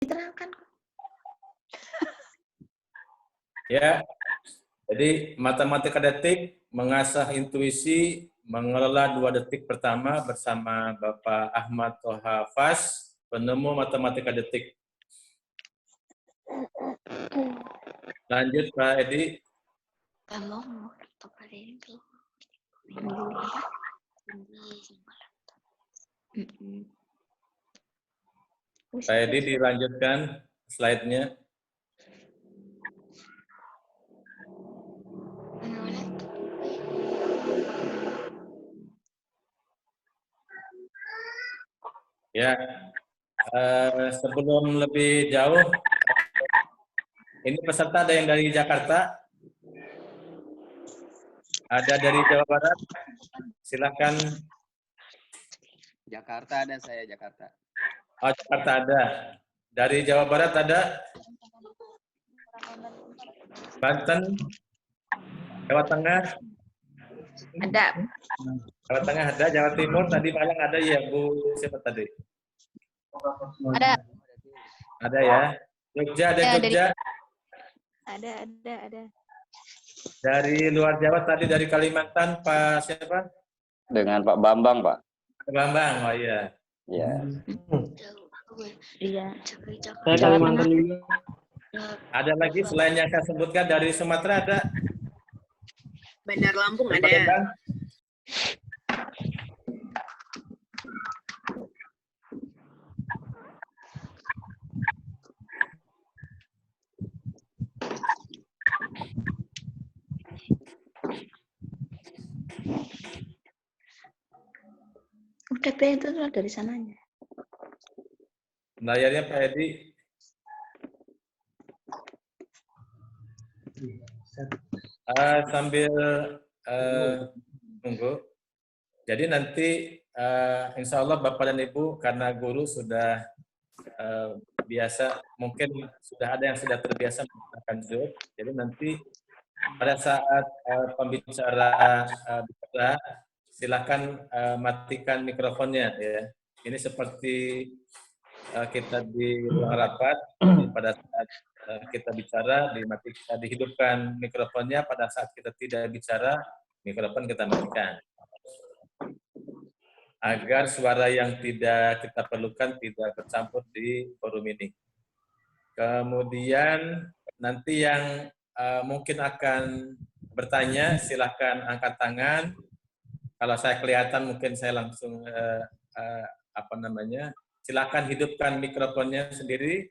diterangkan. Ya, jadi matematika detik mengasah intuisi mengelola 2 detik pertama bersama Bapak Ahmad Toha Fas, penemu matematika detik. Lanjut Pak Edi. Kalau itu. Pak Edi dilanjutkan slide-nya. Ya, sebelum lebih jauh, ini peserta ada yang dari Jakarta, ada dari Jawa Barat, silakan. Jakarta ada saya, Jakarta. Oh, Jakarta ada. Dari Jawa Barat ada? Banten? Jawa Tengah? Ada. Jawa Tengah ada, Jawa Timur, tadi Malang ada ya Bu, siapa tadi? Ada. Ada ya. Jogja ada Ya, Jogja. Ada. Dari luar Jawa tadi dari Kalimantan Pak siapa? Dengan Pak Bambang, Pak. Pak Bambang, oh iya. Ya. Iya. Saya Kalimantan juga. Ada lagi selain yang saya sebutkan dari Sumatera ada? Bandar Lampung Dari ada. Palembang? Udah itu dari sananya. Layarnya Pak Edi. Sambil tunggu. Jadi nanti insya Allah Bapak dan Ibu karena guru sudah biasa, mungkin sudah ada yang sudah terbiasa menggunakan Zoom. Jadi nanti pada saat pembicara bicara, silakan matikan mikrofonnya ya. Ini seperti kita di ruang rapat, pada saat kita bicara dihidupkan mikrofonnya, pada saat kita tidak bicara mikrofon kita matikan. Agar suara yang tidak kita perlukan tidak bercampur di forum ini. Kemudian nanti yang mungkin akan bertanya silakan angkat tangan. Kalau saya kelihatan mungkin saya langsung silakan hidupkan mikrofonnya sendiri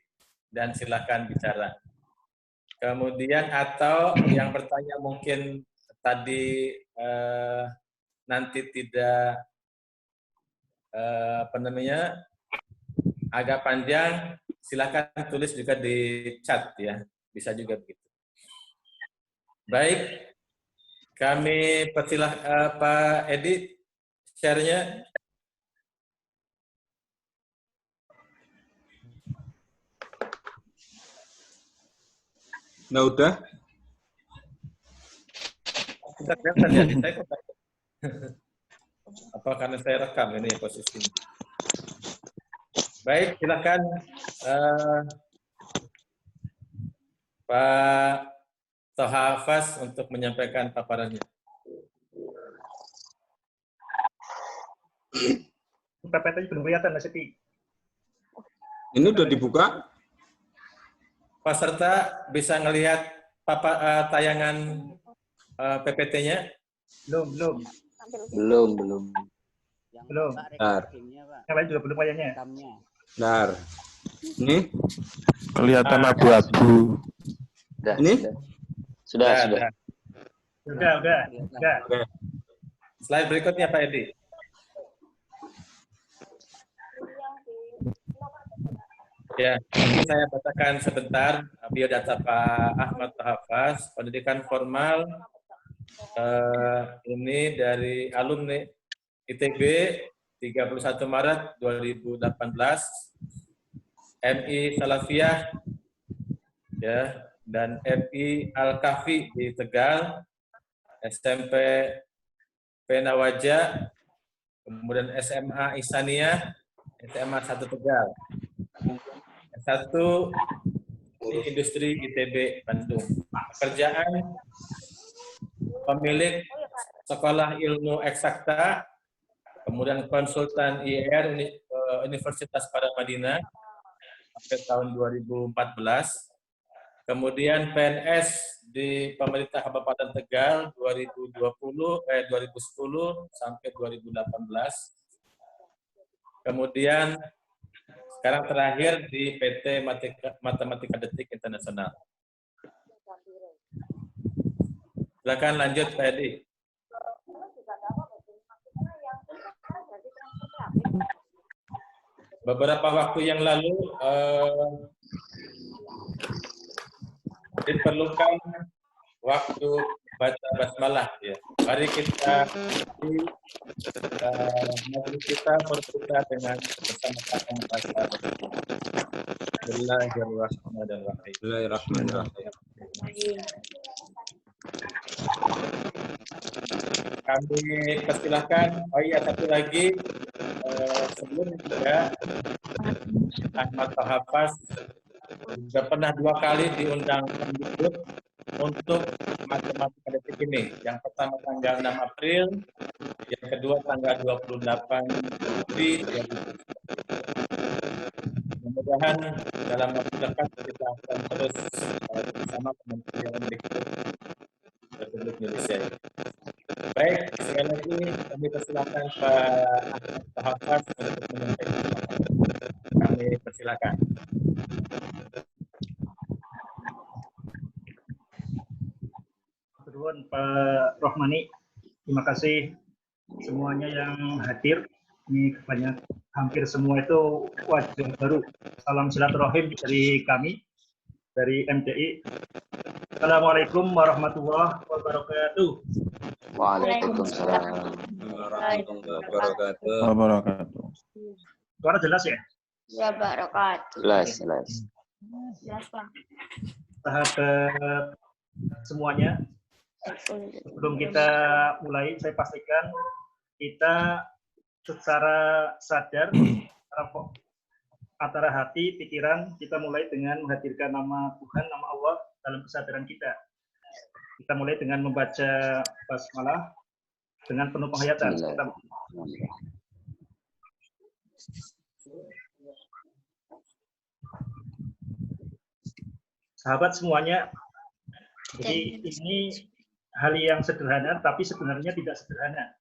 dan silakan bicara. Kemudian atau yang bertanya mungkin tadi nanti tidak agak panjang, silakan tulis juga di chat ya, bisa juga begitu. Baik, kami persilahkan Pak Edi share-nya. Nah, udah? Kita kelihatan ya, saya kok. Apa karena saya rekam ini posisinya. Baik, silakan Pak Toha Fas untuk menyampaikan paparannya. PPT belum kelihatan, Mas Edi. Ini udah dibuka? Peserta bisa melihat tayangan PPT-nya? Belum. Bentar. Yang lain juga belum kayaknya. Bentar. Ini? Kelihatan abu-abu. Ini? Sudah. Udah. Slide berikutnya Pak Edi. Ya, ini saya bacakan sebentar biodata Pak Ahmad Hafaz, pendidikan formal ini dari alumni ITB 31 Maret 2018, MI Salafiyah ya, dan MI Al-Kahfi di Tegal, SMP Penawaja, kemudian SMA Ihsaniyah, SMA 1 Tegal, satu di industri ITB Bandung. Pekerjaan pemilik Sekolah Ilmu Eksakta, kemudian konsultan IR Universitas Paramadina sampai tahun 2014, kemudian PNS di pemerintah Kabupaten Tegal 2010 sampai 2018. Kemudian sekarang terakhir di PT Matematika Detik Internasional. Silakan lanjut Pak Edi. Beberapa waktu yang lalu diperlukan waktu baca basmalah ya. Mari kita kita berbuka dengan bersama-sama baca Bismillahirrahmanirrahim. Bismillahirrahmanirrahim. Kami persilahkan. Oh iya, satu lagi sebelum juga Ahmad Hafaz sudah pernah 2 kali diundang Kemdikbud untuk matematika detik ini. Yang pertama tanggal 6 April, yang kedua tanggal 28 Juli. Mudah-mudahan dalam waktu dekat kita akan terus bersama Kementerian Dikbud Republik Indonesia. Baik, sekali lagi kami persilakan Pak Hafaz untuk menyampaikan. Kami persilakan. Pak Rohmani, terima kasih semuanya yang hadir. Ini banyak, hampir semua itu wajah baru. Salam silaturahim dari kami, dari MTI. Assalamualaikum warahmatullahi wabarakatuh. Waalaikumsalam. Wabarakatuh. Suara jelas ya? Wabarakatuh. Jelas. Jelas, Pak. Sahabat semuanya, sebelum kita mulai, saya pastikan kita secara sadar, antara hati, pikiran, kita mulai dengan menghadirkan nama Tuhan, nama Allah dalam kesadaran kita. Kita mulai dengan membaca basmalah dengan penuh penghayatan. Sahabat semuanya, jadi ini hal yang sederhana, tapi sebenarnya tidak sederhana.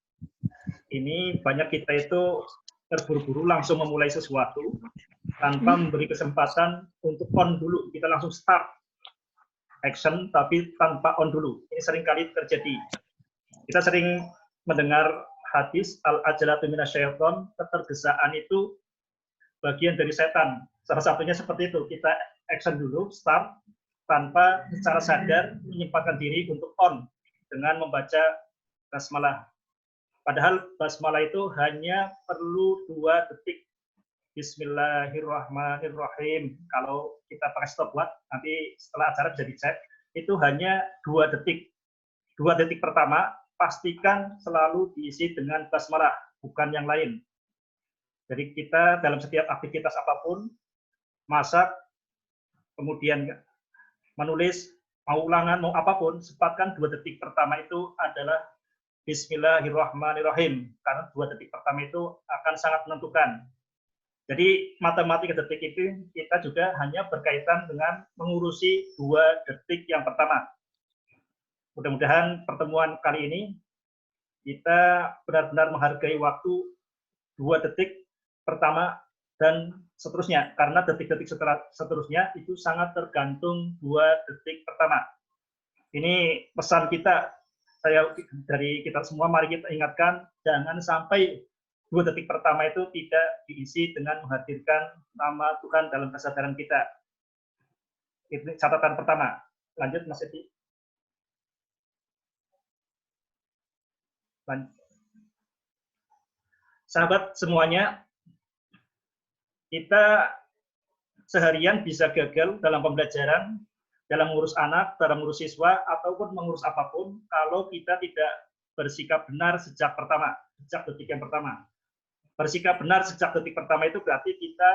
Ini banyak kita itu terburu-buru langsung memulai sesuatu tanpa memberi kesempatan untuk on dulu. Kita langsung start action, tapi tanpa on dulu. Ini seringkali terjadi. Kita sering mendengar hadis al-ajalatu minasyaiton, ketergesaan itu bagian dari setan. Salah satunya seperti itu. Kita action dulu, start, tanpa secara sadar menyempatkan diri untuk on dengan membaca basmalah. Padahal basmalah itu hanya perlu 2 detik. Bismillahirrahmanirrahim. Kalau kita pakai stopwatch, nanti setelah acara bisa dicek, itu hanya 2 detik. 2 detik pertama, pastikan selalu diisi dengan basmalah, bukan yang lain. Jadi kita dalam setiap aktivitas apapun, masak, kemudian menulis, mau ulangan, mau apapun, sempatkan 2 detik pertama itu adalah Bismillahirrahmanirrahim. Karena 2 detik pertama itu akan sangat menentukan. Jadi matematika detik itu kita juga hanya berkaitan dengan mengurusi 2 detik yang pertama. Mudah-mudahan pertemuan kali ini kita benar-benar menghargai waktu 2 detik pertama dan seterusnya. Karena detik-detik seterusnya itu sangat tergantung 2 detik pertama. Ini pesan kita, dari kita semua, mari kita ingatkan, jangan sampai 2 detik pertama itu tidak diisi dengan menghadirkan nama Tuhan dalam kesadaran kita. Itu catatan pertama. Lanjut, Mas Edi. Sahabat semuanya, kita seharian bisa gagal dalam pembelajaran, dalam mengurus anak, dalam mengurus siswa, ataupun mengurus apapun, kalau kita tidak bersikap benar sejak detik yang pertama. Bersikap benar sejak detik pertama itu berarti kita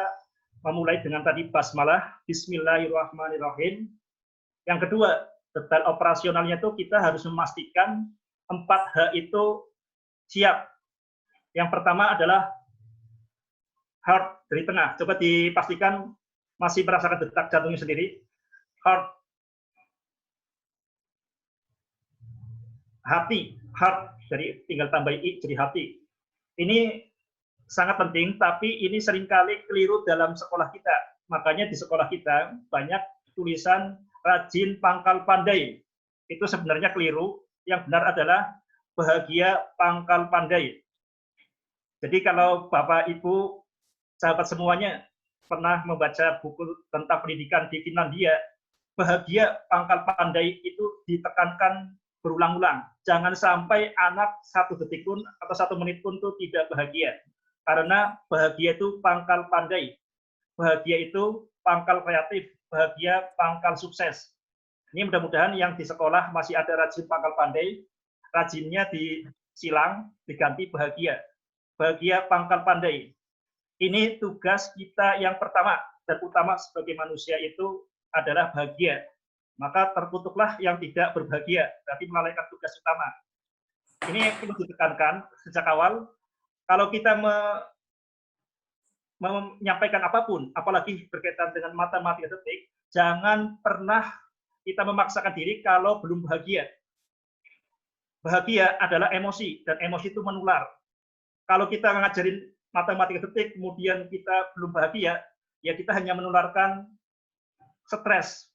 memulai dengan tadi basmalah, bismillahirrahmanirrahim. Yang kedua, detail operasionalnya itu kita harus memastikan 4H itu siap. Yang pertama adalah heart dari tengah. Coba dipastikan masih merasakan detak jantungnya sendiri. Heart. Hati. Heart. Jadi tinggal tambah I jadi hati. Ini sangat penting, tapi ini seringkali keliru dalam sekolah kita. Makanya di sekolah kita banyak tulisan rajin, pangkal, pandai. Itu sebenarnya keliru. Yang benar adalah bahagia, pangkal, pandai. Jadi kalau Bapak, Ibu, sahabat semuanya pernah membaca buku tentang pendidikan di Finlandia, bahagia, pangkal, pandai itu ditekankan berulang-ulang. Jangan sampai anak 1 detik pun atau 1 menit pun itu tidak bahagia. Karena bahagia itu pangkal pandai. Bahagia itu pangkal kreatif. Bahagia pangkal sukses. Ini mudah-mudahan yang di sekolah masih ada rajin, pangkal, pandai. Rajinnya disilang, diganti bahagia. Bahagia pangkal pandai. Ini tugas kita yang pertama dan utama sebagai manusia itu adalah bahagia. Maka terkutuklah yang tidak berbahagia, berarti melalaikan tugas utama. Ini perlu ditekankan sejak awal. Kalau kita menyampaikan apapun, apalagi berkaitan dengan matematika detik, jangan pernah kita memaksakan diri kalau belum bahagia. Bahagia adalah emosi, dan emosi itu menular. Kalau kita ngajarin matematika detik, kemudian kita belum bahagia, ya kita hanya menularkan stres.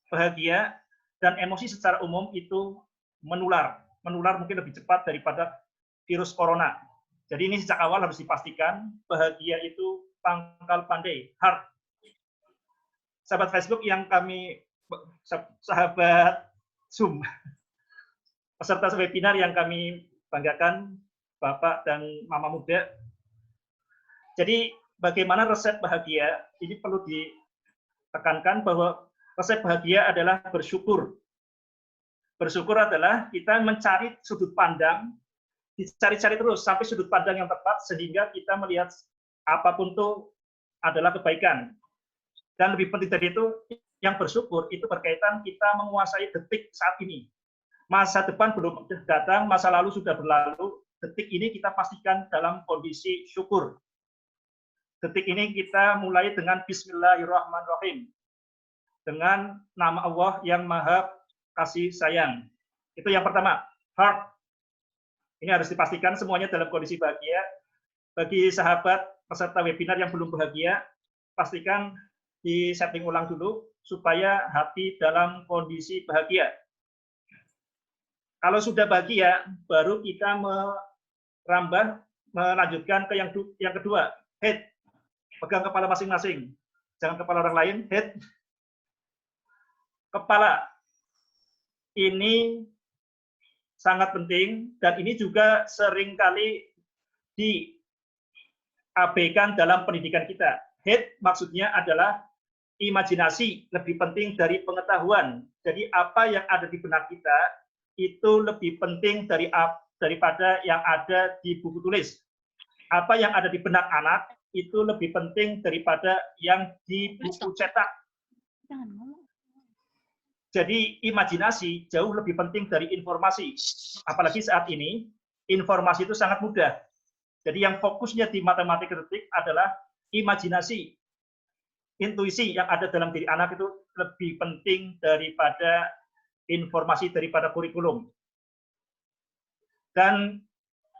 Bahagia dan emosi secara umum itu menular. Menular mungkin lebih cepat daripada virus corona. Jadi ini sejak awal harus dipastikan bahagia itu pangkal pandai, heart. Sahabat Facebook yang kami, sahabat Zoom, peserta webinar yang kami banggakan, Bapak dan Mama Muda. Jadi bagaimana resep bahagia, ini perlu ditekankan bahwa resep bahagia adalah bersyukur. Bersyukur adalah kita mencari sudut pandang, dicari-cari terus sampai sudut pandang yang tepat sehingga kita melihat apapun itu adalah kebaikan. Dan lebih penting dari itu, yang bersyukur itu berkaitan kita menguasai detik saat ini. Masa depan belum datang, masa lalu sudah berlalu, detik ini kita pastikan dalam kondisi syukur. Detik ini kita mulai dengan Bismillahirrahmanirrahim. Dengan nama Allah yang Maha Kasih Sayang. Itu yang pertama, heart. Ini harus dipastikan semuanya dalam kondisi bahagia. Bagi sahabat peserta webinar yang belum bahagia, pastikan di setting ulang dulu supaya hati dalam kondisi bahagia. Kalau sudah bahagia, baru kita merambah, melanjutkan ke yang kedua, head. Pegang kepala masing-masing. Jangan kepala orang lain, head. Kepala. Ini sangat penting dan ini juga seringkali diabaikan dalam pendidikan kita. Head maksudnya adalah imajinasi, lebih penting dari pengetahuan. Jadi apa yang ada di benak kita itu lebih penting daripada yang ada di buku tulis. Apa yang ada di benak anak itu lebih penting daripada yang di buku cetak. Jadi imajinasi jauh lebih penting dari informasi. Apalagi saat ini, informasi itu sangat mudah. Jadi yang fokusnya di matematika detik adalah imajinasi. Intuisi yang ada dalam diri anak itu lebih penting daripada informasi, daripada kurikulum. Dan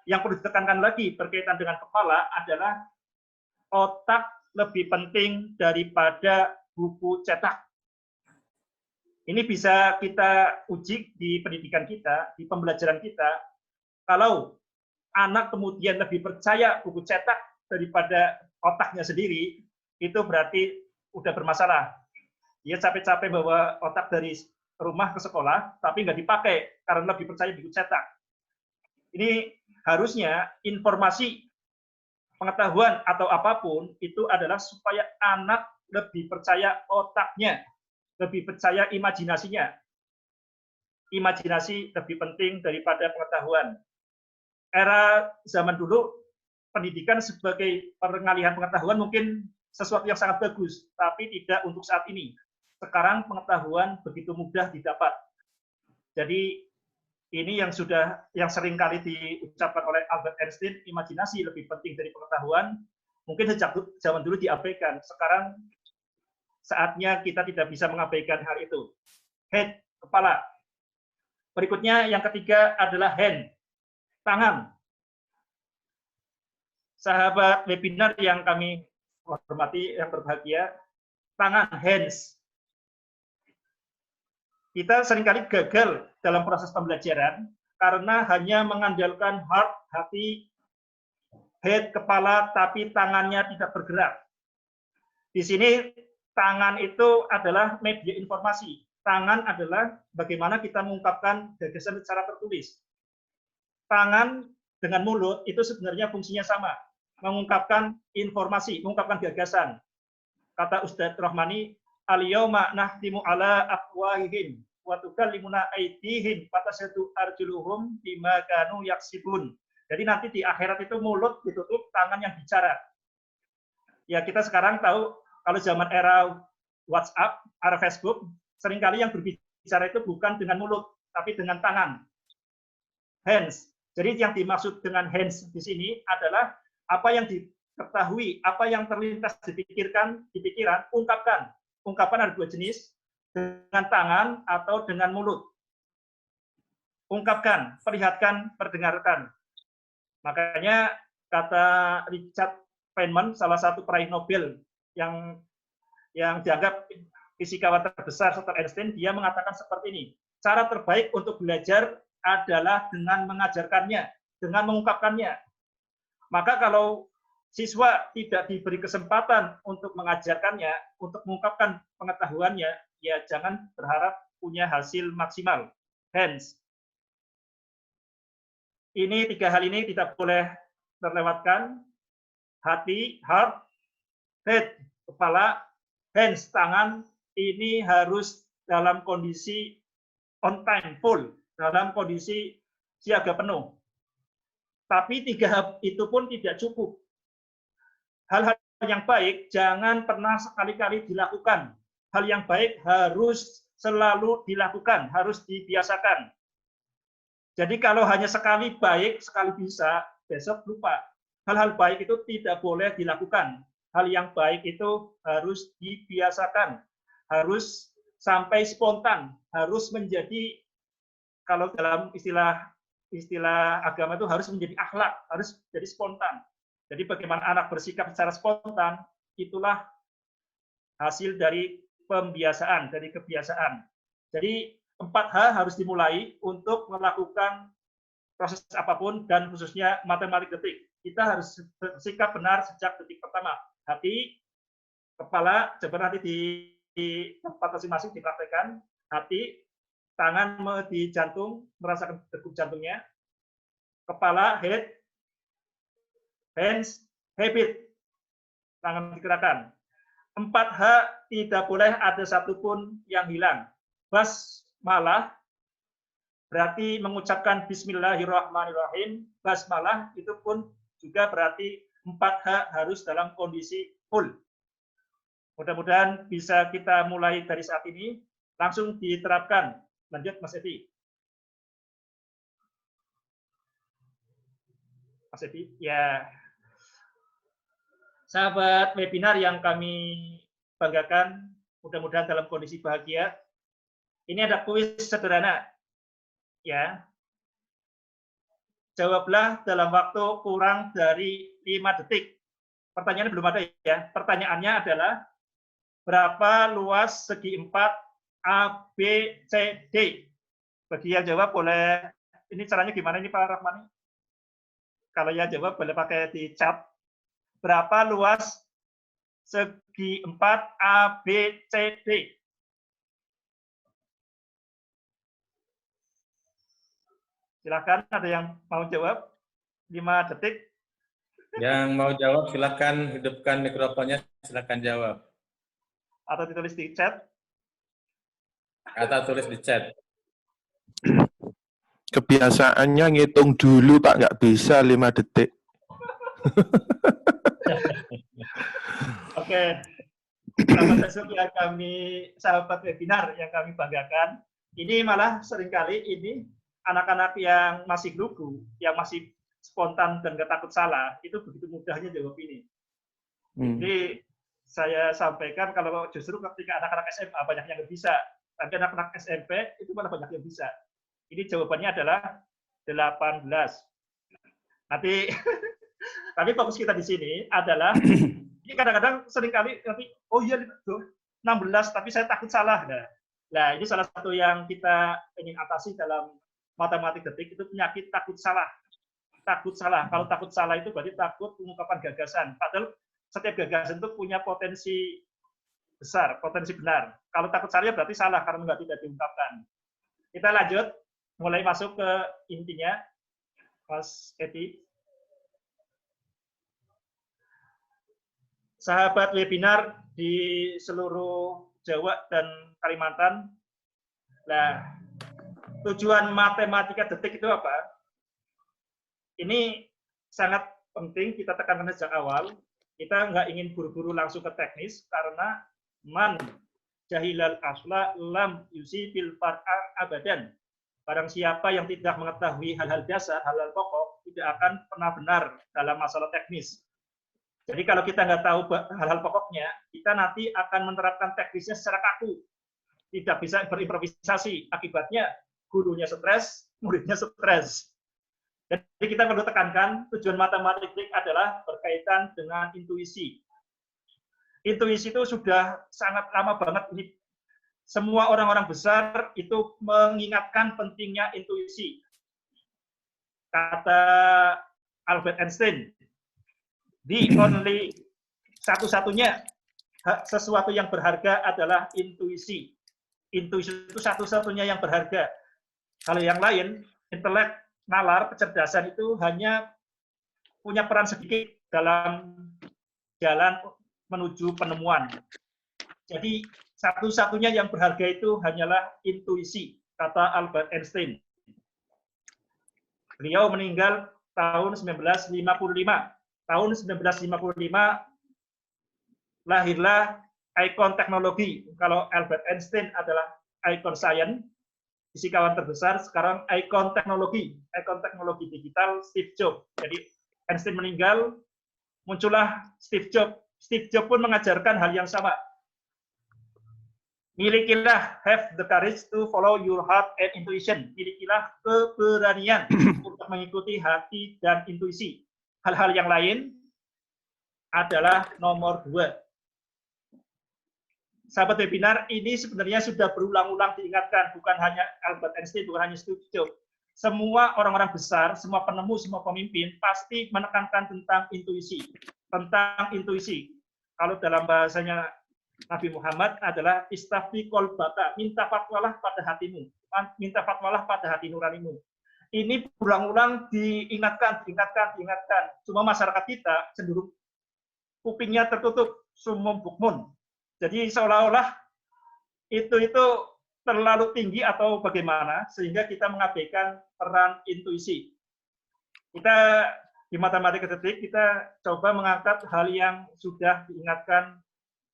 yang perlu ditekankan lagi berkaitan dengan kepala adalah otak lebih penting daripada buku cetak. Ini bisa kita uji di pendidikan kita, di pembelajaran kita. Kalau anak kemudian lebih percaya buku cetak daripada otaknya sendiri, itu berarti udah bermasalah. Dia capek-capek bawa otak dari rumah ke sekolah, tapi nggak dipakai karena lebih percaya buku cetak. Ini harusnya informasi, pengetahuan atau apapun itu adalah supaya anak lebih percaya otaknya, lebih percaya imajinasinya. Imajinasi lebih penting daripada pengetahuan. Era zaman dulu, pendidikan sebagai pengalihan pengetahuan mungkin sesuatu yang sangat bagus, tapi tidak untuk saat ini. Sekarang pengetahuan begitu mudah didapat. Jadi ini yang sering kali diucapkan oleh Albert Einstein, imajinasi lebih penting dari pengetahuan. Mungkin sejak zaman dulu diabaikan. Sekarang saatnya kita tidak bisa mengabaikan hal itu. Head, kepala. Berikutnya yang ketiga adalah hand, tangan. Sahabat webinar yang kami hormati, yang berbahagia, tangan, hands. Kita seringkali gagal dalam proses pembelajaran karena hanya mengandalkan heart, hati, head, kepala, tapi tangannya tidak bergerak. Di sini tangan itu adalah media informasi. Tangan adalah bagaimana kita mengungkapkan gagasan secara tertulis. Tangan dengan mulut itu sebenarnya fungsinya sama, mengungkapkan informasi, mengungkapkan gagasan. Kata Ustadz Rahmani, al-yauma nahtimu ala afwahihim wa tukallimuna aydihim fatashhadu arjuluhum bima kanu yaksibun. Jadi nanti di akhirat itu mulut ditutup, tangan yang bicara. Ya kita sekarang tahu kalau zaman era WhatsApp, era Facebook, seringkali yang berbicara itu bukan dengan mulut, tapi dengan tangan. Hands. Jadi yang dimaksud dengan hands di sini adalah apa yang diketahui, apa yang terlintas di pikiran, ungkapkan. Ungkapan ada dua jenis, dengan tangan atau dengan mulut. Ungkapkan, perlihatkan, perdengarkan. Makanya kata Richard Feynman, salah satu peraih Nobel yang dianggap fisikawan terbesar setelah Einstein, dia mengatakan seperti ini. Cara terbaik untuk belajar adalah dengan mengajarkannya, dengan mengungkapkannya. Maka kalau siswa tidak diberi kesempatan untuk mengajarkannya, untuk mengungkapkan pengetahuannya, ya jangan berharap punya hasil maksimal. Hands. Ini tiga hal ini tidak boleh terlewatkan. Hati, heart, head, kepala, hands, tangan, ini harus dalam kondisi on time, full, dalam kondisi siaga penuh. Tapi tiga hal itu pun tidak cukup. Hal-hal yang baik jangan pernah sekali-kali dilakukan. Hal yang baik harus selalu dilakukan, harus dibiasakan. Jadi kalau hanya sekali baik, sekali bisa, besok lupa. Hal-hal baik itu tidak boleh dilakukan. Hal yang baik itu harus dibiasakan, harus sampai spontan, harus menjadi, kalau dalam istilah agama itu harus menjadi akhlak, harus jadi spontan. Jadi bagaimana anak bersikap secara spontan, itulah hasil dari pembiasaan, dari kebiasaan. Jadi 4H harus dimulai untuk melakukan proses apapun, dan khususnya matematik detik. Kita harus bersikap benar sejak detik pertama. Hati, kepala, coba nanti di tempat masing-masing dipraktekkan. Hati, tangan di jantung, merasakan degup jantungnya. Kepala, head, hands, habit, tangan digerakkan. 4H tidak boleh ada satupun yang hilang. Basmalah berarti mengucapkan Bismillahirrahmanirrahim. Basmalah itu pun juga berarti 4H harus dalam kondisi full. Mudah-mudahan bisa kita mulai dari saat ini, langsung diterapkan. Lanjut Mas Evi. Mas Evi, ya. Sahabat webinar yang kami banggakan, mudah-mudahan dalam kondisi bahagia. Ini ada kuis sederhana. Ya. Jawablah dalam waktu kurang dari 5 detik. Pertanyaannya belum ada ya. Pertanyaannya adalah berapa luas segi 4 A, B, C, D? Bagi yang jawab boleh, ini caranya gimana ini Pak Rahmani? Kalau yang jawab boleh pakai di chat. Berapa luas segi 4 A, B, C, D? Silakan, ada yang mau jawab? 5 detik. Yang mau jawab silakan hidupkan mikrofonnya, silakan jawab. Atau ditulis di chat. Atau tulis di chat. Kebiasaannya ngitung dulu Pak, nggak bisa 5 detik. Oke, sahabat Facebook yang sahabat webinar yang kami banggakan, ini malah seringkali ini anak-anak yang masih lugu, yang masih spontan dan gak takut salah, itu begitu mudahnya jawab ini. Jadi saya sampaikan kalau justru ketika anak-anak SMA banyak yang nggak bisa, tapi anak-anak SMP itu malah banyak yang bisa. Ini jawabannya adalah 18. Nanti, tapi fokus kita di sini adalah, ini kadang-kadang seringkali nanti, oh iya 16, tapi saya takut salah. Nah, ini salah satu yang kita ingin atasi dalam matematik detik, itu penyakit takut salah. Takut salah. Kalau takut salah itu berarti takut pengungkapan gagasan. Padahal setiap gagasan itu punya potensi besar, potensi benar. Kalau takut salah berarti salah karena tidak diungkapkan. Kita lanjut, mulai masuk ke intinya, Mas Eti. Sahabat webinar di seluruh Jawa dan Kalimantan, nah, tujuan matematika detik itu apa? Ini sangat penting kita tekankan sejak awal. Kita nggak ingin buru-buru langsung ke teknis, karena man jahilal asla lam yusi bil far'a abadan. Barang siapa yang tidak mengetahui hal-hal dasar, hal-hal pokok, tidak akan pernah benar dalam masalah teknis. Jadi kalau kita nggak tahu hal-hal pokoknya, kita nanti akan menerapkan teknisnya secara kaku. Tidak bisa berimprovisasi. Akibatnya gurunya stres, muridnya stres. Jadi kita perlu tekankan, tujuan matematik adalah berkaitan dengan intuisi. Intuisi itu sudah sangat lama banget. Ini semua orang-orang besar itu mengingatkan pentingnya intuisi. Kata Albert Einstein, the only satu-satunya sesuatu yang berharga adalah intuisi. Intuisi itu satu-satunya yang berharga. Kalau yang lain, intelek, nalar, kecerdasan itu hanya punya peran sedikit dalam jalan menuju penemuan. Jadi satu-satunya yang berharga itu hanyalah intuisi, kata Albert Einstein. Beliau meninggal tahun 1955. Tahun 1955 lahirlah ikon teknologi. Kalau Albert Einstein adalah ikon sains, fisikawan terbesar, sekarang ikon teknologi digital Steve Jobs. Jadi Einstein meninggal, muncullah Steve Jobs. Steve Jobs pun mengajarkan hal yang sama. Milikilah, have the courage to follow your heart and intuition. Milikilah keberanian untuk mengikuti hati dan intuisi. Hal-hal yang lain adalah nomor 2. Sahabat webinar, ini sebenarnya sudah berulang-ulang diingatkan, bukan hanya Albert Einstein, bukan hanya Steve Jobs. Semua orang-orang besar, semua penemu, semua pemimpin pasti menekankan tentang intuisi. Tentang intuisi. Kalau dalam bahasanya Nabi Muhammad adalah istafti kolbaka, minta fatwalah pada hatimu, minta fatwalah pada hati nuranimu. Ini berulang-ulang diingatkan. Cuma masyarakat kita cenderung kupingnya tertutup, sumum bukmun. Jadi seolah-olah itu terlalu tinggi atau bagaimana, sehingga kita mengabaikan peran intuisi. Kita di matematika detik, kita coba mengangkat hal yang sudah diingatkan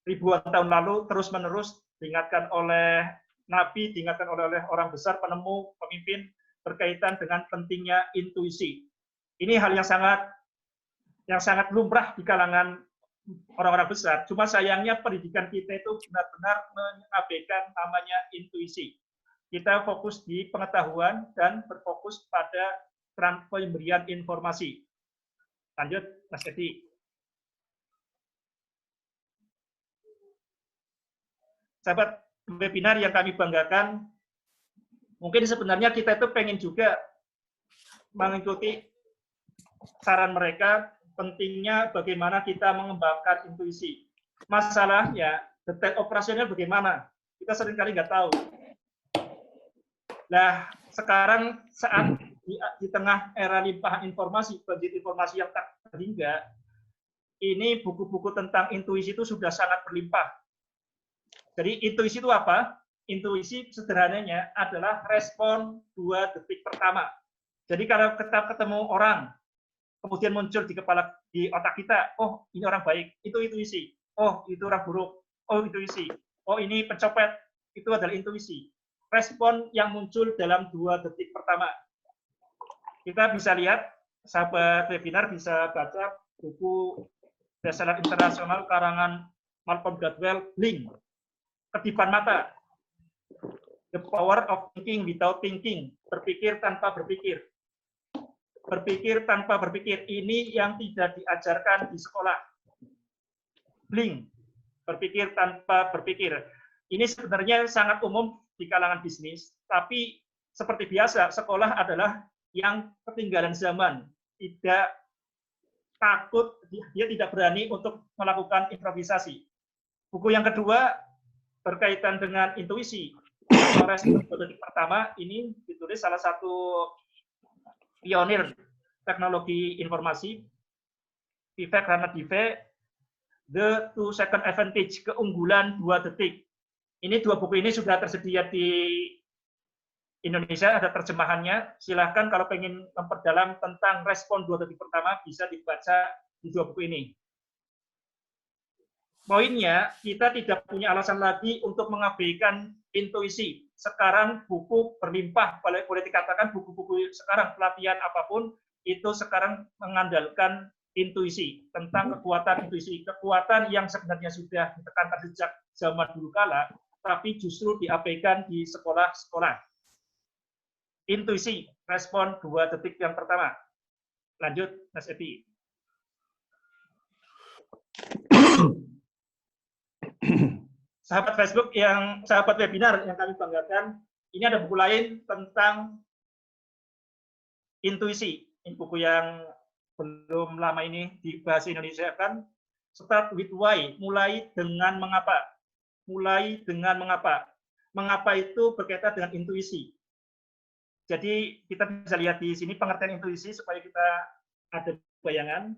ribuan tahun lalu, terus-menerus diingatkan oleh Nabi, diingatkan oleh orang besar, penemu, pemimpin, berkaitan dengan pentingnya intuisi. Ini hal yang sangat lumrah di kalangan orang-orang besar. Cuma sayangnya pendidikan kita itu benar-benar mengabaikan namanya intuisi. Kita fokus di pengetahuan dan berfokus pada pemberian informasi. Lanjut, Mas Edi. Sahabat webinar yang kami banggakan, mungkin sebenarnya kita itu pengen juga mengikuti saran mereka, pentingnya bagaimana kita mengembangkan intuisi. Masalahnya, detail operasional bagaimana? Kita seringkali nggak tahu. Nah, sekarang saat di tengah era limpahan informasi, banjir informasi yang tak terhingga, ini buku-buku tentang intuisi itu sudah sangat berlimpah. Jadi intuisi itu apa? Intuisi sederhananya adalah respon 2 detik pertama. Jadi kalau kita ketemu orang, kemudian muncul di otak kita, oh ini orang baik, itu intuisi. Oh itu orang buruk, oh intuisi. Oh ini pencopet, itu adalah intuisi. Respon yang muncul dalam 2 detik pertama. Kita bisa lihat, sahabat webinar bisa baca buku bestseller internasional karangan Malcolm Gladwell, Blink, Kedipan Mata, The Power of Thinking Without Thinking, berpikir tanpa berpikir. Berpikir tanpa berpikir, ini yang tidak diajarkan di sekolah. Blink, berpikir tanpa berpikir. Ini sebenarnya sangat umum di kalangan bisnis, tapi seperti biasa, sekolah adalah yang ketinggalan zaman. Tidak takut, dia tidak berani untuk melakukan improvisasi. Buku yang kedua berkaitan dengan intuisi. Respon detik pertama ini ditulis salah satu pionir teknologi informasi, Vivek Ranadive, The 2 Second Advantage, keunggulan 2 detik. Ini 2 buku ini sudah tersedia di Indonesia, ada terjemahannya. Silahkan kalau pengen memperdalam tentang respon 2 detik pertama, bisa dibaca di 2 buku ini. Poinnya, kita tidak punya alasan lagi untuk mengabaikan intuisi. Sekarang buku berlimpah, boleh dikatakan buku-buku sekarang, pelatihan apapun, itu sekarang mengandalkan intuisi, tentang kekuatan intuisi. Kekuatan yang sebenarnya sudah ditekankan sejak zaman dulu kala, tapi justru diabaikan di sekolah-sekolah. Intuisi, respon 2 detik yang pertama. Lanjut, Mas Epi. Sahabat Facebook sahabat webinar yang kami banggakan, ini ada buku lain tentang intuisi. Ini buku yang belum lama ini di bahasa Indonesia kan, Start with Why, mulai dengan mengapa. Mulai dengan mengapa. Mengapa itu berkaitan dengan intuisi. Jadi kita bisa lihat di sini pengertian intuisi supaya kita ada bayangan.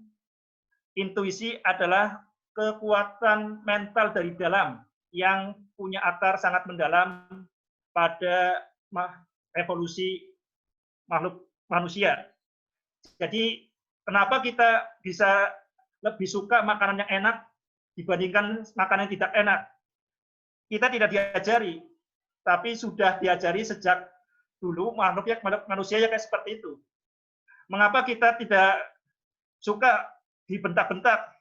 Intuisi adalah kekuatan mental dari dalam yang punya akar sangat mendalam pada evolusi makhluk manusia. Jadi kenapa kita bisa lebih suka makanan yang enak dibandingkan makanan yang tidak enak? Kita tidak diajari, tapi sudah diajari sejak dulu manusia ya kayak seperti itu. Mengapa kita tidak suka dibentak-bentak?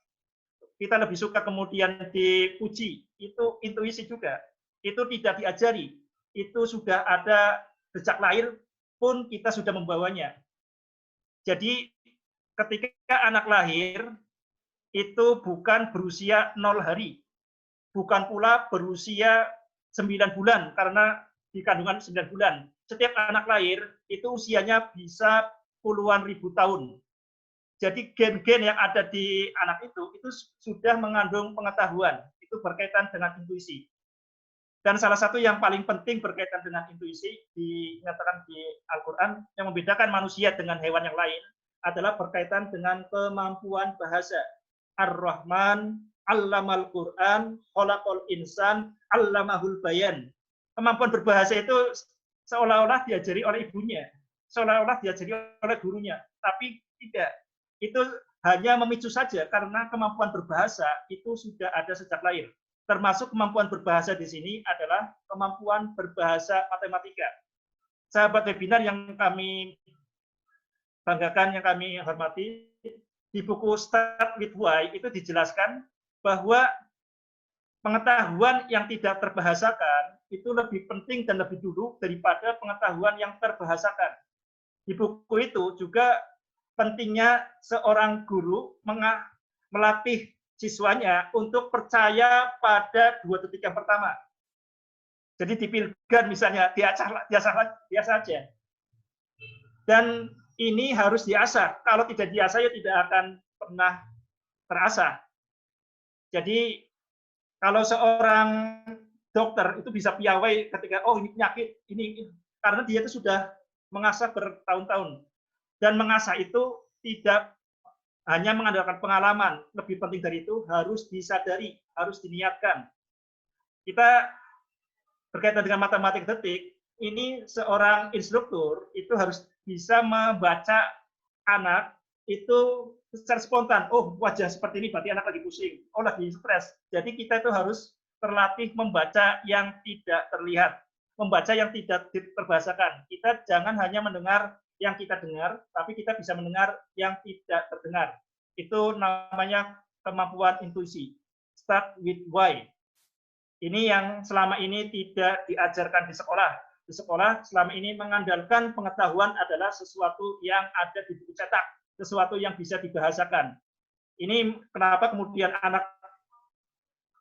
Kita lebih suka kemudian dipuji. Itu intuisi juga. Itu tidak diajari. Itu sudah ada sejak lahir pun kita sudah membawanya. Jadi ketika anak lahir itu bukan berusia 0 hari. Bukan pula berusia 9 bulan karena di kandungan 9 bulan. Setiap anak lahir itu usianya bisa puluhan ribu tahun. Jadi gen-gen yang ada di anak itu sudah mengandung pengetahuan. Itu berkaitan dengan intuisi. Dan salah satu yang paling penting berkaitan dengan intuisi dinyatakan di Al-Quran yang membedakan manusia dengan hewan yang lain adalah berkaitan dengan kemampuan bahasa. Ar-Rahman, Allamal Quran, Khalaqal Insan, Allamahul Bayan. Kemampuan berbahasa itu seolah-olah diajari oleh ibunya, seolah-olah diajari oleh gurunya, tapi tidak. Itu hanya memicu saja karena kemampuan berbahasa itu sudah ada sejak lahir. Termasuk kemampuan berbahasa di sini adalah kemampuan berbahasa matematika. Sahabat webinar yang kami banggakan, yang kami hormati, di buku Start with Why itu dijelaskan bahwa pengetahuan yang tidak terbahasakan itu lebih penting dan lebih dulu daripada pengetahuan yang terbahasakan. Di buku itu juga pentingnya seorang guru melatih siswanya untuk percaya pada 2 detik yang pertama. Jadi di pilgan misalnya diasah saja. Dan ini harus diasah. Kalau tidak diasah ya tidak akan pernah terasah. Jadi kalau seorang dokter itu bisa piawai ketika ini penyakit ini karena dia itu sudah mengasah bertahun-tahun. Dan mengasah itu tidak hanya mengandalkan pengalaman, lebih penting dari itu harus disadari, harus diniatkan. Kita berkaitan dengan matematik detik, ini seorang instruktur itu harus bisa membaca anak itu secara spontan, oh wajah seperti ini berarti anak lagi pusing, oh lagi stres. Jadi kita itu harus terlatih membaca yang tidak terlihat, membaca yang tidak terbahasakan. Kita jangan hanya mendengar yang kita dengar, tapi kita bisa mendengar yang tidak terdengar. Itu namanya kemampuan intuisi. Start with why. Ini yang selama ini tidak diajarkan di sekolah. Di sekolah selama ini mengandalkan pengetahuan adalah sesuatu yang ada di buku cetak, sesuatu yang bisa dibahasakan. Ini kenapa kemudian anak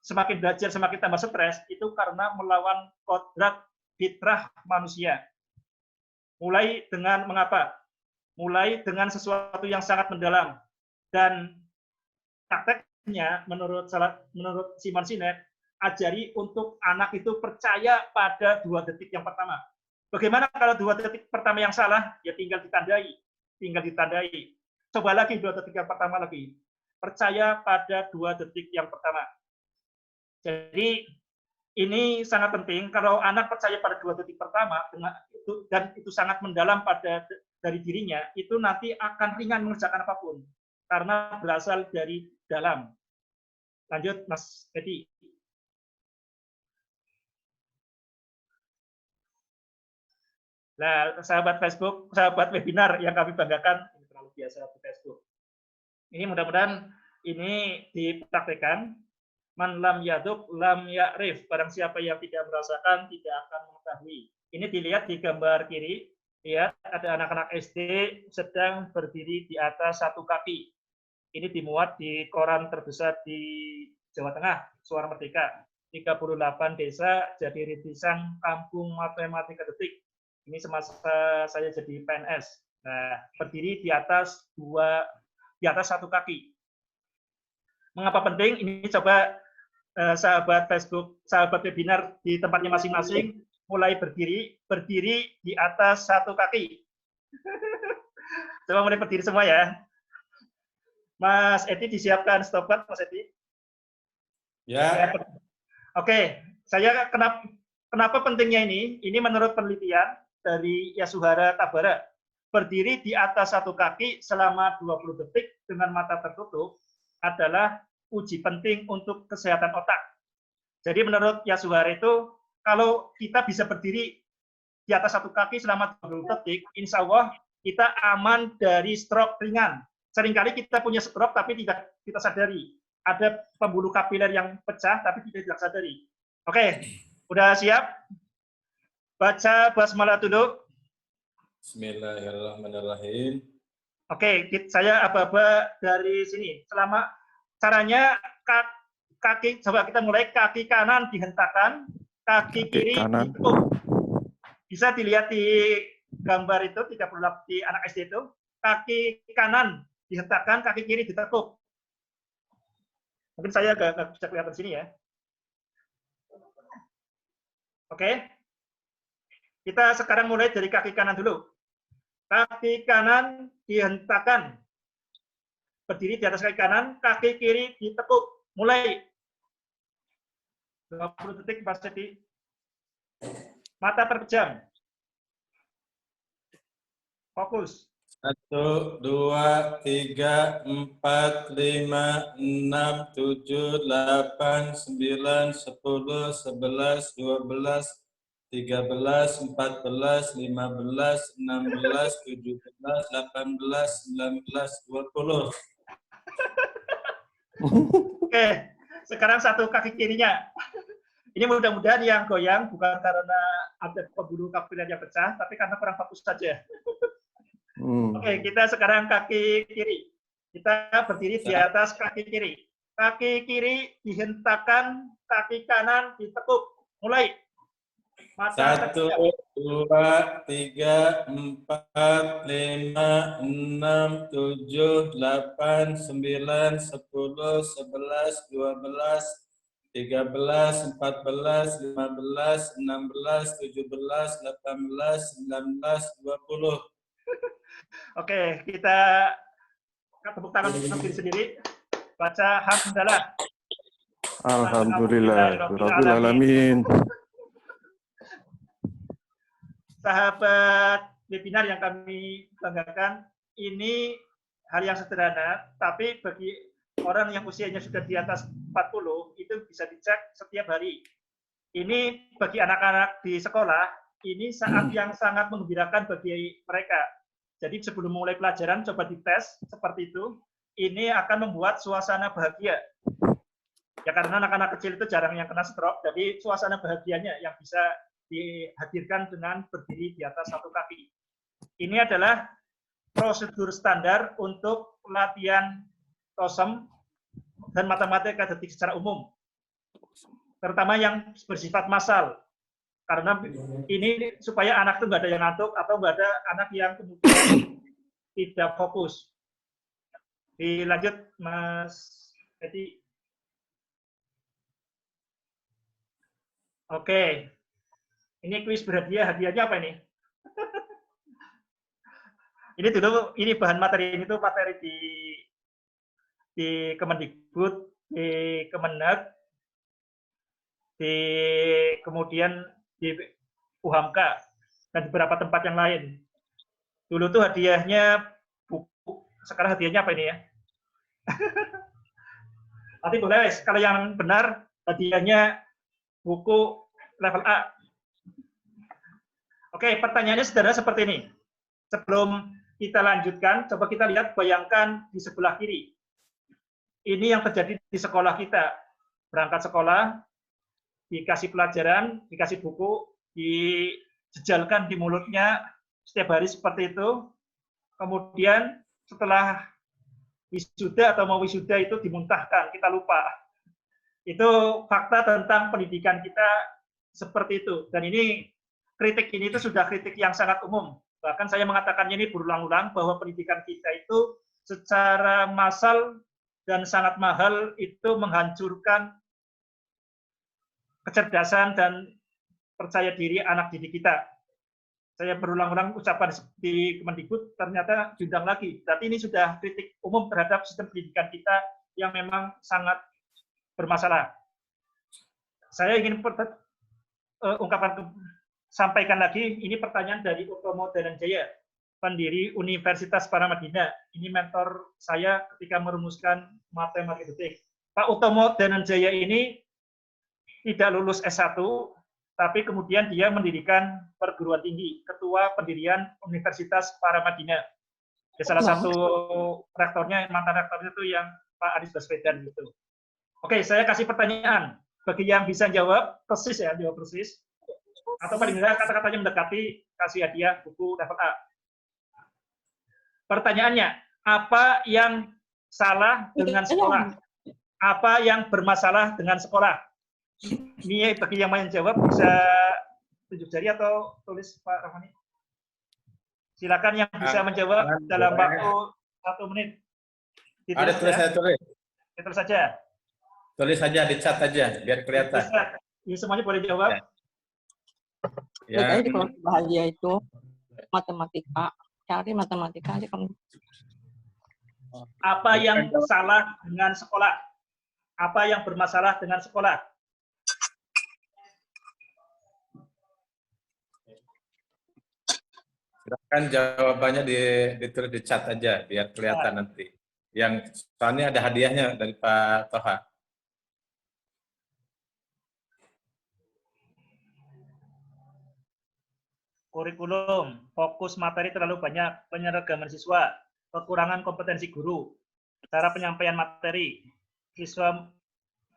semakin belajar semakin tambah stres, itu karena melawan kodrat fitrah manusia. Mulai dengan mengapa? Mulai dengan sesuatu yang sangat mendalam. Dan prakteknya menurut Simon Sinek, ajari untuk anak itu percaya pada 2 detik yang pertama. Bagaimana kalau 2 detik pertama yang salah? Ya tinggal ditandai. Tinggal ditandai. Coba lagi 2 detik yang pertama lagi. Percaya pada 2 detik yang pertama. Jadi ini sangat penting kalau anak percaya pada 2 detik pertama dan itu sangat mendalam dari dirinya, itu nanti akan ringan mengerjakan apapun karena berasal dari dalam. Lanjut Mas Edi. Nah, sahabat Facebook, sahabat webinar yang kami banggakan, ini terlalu biasa di Facebook. Ini mudah-mudahan ini dipraktekkan. Man lam yaduk lam ya'rif. Barang siapa yang tidak merasakan tidak akan mengetahui. Ini dilihat di gambar kiri. Lihat ada anak-anak SD sedang berdiri di atas 1 kaki. Ini dimuat di koran terbesar di Jawa Tengah, Suara Merdeka. 38 desa jadi rintisan kampung matematika detik. Ini semasa saya jadi PNS. Nah, berdiri di atas 1 kaki. Mengapa penting? Ini coba sahabat Facebook, sahabat webinar di tempatnya masing-masing mulai berdiri di atas 1 kaki. Coba mulai berdiri semua ya. Mas Edi disiapkan stopwatch, Mas Edi. Ya. Oke, saya kenapa pentingnya ini? Ini menurut penelitian dari Yasuhara Tabara. Berdiri di atas 1 kaki selama 20 detik dengan mata tertutup adalah uji penting untuk kesehatan otak. Jadi menurut Yasuhara itu, kalau kita bisa berdiri di atas 1 kaki selama 20 detik, insya Allah kita aman dari stroke ringan. Seringkali kita punya stroke tapi tidak kita sadari. Ada pembuluh kapiler yang pecah tapi tidak sadari. Oke, udah siap? Baca basmalah dulu. Bismillahirrahmanirrahim. Oke, saya aba-aba dari sini. Caranya kaki, coba kita mulai, kaki kanan dihentakkan, kaki kiri ditekuk. Bisa dilihat di gambar itu 38 di anak SD itu, kaki kanan dihentakkan, kaki kiri ditekuk. Mungkin saya nggak bisa kelihatan sini ya. Oke, kita sekarang mulai dari kaki kanan dulu. Kaki kanan dihentakkan. Berdiri di atas kaki kanan, kaki kiri ditekuk. Mulai. 20 detik, Mas Edi. Mata terpejam. Fokus. 1, 2, 3, 4, 5, 6, 7, 8, 9, 10, 11, 12, 13, 14, 15, 16, 17, 18, 19, 20. Oke, sekarang 1 kaki kirinya. Ini mudah-mudahan yang goyang bukan karena ada pembuluh kapiler yang pecah, tapi karena kurang fokus saja. Oke, kita sekarang kaki kiri. Kita berdiri di atas kaki kiri. Kaki kiri dihentakkan, kaki kanan ditekuk. Mulai. 1, 2, 3, 4, 5, 6, 7, 8, 9, 10, 11, 12, 13, 14, 15, 16, 17, 18, 19, 20. Oke, kita tepuk tangan untuk diri sendiri. Baca hamdalah. Alhamdulillah, Rabbil Alamin. Sahabat webinar yang kami banggakan, ini hal yang sederhana, tapi bagi orang yang usianya sudah di atas 40, itu bisa dicek setiap hari. Ini bagi anak-anak di sekolah, ini saat yang sangat menggembirakan bagi mereka. Jadi sebelum mulai pelajaran, coba dites seperti itu. Ini akan membuat suasana bahagia. Ya karena anak-anak kecil itu jarang yang kena stroke, jadi suasana bahagianya yang bisa dihadirkan dengan berdiri di atas satu kaki. Ini adalah prosedur standar untuk latihan TOSEM dan matematika detik secara umum, terutama yang bersifat massal. Karena ini supaya anak itu nggak ada yang ngantuk atau nggak ada anak yang kemudian tidak fokus. Dilanjut, Mas Edi. Oke, ini kuis berhadiah. Hadiahnya apa ini? Ini dulu, ini bahan materi ini tuh materi di Kemendikbud, di Kemenak, kemudian di UHAMKA dan beberapa tempat yang lain. Dulu tuh hadiahnya buku, sekarang hadiahnya apa ini ya? Nanti boleh, kalau yang benar hadiahnya buku level A. Oke, pertanyaannya sederhana seperti ini. Sebelum kita lanjutkan, coba kita lihat, bayangkan di sebelah kiri. Ini yang terjadi di sekolah kita. Berangkat sekolah, dikasih pelajaran, dikasih buku, dijejalkan di mulutnya setiap hari seperti itu. Kemudian setelah wisuda atau mau wisuda itu dimuntahkan, kita lupa. Itu fakta tentang pendidikan kita seperti itu. Dan ini kritik ini itu sudah kritik yang sangat umum. Bahkan saya mengatakannya ini berulang-ulang bahwa pendidikan kita itu secara massal dan sangat mahal itu menghancurkan kecerdasan dan percaya diri anak didik kita. Saya berulang-ulang ucapan di Kemendikbud, ternyata diundang lagi. Berarti ini sudah kritik umum terhadap sistem pendidikan kita yang memang sangat bermasalah. Saya ingin sampaikan lagi, ini pertanyaan dari Utomo Dananjaya, pendiri Universitas Paramadina. Ini mentor saya ketika merumuskan matematika detik. Pak Utomo Dananjaya ini tidak lulus S1, tapi kemudian dia mendirikan perguruan tinggi, ketua pendirian Universitas Paramadina. Ya, salah satu rektornya, mantan rektornya itu yang Pak Anies Baswedan gitu. Oke, saya kasih pertanyaan. Bagi yang bisa jawab persis ya, jawab persis. Atau paling tidak kata-katanya mendekati, kasih hadiah buku level A. Pertanyaannya, apa yang salah dengan sekolah? Apa yang bermasalah dengan sekolah? Ini bagi yang mau jawab bisa tunjuk jari atau tulis Pak Rahmani. Silakan yang bisa menjawab dalam waktu 1 menit. Ada tulis saya tulis. Tulis saja. Tulis saja di chat aja biar kelihatan. Ini semuanya boleh jawab. Ya. Kalau bahagia itu matematika, cari matematika aja kamu. Apa yang salah dengan sekolah? Apa yang bermasalah dengan sekolah? Silakan jawabannya ditulis di chat aja biar kelihatan nanti. Yang soalnya ada hadiahnya dari Pak Toha. Kurikulum, fokus materi terlalu banyak, penyeragaman siswa, kekurangan kompetensi guru, cara penyampaian materi, siswa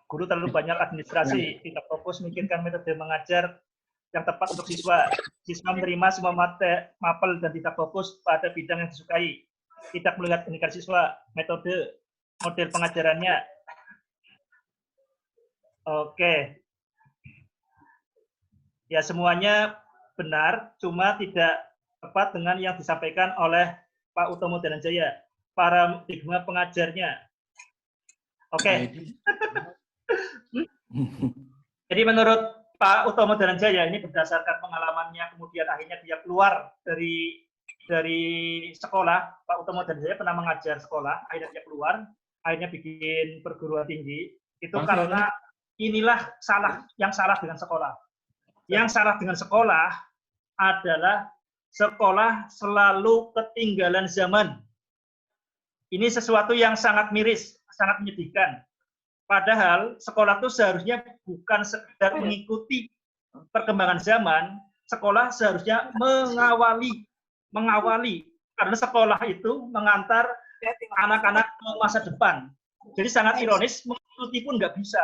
guru terlalu banyak administrasi, tidak fokus memikirkan metode mengajar yang tepat untuk siswa, siswa menerima semua mapel dan tidak fokus pada bidang yang disukai, tidak melihat indikasi siswa, metode, model pengajarannya. Oke. Ya semuanya benar, cuma tidak tepat dengan yang disampaikan oleh Pak Utomo Dananjaya, paradigma pengajarnya. Oke. Jadi menurut Pak Utomo Dananjaya ini berdasarkan pengalamannya, kemudian akhirnya dia keluar dari sekolah. Pak Utomo Dananjaya pernah mengajar sekolah, akhirnya dia keluar, akhirnya bikin perguruan tinggi. Itu karena inilah yang salah dengan sekolah. Yang salah dengan sekolah adalah sekolah selalu ketinggalan zaman. Ini sesuatu yang sangat miris, sangat menyedihkan. Padahal sekolah itu seharusnya bukan sekedar mengikuti perkembangan zaman, sekolah seharusnya mengawali, karena sekolah itu mengantar anak-anak ke masa depan. Jadi sangat ironis, mengikuti pun nggak bisa,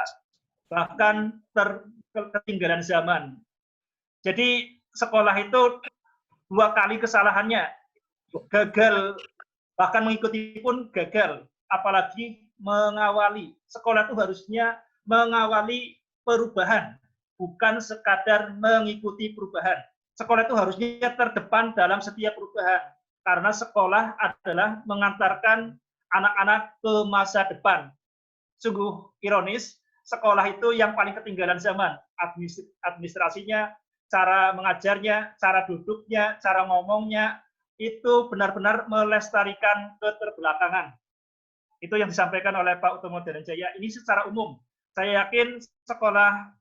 bahkan ketinggalan zaman. Jadi sekolah itu 2 kali kesalahannya, gagal, bahkan mengikuti pun gagal, apalagi mengawali. Sekolah itu harusnya mengawali perubahan, bukan sekadar mengikuti perubahan. Sekolah itu harusnya terdepan dalam setiap perubahan, karena sekolah adalah mengantarkan anak-anak ke masa depan. Sungguh ironis, sekolah itu yang paling ketinggalan zaman. Administrasinya, cara mengajarnya, cara duduknya, cara ngomongnya, itu benar-benar melestarikan keterbelakangan. Itu yang disampaikan oleh Pak Utomo Dharanjaya. Ini secara umum. Saya yakin sekolah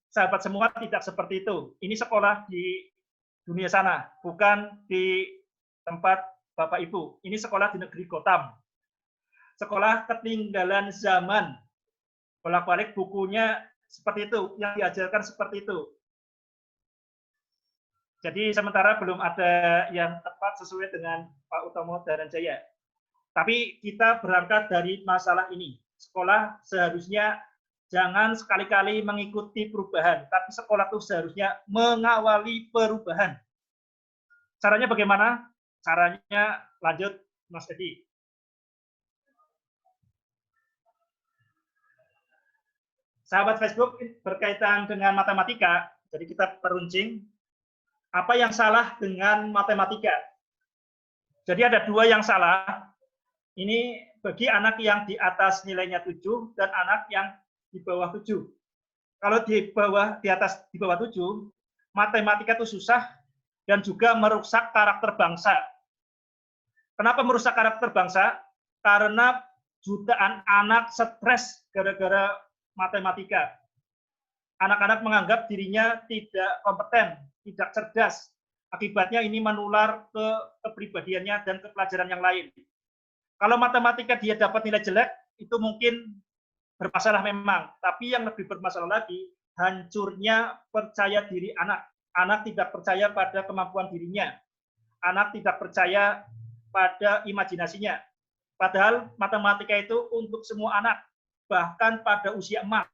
sahabat semua tidak seperti itu. Ini sekolah di dunia sana, bukan di tempat Bapak Ibu. Ini sekolah di negeri Gotham. Sekolah ketinggalan zaman. Bolak-balik bukunya seperti itu, yang diajarkan seperti itu. Jadi sementara belum ada yang tepat sesuai dengan Pak Utomo Dharanjaya. Tapi kita berangkat dari masalah ini. Sekolah seharusnya jangan sekali-kali mengikuti perubahan, tapi sekolah itu seharusnya mengawali perubahan. Caranya bagaimana? Caranya lanjut, Mas Edi. Sahabat Facebook, berkaitan dengan matematika, jadi kita peruncing, apa yang salah dengan matematika? Jadi ada 2 yang salah. Ini bagi anak yang di atas nilainya 7 dan anak yang di bawah 7. Kalau di bawah 7, matematika itu susah dan juga merusak karakter bangsa. Kenapa merusak karakter bangsa? Karena jutaan anak stres gara-gara matematika. Anak-anak menganggap dirinya tidak kompeten, tidak cerdas. Akibatnya ini menular ke kepribadiannya dan ke pelajaran yang lain. Kalau matematika dia dapat nilai jelek, itu mungkin bermasalah memang. Tapi yang lebih bermasalah lagi, hancurnya percaya diri anak. Anak tidak percaya pada kemampuan dirinya. Anak tidak percaya pada imajinasinya. Padahal matematika itu untuk semua anak. Bahkan pada usia emas,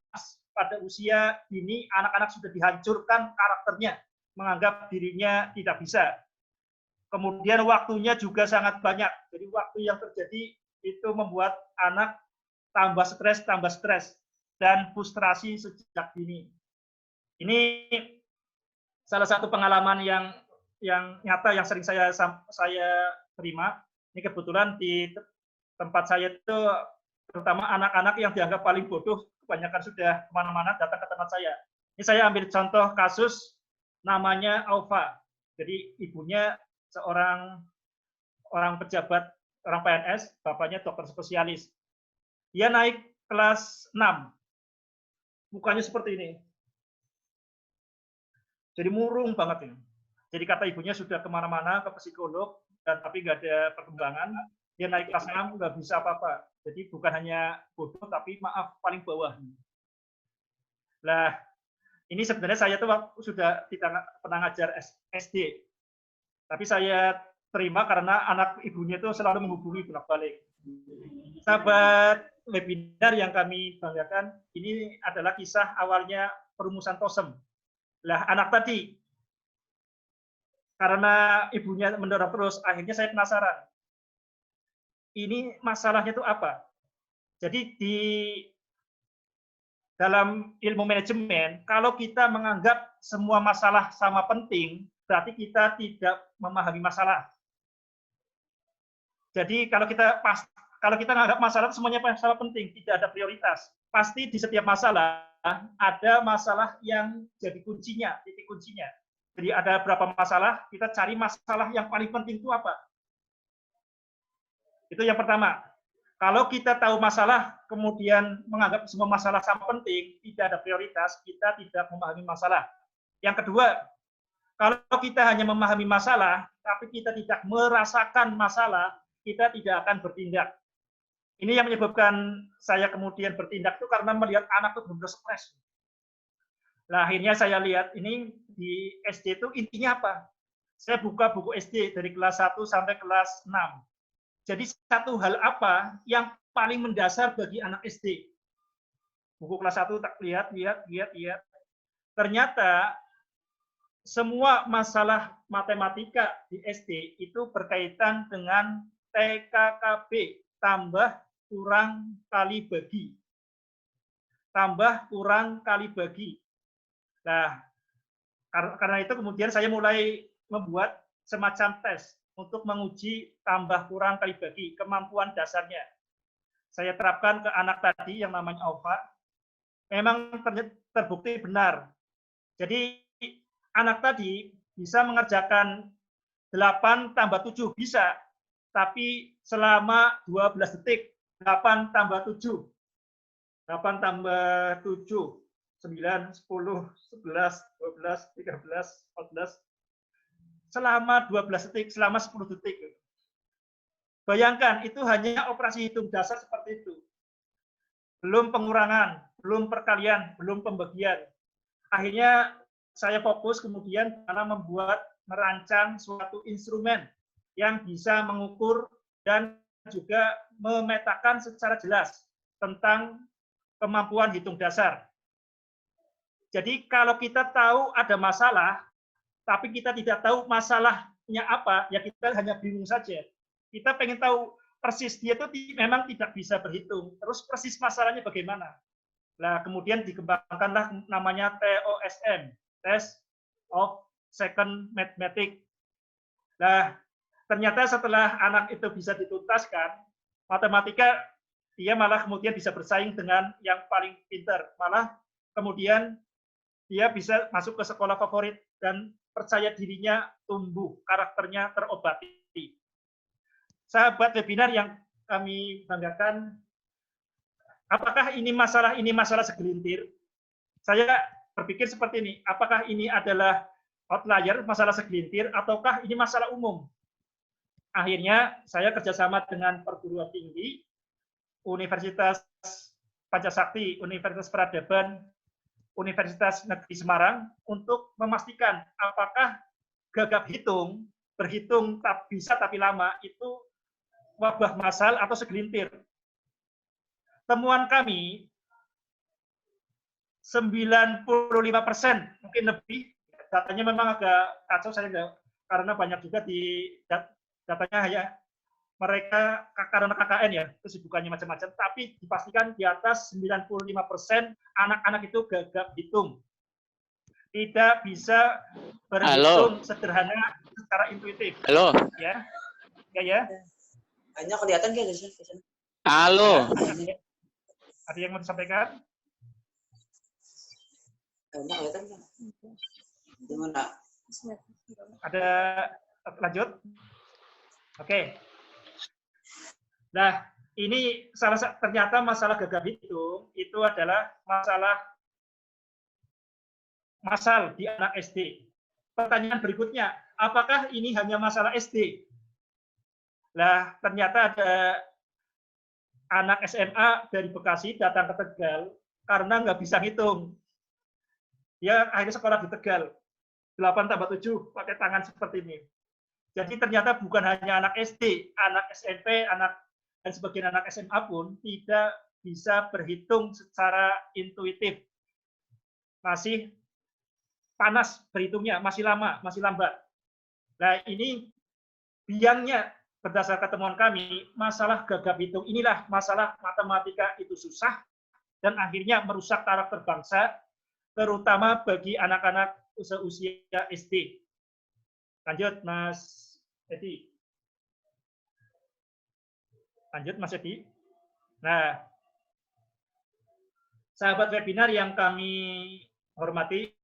pada usia dini, anak-anak sudah dihancurkan karakternya. Menganggap dirinya tidak bisa. Kemudian waktunya juga sangat banyak. Jadi waktu yang terjadi itu membuat anak tambah stres, dan frustrasi sejak dini. Ini salah satu pengalaman yang nyata yang sering saya terima. Ini kebetulan di tempat saya itu, terutama anak-anak yang dianggap paling bodoh, kebanyakan sudah kemana-mana datang ke tempat saya. Ini saya ambil contoh kasus namanya Aufa. Jadi ibunya seorang pejabat, orang PNS, bapaknya dokter spesialis. Dia naik kelas 6. Mukanya seperti ini. Jadi murung banget ini. Jadi kata ibunya sudah kemana-mana, ke psikolog, dan tapi nggak ada perkembangan. Dia naik kelas 6, nggak bisa apa-apa. Jadi bukan hanya bodoh, tapi maaf, paling bawah. Nah, ini sebenarnya saya tuh sudah tidak pernah ngajar SD. Tapi saya terima karena anak ibunya itu selalu menghubungi bolak-balik. Sahabat webinar yang kami banggakan, ini adalah kisah awalnya perumusan TOSEM. Lah, anak tadi, karena ibunya mendorong terus, akhirnya saya penasaran. Ini masalahnya itu apa? Jadi di dalam ilmu manajemen, kalau kita menganggap semua masalah sama penting, berarti kita tidak memahami masalah. Jadi kalau kita menganggap masalah semuanya masalah penting, tidak ada prioritas. Pasti di setiap masalah ada masalah yang jadi kuncinya, titik kuncinya. Jadi ada berapa masalah, kita cari masalah yang paling penting itu apa. Itu yang pertama. Kalau kita tahu masalah, kemudian menganggap semua masalah sama penting, tidak ada prioritas, kita tidak memahami masalah. Yang kedua, kalau kita hanya memahami masalah, tapi kita tidak merasakan masalah, kita tidak akan bertindak. Ini yang menyebabkan saya kemudian bertindak itu karena melihat anak itu benar-benar stres. Nah, akhirnya saya lihat ini di SD itu intinya apa? Saya buka buku SD dari kelas 1 sampai kelas 6. Jadi satu hal apa yang paling mendasar bagi anak SD? Buku kelas 1 tak lihat. Ternyata semua masalah matematika di SD itu berkaitan dengan TKKB, tambah kurang kali bagi. Tambah kurang kali bagi. Nah, karena itu kemudian saya mulai membuat semacam tes untuk menguji tambah kurang kali bagi, kemampuan dasarnya. Saya terapkan ke anak tadi yang namanya Ova. Memang terbukti benar. Jadi anak tadi bisa mengerjakan 8 tambah 7 bisa, tapi selama 12 detik. 8 tambah 7. 8 tambah 7. 9, 10, 11, 12, 13, 14. Selama 12 detik, selama 10 detik. Bayangkan, itu hanya operasi hitung dasar seperti itu. Belum pengurangan, belum perkalian, belum pembagian. Akhirnya saya fokus kemudian karena merancang suatu instrumen yang bisa mengukur dan juga memetakan secara jelas tentang kemampuan hitung dasar. Jadi kalau kita tahu ada masalah, tapi kita tidak tahu masalahnya apa, ya kita hanya bingung saja. Kita pengen tahu persis dia itu memang tidak bisa berhitung. Terus persis masalahnya bagaimana? Nah, kemudian dikembangkanlah namanya TOSM, Test of Second Mathematics. Nah, ternyata setelah anak itu bisa dituntaskan, matematika dia malah kemudian bisa bersaing dengan yang paling pintar. Malah kemudian dia bisa masuk ke sekolah favorit dan percaya dirinya tumbuh, karakternya terobati. Sahabat webinar yang kami banggakan, apakah ini masalah segelintir? Saya berpikir seperti ini, apakah ini adalah outlier, masalah segelintir, ataukah ini masalah umum? Akhirnya saya kerjasama dengan perguruan tinggi, Universitas Pancasakti, Universitas Peradaban, Universitas Negeri Semarang untuk memastikan apakah gagap hitung, berhitung bisa tapi lama, itu wabah massal atau segelintir. Temuan kami 95%, mungkin lebih, datanya memang agak kacau saya enggak, karena banyak juga di datanya hanya mereka karena KKN ya, kesibukannya macam-macam, tapi dipastikan di atas 95% anak-anak itu gagap hitung. Tidak bisa berhitung sederhana secara intuitif. Halo. Ya. Ya. Hanya kelihatan nggak sih? Halo. Ada yang mau disampaikan? Hanya kelihatan nggak? Gimana? Ada lanjut? Oke. Nah, ini ternyata masalah gagap hitung itu adalah masalah di anak SD. Pertanyaan berikutnya, apakah ini hanya masalah SD? Nah, ternyata ada anak SMA dari Bekasi datang ke Tegal karena nggak bisa ngitung. Dia akhirnya sekolah di Tegal. 8 tambah 7 pakai tangan seperti ini. Jadi ternyata bukan hanya anak SD, anak SMP, dan sebagian anak SMA pun tidak bisa berhitung secara intuitif. Masih panas berhitungnya, masih lama, masih lambat. Nah, ini biangnya berdasarkan temuan kami, masalah gagap hitung inilah masalah matematika itu susah dan akhirnya merusak karakter bangsa, terutama bagi anak-anak usia SD. Lanjut, Mas Edi. Lanjut, Mas Edi. Nah, sahabat webinar yang kami hormati,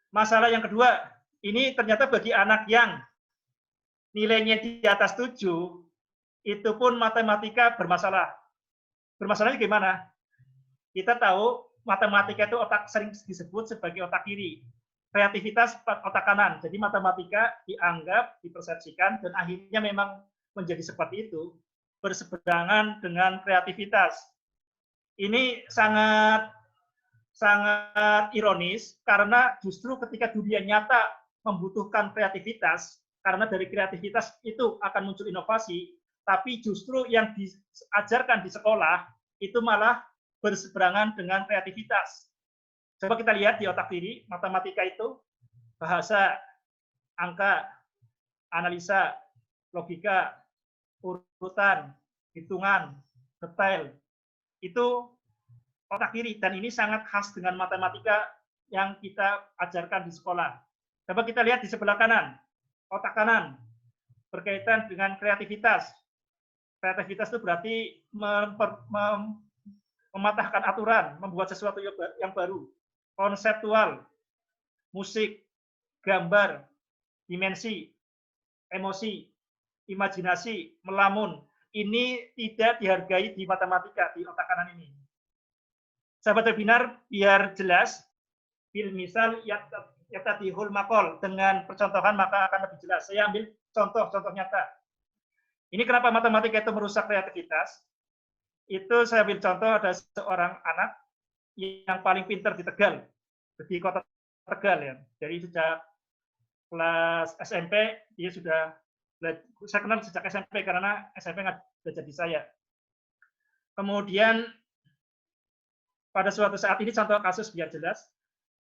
masalah yang kedua, ini ternyata bagi anak yang nilainya di atas 7, itu pun matematika bermasalah. Bermasalahnya gimana? Kita tahu matematika itu sering disebut sebagai otak kiri. Kreativitas otak kanan. Jadi matematika dianggap, dipersepsikan, dan akhirnya memang menjadi seperti itu berseberangan dengan kreativitas. Ini sangat ironis karena justru ketika dunia nyata membutuhkan kreativitas, karena dari kreativitas itu akan muncul inovasi, tapi justru yang diajarkan di sekolah itu malah berseberangan dengan kreativitas. Coba kita lihat di otak kiri, matematika itu bahasa, angka, analisa, logika, urutan, hitungan, detail. Itu otak kiri, dan ini sangat khas dengan matematika yang kita ajarkan di sekolah. Coba kita lihat di sebelah kanan, otak kanan, berkaitan dengan kreativitas. Kreativitas itu berarti mematahkan aturan, membuat sesuatu yang baru. Konseptual, musik, gambar, dimensi, emosi, imajinasi, melamun. Ini tidak dihargai di matematika, di otak kanan ini. Sahabat webinar, biar jelas, bil misal yatadihul makol, dengan percontohan maka akan lebih jelas. Saya ambil contoh nyata. Ini kenapa matematika itu merusak kreativitas? Itu saya ambil contoh, ada seorang anak yang paling pintar di Tegal, di kota Tegal ya. Jadi sejak kelas SMP dia sudah, saya kenal sejak SMP karena SMP nggak belajar di saya. Kemudian pada suatu saat, ini contoh kasus biar jelas,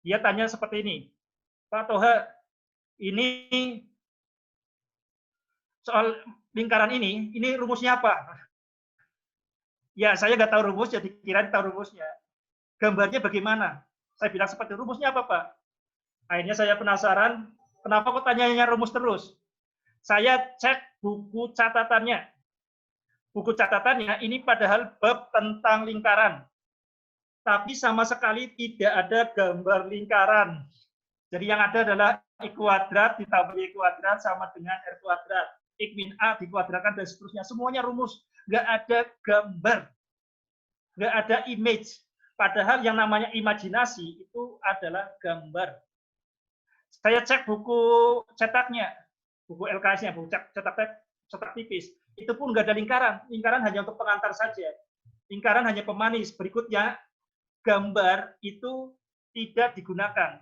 dia tanya seperti ini, Pak Toha, ini soal lingkaran ini rumusnya apa? Ya, saya nggak tahu rumus, jadi kira tahu rumusnya. Gambarnya bagaimana? Saya bilang seperti rumusnya apa, Pak? Akhirnya saya penasaran, kenapa kok tanyanya rumus terus? Saya cek buku catatannya. Buku catatannya ini padahal bab tentang lingkaran. Tapi sama sekali tidak ada gambar lingkaran. Jadi yang ada adalah I kuadrat ditambah Y kuadrat sama dengan R kuadrat. X min A dikuadratkan dan seterusnya. Semuanya rumus. Nggak ada gambar. Nggak ada image. Padahal yang namanya imajinasi itu adalah gambar. Saya cek buku cetaknya, buku LKS-nya, buku cetak tipis. Itu pun nggak ada lingkaran. Lingkaran hanya untuk pengantar saja. Lingkaran hanya pemanis. Berikutnya, gambar itu tidak digunakan.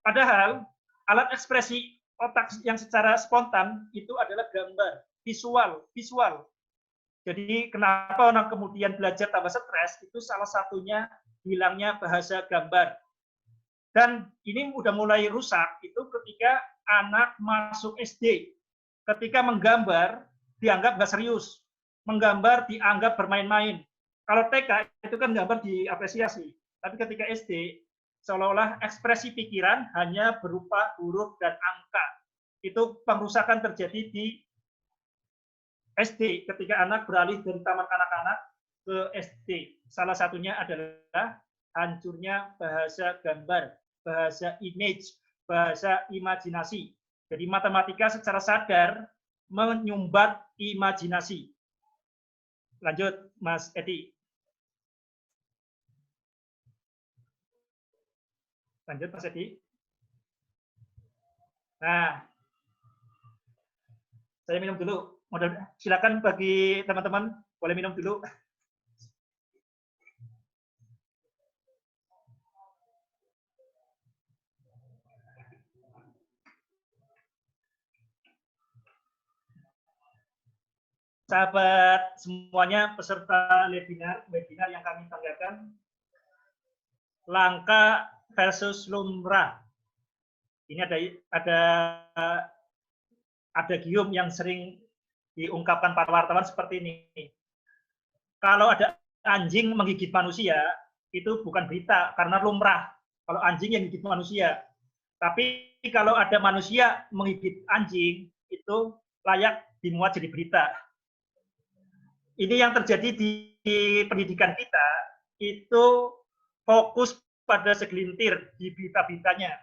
Padahal alat ekspresi otak yang secara spontan itu adalah gambar, visual. Jadi kenapa orang kemudian belajar tambah stres, itu salah satunya hilangnya bahasa gambar. Dan ini udah mulai rusak itu ketika anak masuk SD. Ketika menggambar dianggap nggak serius, menggambar dianggap bermain-main. Kalau TK itu kan gambar diapresiasi, tapi ketika SD seolah-olah ekspresi pikiran hanya berupa huruf dan angka. Itu pengrusakan terjadi di SD ketika anak beralih dari taman kanak-kanak ke SD. Salah satunya adalah hancurnya bahasa gambar, bahasa image, bahasa imajinasi. Jadi matematika secara sadar menyumbat imajinasi. Lanjut, Mas Edi. Lanjut, Mas Edi. Nah, saya minum dulu. Silakan bagi teman-teman, boleh minum dulu. Sahabat semuanya, peserta webinar yang kami tanggakan, langka versus lumrah. Ini ada gium yang sering diungkapkan para wartawan seperti ini. Kalau ada anjing menggigit manusia, itu bukan berita karena lumrah. Kalau anjing yang menggigit manusia. Tapi kalau ada manusia menggigit anjing, itu layak dimuat jadi berita. Ini yang terjadi di pendidikan kita, itu fokus pada segelintir di berita-beritanya.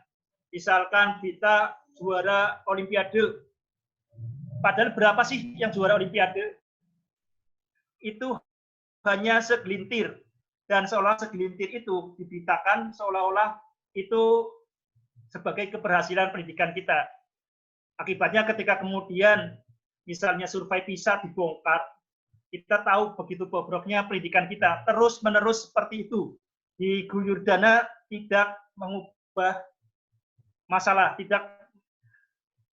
Misalkan berita juara Olimpiade. Padahal berapa sih yang juara Olimpiade? Itu hanya segelintir. Dan seolah segelintir itu diberitakan seolah-olah itu sebagai keberhasilan pendidikan kita. Akibatnya ketika kemudian misalnya survei PISA dibongkar, kita tahu begitu bobroknya pendidikan kita, terus-menerus seperti itu. Diguyur dana tidak mengubah masalah, tidak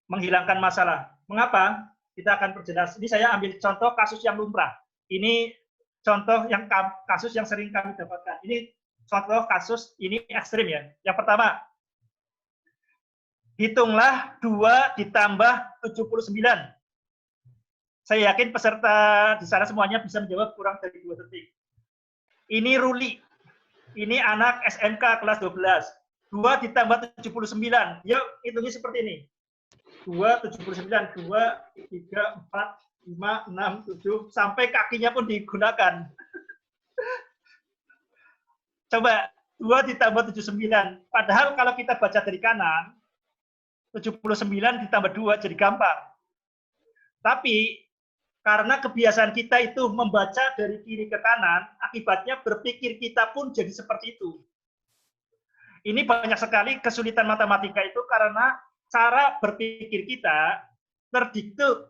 menghilangkan masalah. Mengapa? Kita akan perjelas. Ini saya ambil contoh kasus yang lumrah. Ini contoh yang kasus yang sering kami dapatkan. Ini contoh kasus ini ekstrim ya. Yang pertama, hitunglah 2 ditambah 79. Saya yakin peserta di sana semuanya bisa menjawab kurang dari 2 detik. Ini Ruli. Ini anak SMK kelas 12. 2 ditambah 79. Yuk, hitungnya seperti ini. 2, 79, 2, 3, 4, 5, 6, 7, sampai kakinya pun digunakan. Coba, 2 ditambah 79. Padahal kalau kita baca dari kanan, 79 ditambah 2 jadi gampang. Tapi, karena kebiasaan kita itu membaca dari kiri ke kanan, akibatnya berpikir kita pun jadi seperti itu. Ini banyak sekali kesulitan matematika itu karena cara berpikir kita terdikte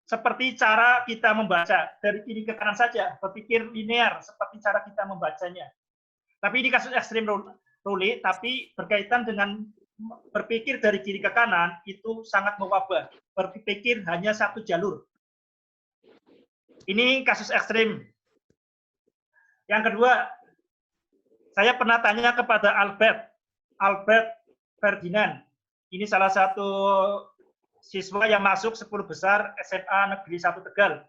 seperti cara kita membaca dari kiri ke kanan saja, berpikir linear seperti cara kita membacanya. Tapi ini kasus ekstrim Ruli, tapi berkaitan dengan berpikir dari kiri ke kanan itu sangat mewabah. Berpikir hanya satu jalur. Ini kasus ekstrim. Yang kedua, saya pernah tanya kepada Albert Ferdinand. Ini salah satu siswa yang masuk 10 besar SMA Negeri 1 Tegal.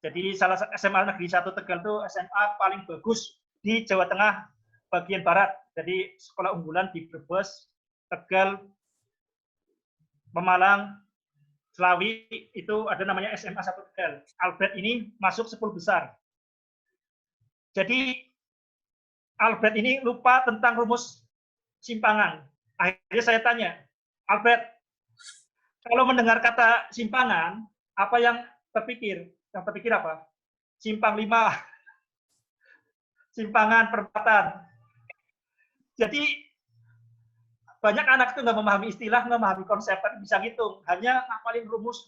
Jadi salah SMA Negeri 1 Tegal itu SMA paling bagus di Jawa Tengah bagian barat. Jadi sekolah unggulan di Brebes, Tegal, Pemalang, Selawi, itu ada namanya SMA 1 Tegal. Albert ini masuk 10 besar. Jadi Albert ini lupa tentang rumus simpangan. Akhirnya saya tanya, Albert, kalau mendengar kata simpangan, apa yang terpikir? Yang terpikir apa? Simpang 5. Simpangan, perempatan. Jadi banyak anak itu nggak memahami istilah, nggak memahami konsep, tapi bisa ngitung. Hanya ngapalin rumus,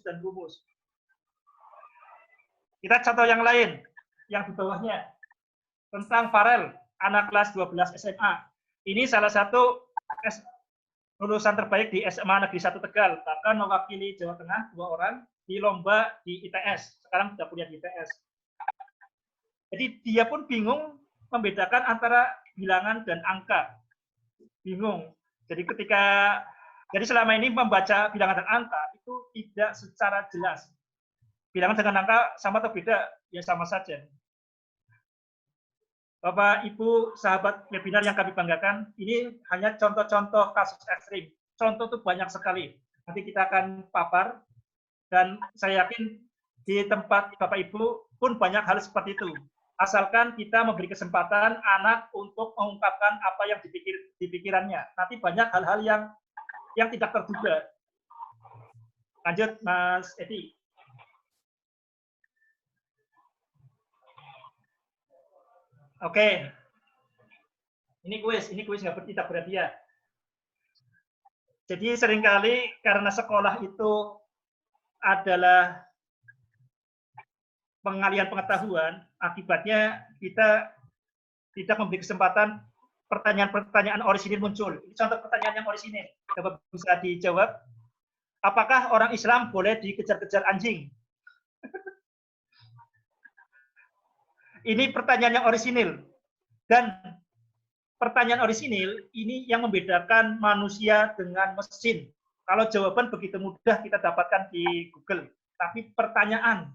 dan rumus. Kita contoh yang lain, yang di bawahnya. Tentang Farel, anak kelas 12 SMA. Ini salah satu lulusan terbaik di SMA Negeri 1 Tegal. Bahkan mewakili Jawa Tengah 2 orang di lomba di ITS. Sekarang sudah kuliah di ITS. Jadi dia pun bingung membedakan antara bilangan dan angka. Bingung. Jadi jadi selama ini membaca bilangan dan angka itu tidak secara jelas. Bilangan dengan angka sama atau beda? Ya sama saja. Bapak, Ibu, sahabat webinar yang kami banggakan, ini hanya contoh-contoh kasus ekstrim. Contoh itu banyak sekali. Nanti kita akan papar, dan saya yakin di tempat Bapak Ibu pun banyak hal seperti itu. Asalkan kita memberi kesempatan anak untuk mengungkapkan apa yang di pikirannya. Nanti banyak hal-hal yang tidak terduga. Lanjut, Mas Edi. Oke. Ini kuis nggak tidak berhadiah. Jadi seringkali karena sekolah itu adalah pengalihan pengetahuan, akibatnya kita tidak memberi kesempatan pertanyaan-pertanyaan orisinil muncul. Ini contoh pertanyaan yang orisinil. Dapat bisa dijawab. Apakah orang Islam boleh dikejar-kejar anjing? Ini pertanyaan yang orisinil. Dan pertanyaan orisinil ini yang membedakan manusia dengan mesin. Kalau jawaban begitu mudah kita dapatkan di Google. Tapi pertanyaan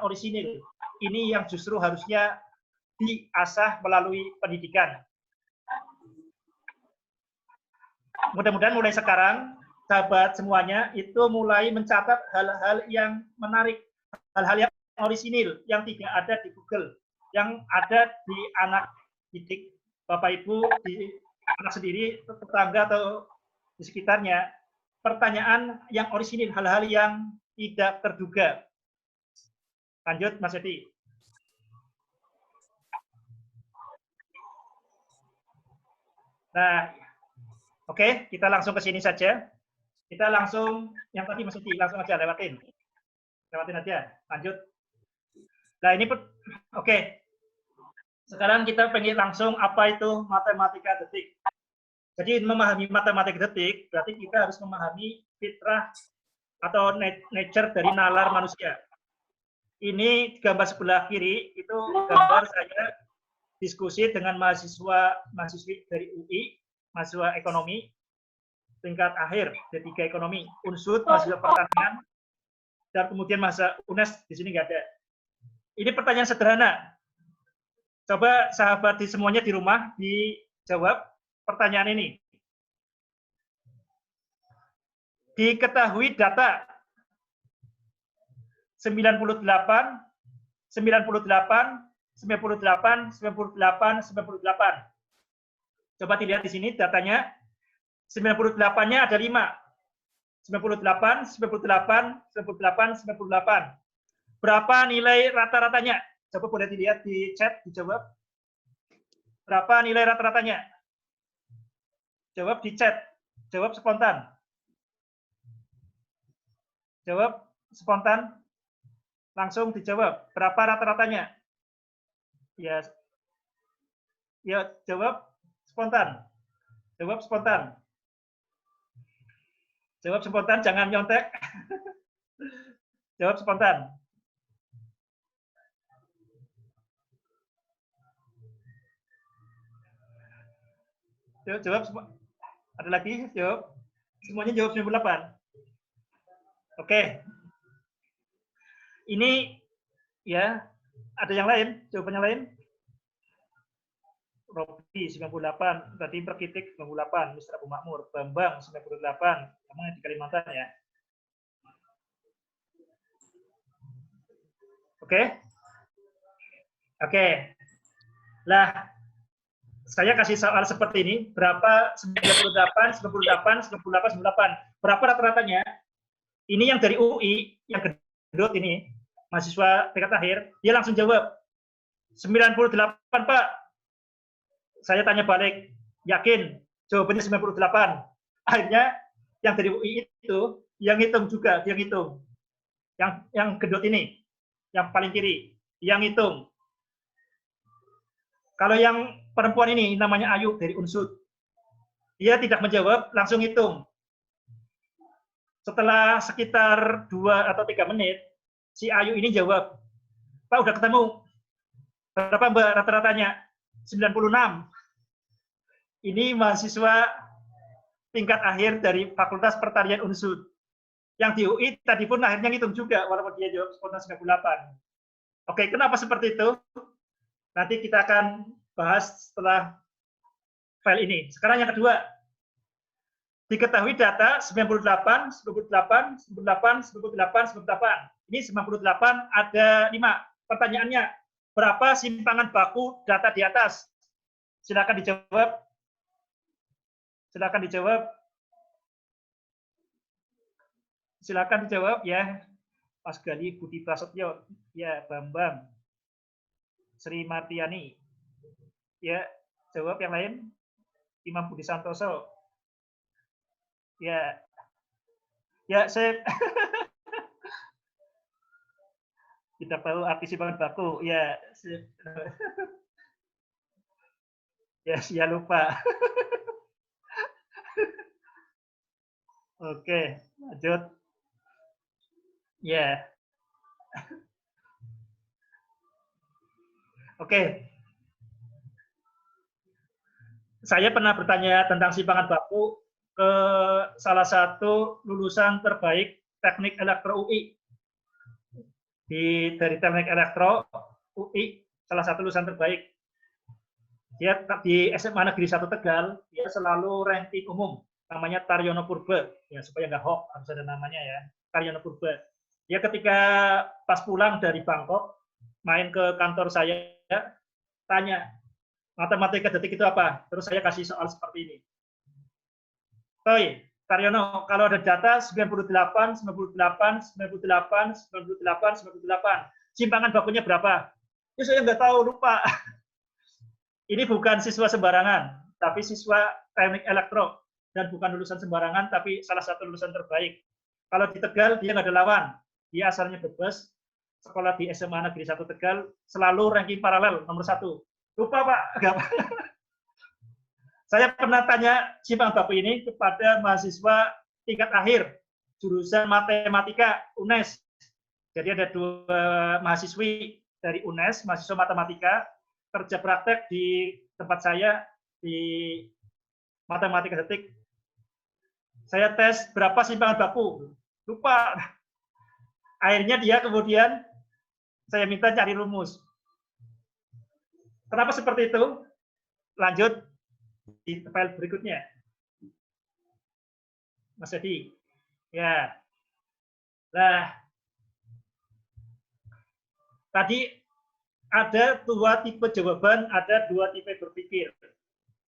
orisinil ini yang justru harusnya diasah melalui pendidikan. Mudah-mudahan mulai sekarang, sahabat semuanya, itu mulai mencatat hal-hal yang menarik, hal-hal yang orisinil, yang tidak ada di Google, yang ada di anak didik Bapak Ibu, di anak sendiri, tetangga atau di sekitarnya. Pertanyaan yang orisinil, hal-hal yang tidak terduga. Lanjut, Mas Edi. Nah, oke, kita langsung ke sini saja. Kita langsung, yang tadi Mas Uci, langsung aja lewatin. Lewatin aja, lanjut. Nah ini, oke. Sekarang kita pengen langsung apa itu matematika detik. Jadi memahami matematika detik, berarti kita harus memahami fitrah atau nature dari nalar manusia. Ini gambar sebelah kiri, itu gambar saya diskusi dengan mahasiswi dari UI, mahasiswa ekonomi, tingkat akhir, D3 ekonomi, unsur, mahasiswa pertanian, dan kemudian mahasiswa UNES, di sini nggak ada. Ini pertanyaan sederhana. Coba sahabat di semuanya di rumah dijawab pertanyaan ini. Diketahui data 98, 98, 98, 98, 98. Coba dilihat di sini datanya. 98-nya ada 5. 98, 98, 98, 98. Berapa nilai rata-ratanya? Coba boleh dilihat di chat, dijawab. Berapa nilai rata-ratanya? Jawab di chat. Jawab spontan. Jawab spontan. Langsung dijawab. Berapa rata-ratanya? Ya, jawab spontan. Jawab spontan. Jawab spontan, jangan nyontek. Jawab spontan. Jawab. Ada lagi? Jawab. Semuanya jawab 98. Oke. Ini ya, ada yang lain? Jawabannya lain? Robi 98, tadi Perkitik 98, Mr. Abu Makmur, Bambang 98, kamu yang di Kalimantan ya. Oke? Oke. Lah, saya kasih soal seperti ini, berapa 98, 98, 98, 98. Berapa rata-ratanya? Ini yang dari UI, yang gendut ini, mahasiswa tingkat akhir, dia langsung jawab. 98, Pak. Saya tanya balik, yakin? Jawabannya 98. Akhirnya yang dari UI itu yang ngitung juga, dia ngitung. Yang gendut ini, yang paling kiri, yang ngitung. Kalau yang perempuan ini namanya Ayu dari Unsud, dia tidak menjawab, langsung ngitung. Setelah sekitar 2 atau 3 menit, si Ayu ini jawab, Pak udah ketemu. Berapa Mbak rata-ratanya? 96. Ini mahasiswa tingkat akhir dari Fakultas Pertanian Unsud. Yang di UI tadi pun akhirnya ngitung juga, walaupun dia jawab spontan 98. Oke, kenapa seperti itu? Nanti kita akan bahas setelah file ini. Sekarang yang kedua. Diketahui data 98, 98, 98, 98, 98. Ini 98 ada 5. Pertanyaannya, berapa simpangan baku data di atas? Silakan dijawab. Silakan dijawab. Silakan dijawab ya. Mas Gali Budi Prasetyo, ya Bambang. Sri Martiani. Ya, jawab yang lain. Imam Budi Santoso. Ya. Ya, saya tidak tahu arti simpangan baku. Ya, ya, saya lupa. Oke, lanjut. Ya. Oke. Saya pernah bertanya tentang simpangan baku ke salah satu lulusan terbaik Teknik Elektro UI. Dari Teknik Elektro UI, salah satu lulusan terbaik. Dia di SMA Negeri 1 Tegal, dia selalu ranking umum. Namanya Taryono Purba, ya supaya nggak hoax harus ada namanya ya, Taryono Purba. Dia ketika pas pulang dari Bangkok, main ke kantor saya, tanya, matematika detik itu apa? Terus saya kasih soal seperti ini. Toy, Taryono, kalau ada data 98, 98, 98, 98, 98, simpangan bakunya berapa? Ya saya nggak tahu, lupa. Ini bukan siswa sembarangan, tapi siswa teknik elektro. dan bukan lulusan sembarangan, tapi salah satu lulusan terbaik. Kalau di Tegal, dia nggak ada lawan. Dia asalnya Brebes, sekolah di SMA Negeri 1 Tegal, selalu ranking paralel nomor 1. Lupa Pak, nggak apa. Saya pernah tanya simpang baku ini kepada mahasiswa tingkat akhir, jurusan matematika UNES. Jadi ada 2 mahasiswi dari UNES, mahasiswa matematika, kerja praktek di tempat saya di matematika detik. Saya tes berapa simpangan baku, lupa. Akhirnya dia kemudian saya minta cari rumus. Kenapa seperti itu? Lanjut di file berikutnya. Mas Edi. Ya. Nah, tadi ada 2 tipe jawaban, ada 2 tipe berpikir.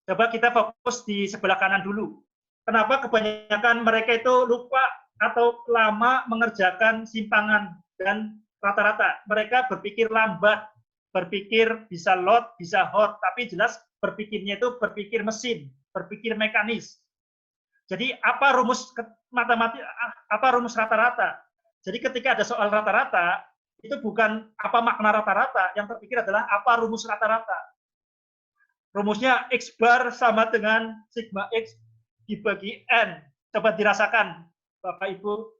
Coba kita fokus di sebelah kanan dulu. Kenapa kebanyakan mereka itu lupa atau lama mengerjakan simpangan dan rata-rata? Mereka berpikir lambat, berpikir bisa load, bisa hot, tapi jelas berpikirnya itu berpikir mesin, berpikir mekanis. Jadi apa rumus matematika, apa rumus rata-rata? Jadi ketika ada soal rata-rata, itu bukan apa makna rata-rata, yang terpikir adalah apa rumus rata-rata. Rumusnya X bar sama dengan sigma X dibagi N. Coba dirasakan, Bapak Ibu.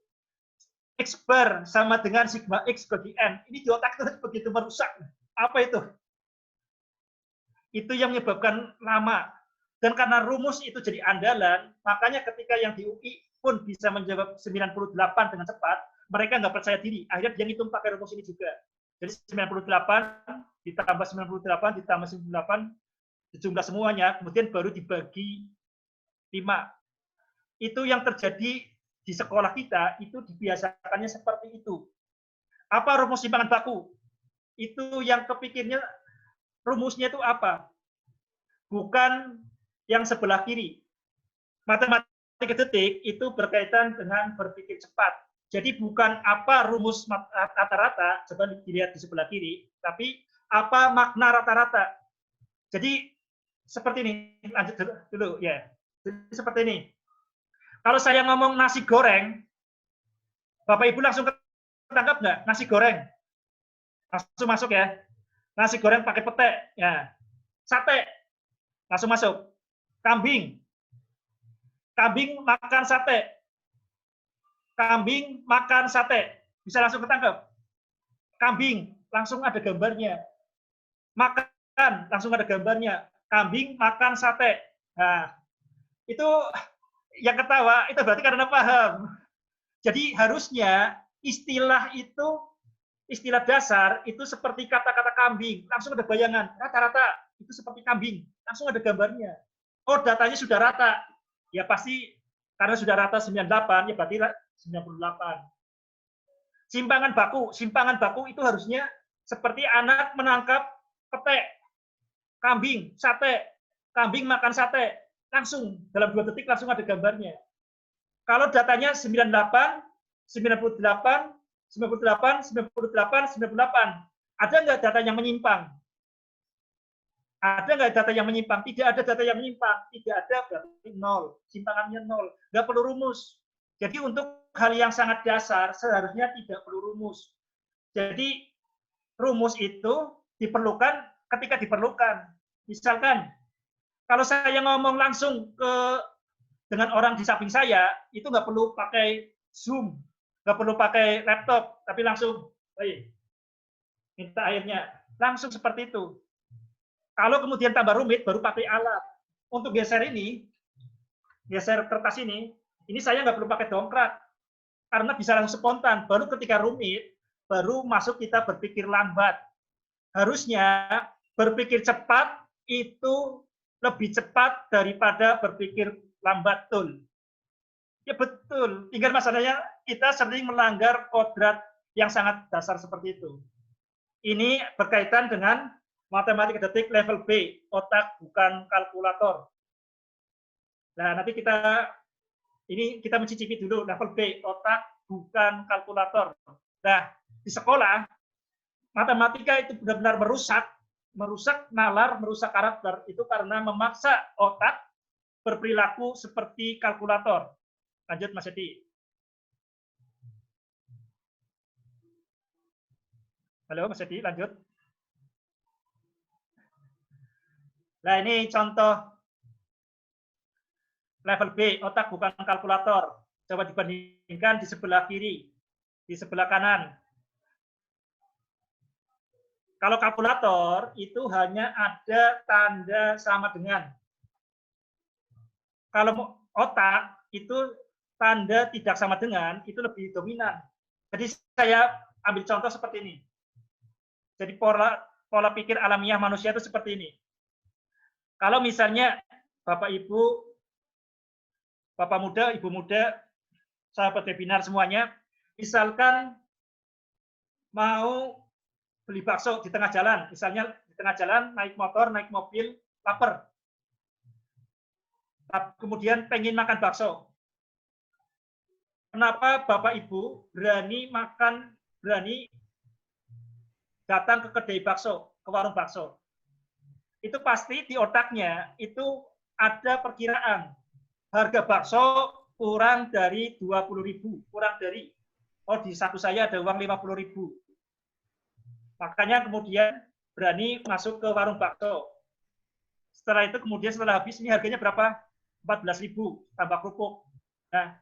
X bar sama dengan sigma X bagi N. Ini di otak itu begitu merusak. Apa itu? Itu yang menyebabkan lama. Dan karena rumus itu jadi andalan, makanya ketika yang di UI pun bisa menjawab 98 dengan cepat, mereka nggak percaya diri. Akhirnya dia ngitung pakai rumus ini juga. Jadi 98 ditambah 98 ditambah 98 dijumlah semuanya, kemudian baru dibagi 5. Itu yang terjadi di sekolah kita, itu dibiasakannya seperti itu. Apa rumus simpangan baku? Itu yang kepikirnya, rumusnya itu apa? Bukan yang sebelah kiri. Matematika detik itu berkaitan dengan berpikir cepat. Jadi bukan apa rumus rata-rata, coba dilihat di sebelah kiri, tapi apa makna rata-rata. Jadi seperti ini, lanjut dulu ya. Jadi seperti ini. Kalau saya ngomong nasi goreng, Bapak Ibu langsung ketangkap nggak? Nasi goreng. Langsung masuk ya. Nasi goreng pakai pete, ya. Sate, langsung masuk. Kambing. Kambing makan sate. Kambing makan sate. Bisa langsung ketangkep. Kambing, langsung ada gambarnya. Makan, langsung ada gambarnya. Kambing makan sate. Nah, itu yang ketawa, itu berarti karena paham. Jadi harusnya istilah itu, istilah dasar itu seperti kata-kata kambing. Langsung ada bayangan. Rata-rata itu seperti kambing. Langsung ada gambarnya. Oh, datanya sudah rata. Ya pasti karena sudah rata 98, ya berarti 98. Simpangan baku itu harusnya seperti anak menangkap pete, kambing, sate, kambing makan sate, langsung dalam 2 detik langsung ada gambarnya. Kalau datanya 98, 98, 98, 98, 98, ada nggak data yang menyimpang? Ada nggak data yang menyimpang? Tidak ada data yang menyimpang. Tidak ada berarti 0. Simpangannya 0. Nggak perlu rumus. Jadi untuk hal yang sangat dasar seharusnya tidak perlu rumus. Jadi rumus itu diperlukan ketika diperlukan. Misalkan kalau saya ngomong langsung dengan orang di samping saya, itu nggak perlu pakai Zoom, nggak perlu pakai laptop, tapi langsung, minta airnya, langsung seperti itu. Kalau kemudian tambah rumit, baru pakai alat. Untuk geser ini, geser kertas ini saya nggak perlu pakai dongkrak, karena bisa langsung spontan. Baru ketika rumit, baru masuk kita berpikir lambat. Harusnya berpikir cepat itu lebih cepat daripada berpikir lambat, betul. Ya betul. Tinggal masalahnya kita sering melanggar kodrat yang sangat dasar seperti itu. Ini berkaitan dengan matematika detik level B, otak bukan kalkulator. Nah, nanti kita mencicipi dulu level B, otak bukan kalkulator. Nah, di sekolah matematika itu benar-benar merusak nalar, merusak karakter itu karena memaksa otak berperilaku seperti kalkulator. Lanjut Mas Edi. Halo Mas Edi, lanjut. Nah ini contoh level B, otak bukan kalkulator. Coba dibandingkan di sebelah kiri, di sebelah kanan. Kalau kalkulator itu hanya ada tanda sama dengan. Kalau otak itu tanda tidak sama dengan, itu lebih dominan. Jadi saya ambil contoh seperti ini. Jadi pola pikir alamiah manusia itu seperti ini. Kalau misalnya Bapak Ibu, Bapak muda, Ibu muda, sahabat webinar semuanya, misalkan mau beli bakso di tengah jalan, misalnya di tengah jalan naik motor, naik mobil, lapar. Kemudian pengen makan bakso. Kenapa Bapak Ibu berani datang ke kedai bakso, ke warung bakso? Itu pasti di otaknya itu ada perkiraan harga bakso kurang dari 20.000, kurang dari, oh di saku saya ada uang 50.000. Makanya kemudian berani masuk ke warung bakso. Setelah itu kemudian setelah habis ini harganya berapa? 14.000 tambah kerupuk. Nah,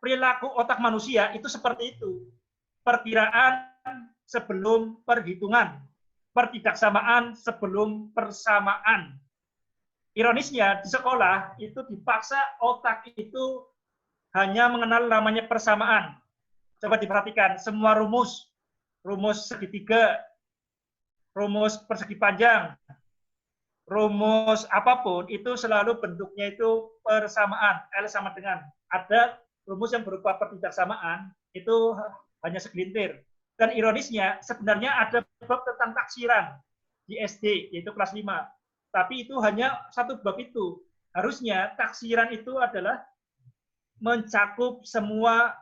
perilaku otak manusia itu seperti itu. Perkiraan sebelum perhitungan. Pertidaksamaan sebelum persamaan. Ironisnya di sekolah itu dipaksa otak itu hanya mengenal namanya persamaan. Coba diperhatikan, semua rumus segitiga, rumus persegi panjang, rumus apapun itu selalu bentuknya itu persamaan, L sama dengan. Ada rumus yang berupa pertidaksamaan itu hanya segelintir. Dan ironisnya sebenarnya ada bab tentang taksiran di SD yaitu kelas 5. Tapi itu hanya satu bab itu. Harusnya taksiran itu adalah mencakup semua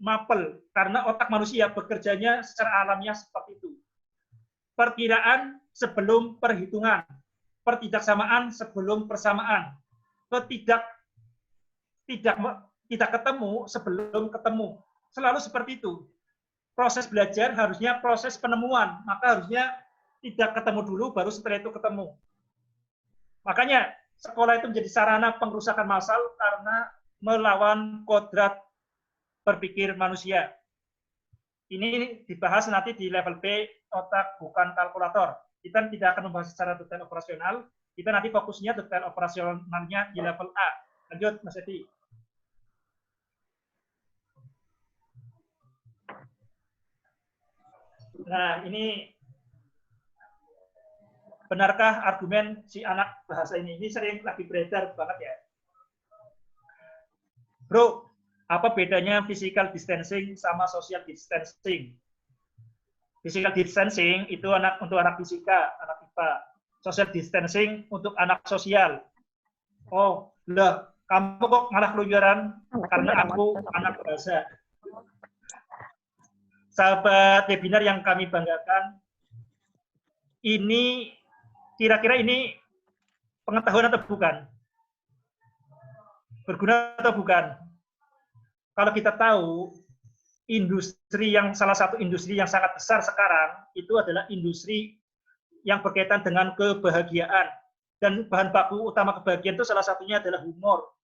mapel karena otak manusia bekerjanya secara alamiah seperti itu. Perkiraan sebelum perhitungan, pertidaksamaan sebelum persamaan, tidak ketemu sebelum ketemu. Selalu seperti itu. Proses belajar harusnya proses penemuan, maka harusnya tidak ketemu dulu baru setelah itu ketemu. Makanya sekolah itu menjadi sarana pengrusakan massal karena melawan kodrat berpikir manusia. Ini dibahas nanti di level B, otak bukan kalkulator. Kita tidak akan membahas secara detail operasional, kita nanti fokusnya detail operasionalnya di level A. Lanjut, Mas Edi. Nah, ini benarkah argumen si anak bahasa ini? Ini sering lagi beredar banget ya. Bro, apa bedanya physical distancing sama social distancing? Physical distancing itu untuk anak fisika, anak IPA. Social distancing untuk anak sosial. Oh, lah, kamu kok malah keluyuran karena aku anak bahasa. Sahabat webinar yang kami banggakan, ini kira-kira ini pengetahuan atau bukan? Berguna atau bukan? Kalau kita tahu, industri yang salah satu industri yang sangat besar sekarang itu adalah industri yang berkaitan dengan kebahagiaan. Dan bahan baku utama kebahagiaan itu salah satunya adalah humor.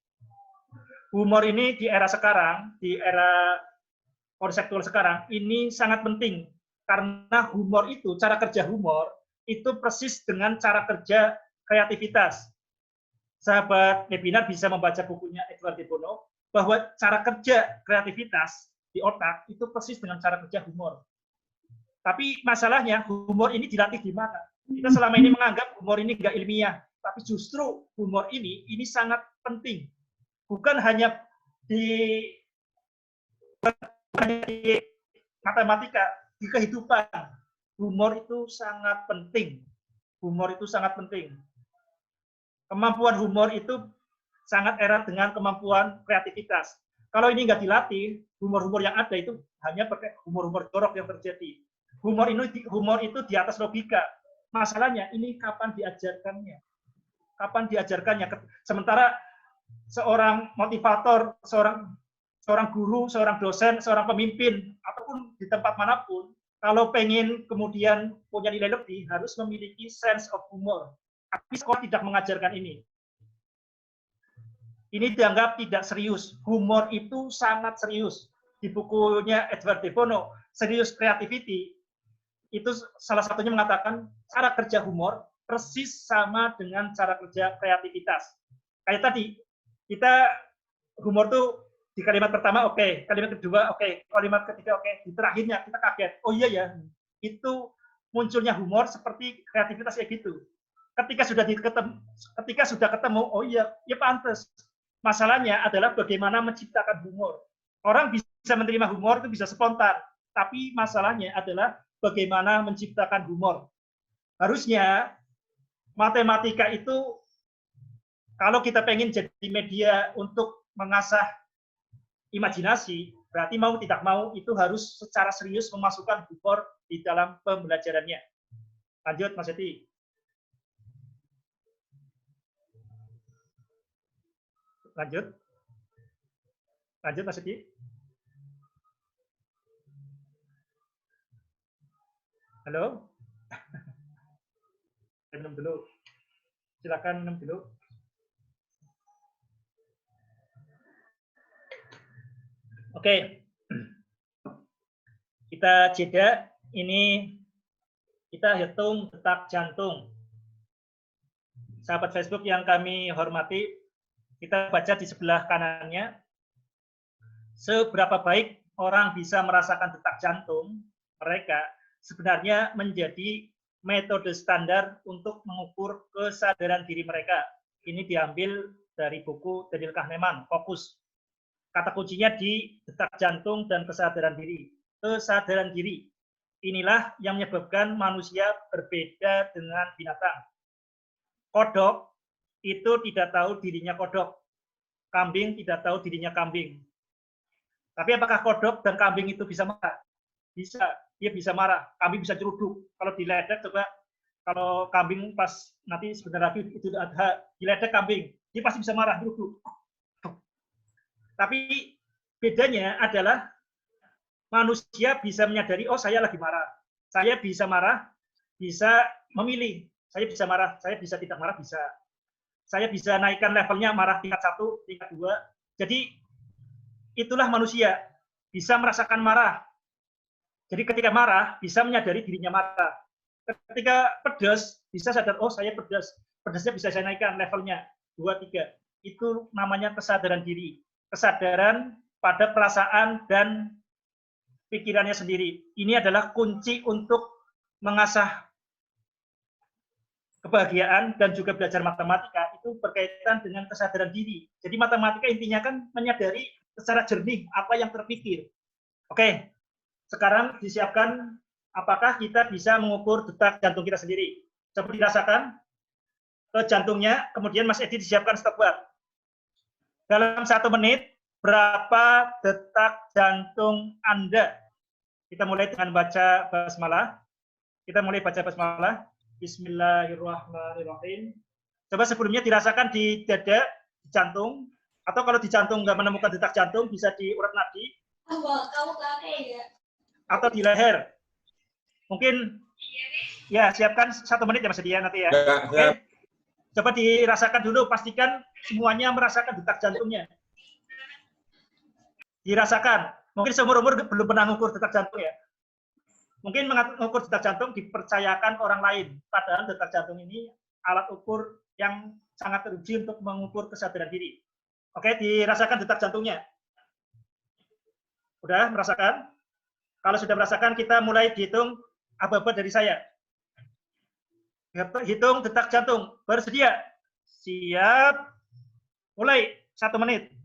Humor ini di era sekarang, di era konseptual sekarang, ini sangat penting. Karena humor itu, cara kerja humor, itu persis dengan cara kerja kreativitas. Sahabat webinar bisa membaca bukunya Edward de Bono, bahwa cara kerja kreativitas di otak itu persis dengan cara kerja humor. Tapi masalahnya, humor ini dilatih di mana? Kita selama ini menganggap humor ini nggak ilmiah, tapi justru humor ini sangat penting. Bukan hanya di matematika, di kehidupan. Humor itu sangat penting. Humor itu sangat penting. Kemampuan humor itu sangat erat dengan kemampuan kreativitas. Kalau ini nggak dilatih, humor-humor yang ada itu hanya pakai humor-humor jorok yang terjadi. Humor itu di atas logika. Masalahnya ini kapan diajarkannya? Kapan diajarkannya? Sementara seorang motivator, seorang guru, seorang dosen, seorang pemimpin, ataupun di tempat manapun, kalau pengen kemudian punya nilai lebih, harus memiliki sense of humor. Tapi sekolah tidak mengajarkan ini. Ini dianggap tidak serius. Humor itu sangat serius. Di bukunya Edward de Bono, Serious Creativity, itu salah satunya mengatakan cara kerja humor persis sama dengan cara kerja kreativitas. Kayak tadi, kita humor tuh di kalimat pertama oke, kalimat kedua oke, kalimat ketiga oke, di terakhirnya kita kaget. Oh iya ya, itu munculnya humor seperti kreativitas kayak gitu. Ketika sudah ketemu, oh iya, ya pantas. Masalahnya adalah bagaimana menciptakan humor. Orang bisa menerima humor itu bisa spontan, tapi masalahnya adalah bagaimana menciptakan humor. Harusnya matematika itu kalau kita pengen jadi media untuk mengasah imajinasi, berarti mau tidak mau itu harus secara serius memasukkan humor di dalam pembelajarannya. Lanjut, Mas Eti. Lanjut, Mas Edi. Halo, minum dulu. Silakan minum dulu. Oke, kita jeda. Ini kita hitung detak jantung. Sahabat Facebook yang kami hormati, kita baca di sebelah kanannya, seberapa baik orang bisa merasakan detak jantung mereka sebenarnya menjadi metode standar untuk mengukur kesadaran diri mereka. Ini diambil dari buku Daniel Kahneman, Fokus. Kata kuncinya di detak jantung dan kesadaran diri. Kesadaran diri. Inilah yang menyebabkan manusia berbeda dengan binatang. Kodok itu tidak tahu dirinya kodok. Kambing tidak tahu dirinya kambing. Tapi apakah kodok dan kambing itu bisa marah? Bisa, dia bisa marah. Kambing bisa ceruduk. Kalau diledek, coba kalau kambing pas nanti sebentar lagi itu ada diledek kambing, dia pasti bisa marah, ceruduk. Tapi bedanya adalah manusia bisa menyadari, oh saya lagi marah. Saya bisa marah, bisa memilih. Saya bisa marah, saya bisa tidak marah, bisa. Saya bisa naikkan levelnya marah tingkat 1, tingkat 2. Jadi itulah manusia, bisa merasakan marah. Jadi ketika marah, bisa menyadari dirinya marah. Ketika pedas, bisa sadar, oh saya pedas. Pedasnya bisa saya naikkan levelnya 2, 3. Itu namanya kesadaran diri. Kesadaran pada perasaan dan pikirannya sendiri. Ini adalah kunci untuk mengasah kebahagiaan dan juga belajar matematika itu berkaitan dengan kesadaran diri. Jadi matematika intinya kan menyadari secara jernih apa yang terpikir. Oke, sekarang disiapkan apakah kita bisa mengukur detak jantung kita sendiri. Coba dirasakan ke jantungnya, kemudian Mas Edi disiapkan stopwatch. Dalam 1 menit, berapa detak jantung Anda? Kita mulai dengan baca basmalah. Kita mulai baca basmalah. Bismillahirrahmanirrahim. Coba sebelumnya dirasakan di dada, di jantung, atau kalau di jantung nggak menemukan detak jantung, bisa di urat nadi, atau di leher. Mungkin, ya siapkan 1 menit ya Mas Edi ya nanti ya. Oke. Coba dirasakan dulu, pastikan semuanya merasakan detak jantungnya. Dirasakan. Mungkin seumur-umur belum pernah mengukur detak jantung ya. Mungkin mengukur detak jantung dipercayakan orang lain. Padahal detak jantung ini alat ukur yang sangat teruji untuk mengukur kesadaran diri. Oke, dirasakan detak jantungnya. Udah merasakan? Kalau sudah merasakan, kita mulai dihitung aba-aba dari saya. Hitung detak jantung. Bersedia? Siap. Mulai. 1 menit.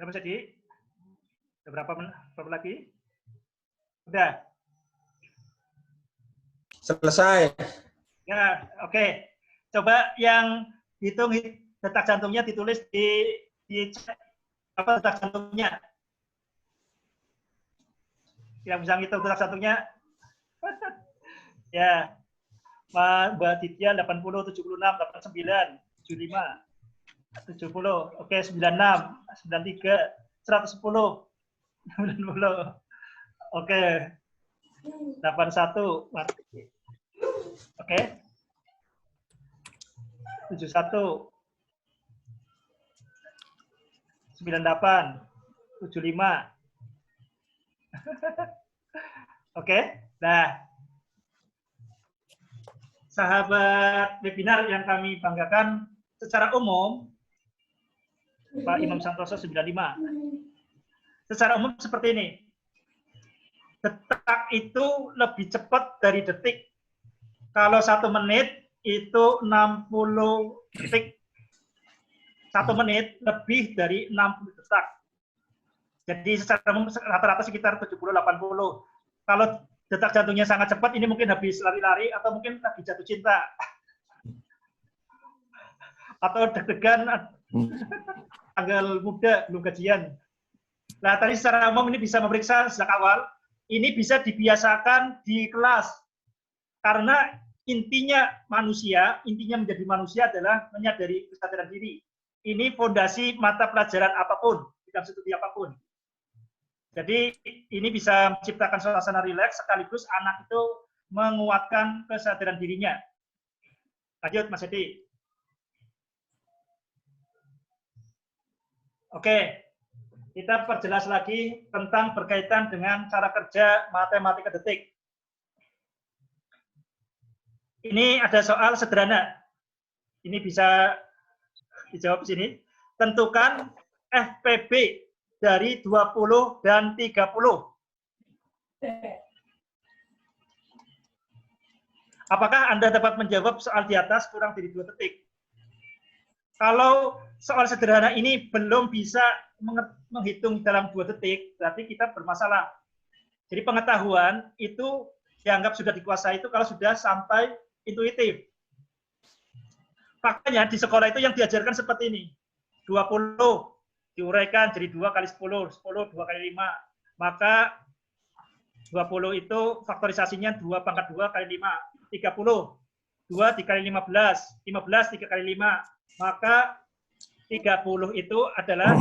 Sudah Mas Edi? Ada berapa lagi? Udah? Selesai. Ya, oke. Coba yang hitung detak jantungnya ditulis di apa detak jantungnya. Yang bisa ngitung detak jantungnya. Ya. Mbak Ditya 80, 76, 89, 75, 70, oke 96, 93, 110, 90, oke 81, oke 71, 98, 75, oke. Nah, sahabat webinar yang kami banggakan, secara umum, Pak Imam Santoso 95. Secara umum seperti ini. Detak itu lebih cepat dari detik. Kalau 1 menit itu 60 detik. 1 menit lebih dari 60 detak. Jadi secara umum rata-rata sekitar 70-80. Kalau detak jantungnya sangat cepat, ini mungkin habis lari-lari atau mungkin lagi jatuh cinta. Atau deg-degan tanggal muda, belum gajian. Nah, tadi secara umum ini bisa memeriksa sejak awal. Ini bisa dibiasakan di kelas. Karena intinya menjadi manusia adalah menyadari kesadaran diri. Ini fondasi mata pelajaran apapun, bidang studi apapun. Jadi ini bisa menciptakan suasana rileks sekaligus anak itu menguatkan kesadaran dirinya. Lanjut Mas Edi. Oke, kita perjelas lagi tentang berkaitan dengan cara kerja matematika detik. Ini ada soal sederhana. Ini bisa dijawab di sini. Tentukan FPB dari 20 dan 30. Apakah Anda dapat menjawab soal di atas kurang dari 2 detik? Kalau soal sederhana ini belum bisa menghitung dalam 2 detik, berarti kita bermasalah. Jadi pengetahuan itu dianggap sudah dikuasai itu kalau sudah sampai intuitif. Faktanya di sekolah itu yang diajarkan seperti ini. 20 diuraikan jadi 2 kali 10, 10 2 kali 5. Maka 20 itu faktorisasinya 2 pangkat 2 kali 5. 30, 2 dikali 15, 15 3 kali 5. Maka 30 itu adalah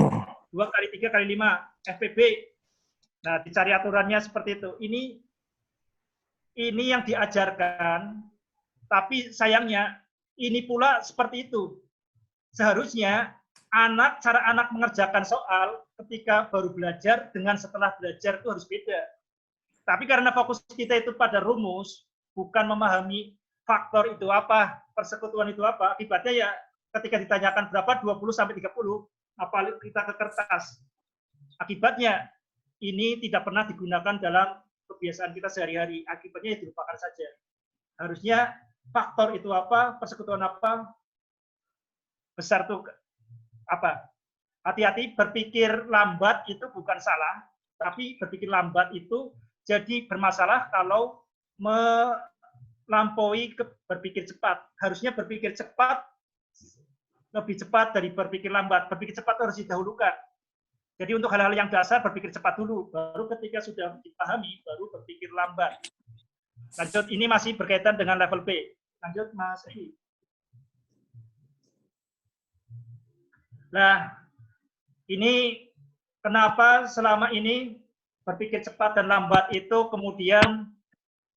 2 kali 3 kali 5, FPB. Nah, dicari aturannya seperti itu. Ini yang diajarkan, tapi sayangnya ini pula seperti itu. Seharusnya cara anak mengerjakan soal ketika baru belajar dengan setelah belajar itu harus beda. Tapi karena fokus kita itu pada rumus, bukan memahami faktor itu apa, persekutuan itu apa, akibatnya ya ketika ditanyakan berapa 20 sampai 30, apa kita ke kertas. Akibatnya ini tidak pernah digunakan dalam kebiasaan kita sehari-hari. Akibatnya ya dilupakan saja. Harusnya faktor itu apa, persekutuan apa, besar itu apa. Hati-hati, berpikir lambat itu bukan salah, tapi berpikir lambat itu jadi bermasalah kalau melampaui berpikir cepat. Harusnya berpikir cepat lebih cepat dari berpikir lambat. Berpikir cepat harus didahulukan. Jadi untuk hal-hal yang dasar berpikir cepat dulu, baru ketika sudah dipahami, baru berpikir lambat. Lanjut, ini masih berkaitan dengan level B. Lanjut, Mas Edi. Nah, ini kenapa selama ini berpikir cepat dan lambat itu kemudian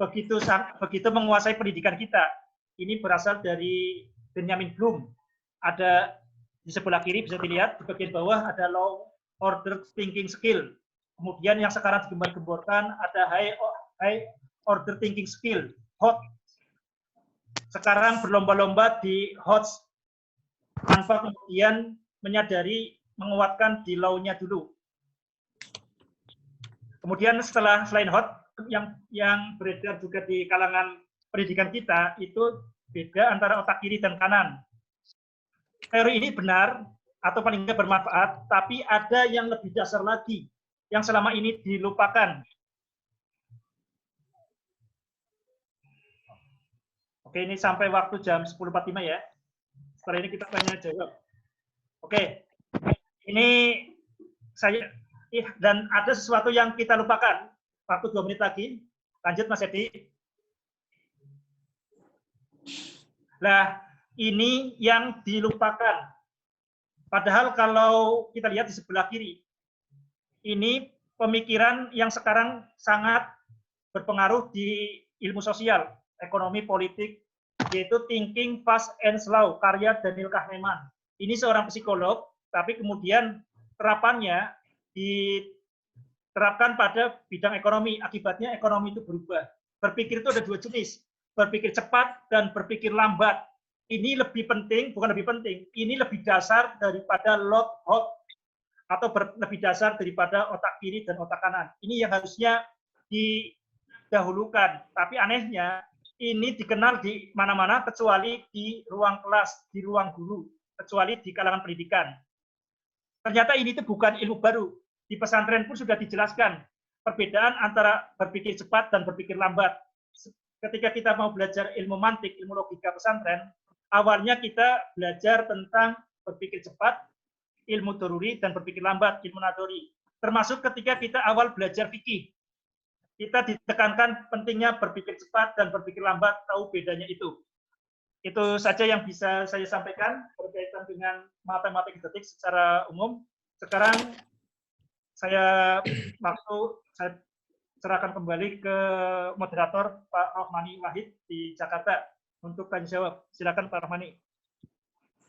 begitu menguasai pendidikan kita. Ini berasal dari Benjamin Bloom. Ada di sebelah kiri bisa dilihat, di bagian bawah ada low order thinking skill. Kemudian yang sekarang digembar-gemborkan ada high order thinking skill, HOT. Sekarang berlomba-lomba di HOT. Tanpa kemudian menyadari menguatkan di low-nya dulu. Kemudian selain HOT yang beredar juga di kalangan pendidikan kita itu beda antara otak kiri dan kanan. Teori ini benar atau paling nggak bermanfaat, tapi ada yang lebih dasar lagi yang selama ini dilupakan. Oke, ini sampai waktu jam 10.45 ya. Setelah ini kita tanya jawab. Oke, ini saya dan ada sesuatu yang kita lupakan. Waktu 2 menit lagi. Lanjut Mas Edi. Nah, ini yang dilupakan. Padahal kalau kita lihat di sebelah kiri, ini pemikiran yang sekarang sangat berpengaruh di ilmu sosial, ekonomi, politik, yaitu Thinking Fast and Slow, karya Daniel Kahneman. Ini seorang psikolog, tapi kemudian terapannya diterapkan pada bidang ekonomi. Akibatnya ekonomi itu berubah. Berpikir itu ada 2 jenis, berpikir cepat dan berpikir lambat. Ini lebih penting, bukan lebih penting, ini lebih dasar daripada Lockhart atau lebih dasar daripada otak kiri dan otak kanan. Ini yang harusnya didahulukan. Tapi anehnya, ini dikenal di mana-mana kecuali di ruang kelas, di ruang guru, kecuali di kalangan pendidikan. Ternyata ini itu bukan ilmu baru. Di pesantren pun sudah dijelaskan perbedaan antara berpikir cepat dan berpikir lambat. Ketika kita mau belajar ilmu mantik, ilmu logika pesantren, awalnya kita belajar tentang berpikir cepat, ilmu doruri, dan berpikir lambat, ilmu nadori. Termasuk ketika kita awal belajar fikih. Kita ditekankan pentingnya berpikir cepat dan berpikir lambat, tahu bedanya itu. Itu saja yang bisa saya sampaikan berkaitan dengan matematika detik secara umum. Sekarang saya serahkan kembali ke moderator Pak Rohmani Wahid di Jakarta untuk tanya jawab. Silakan Pak Rohmani.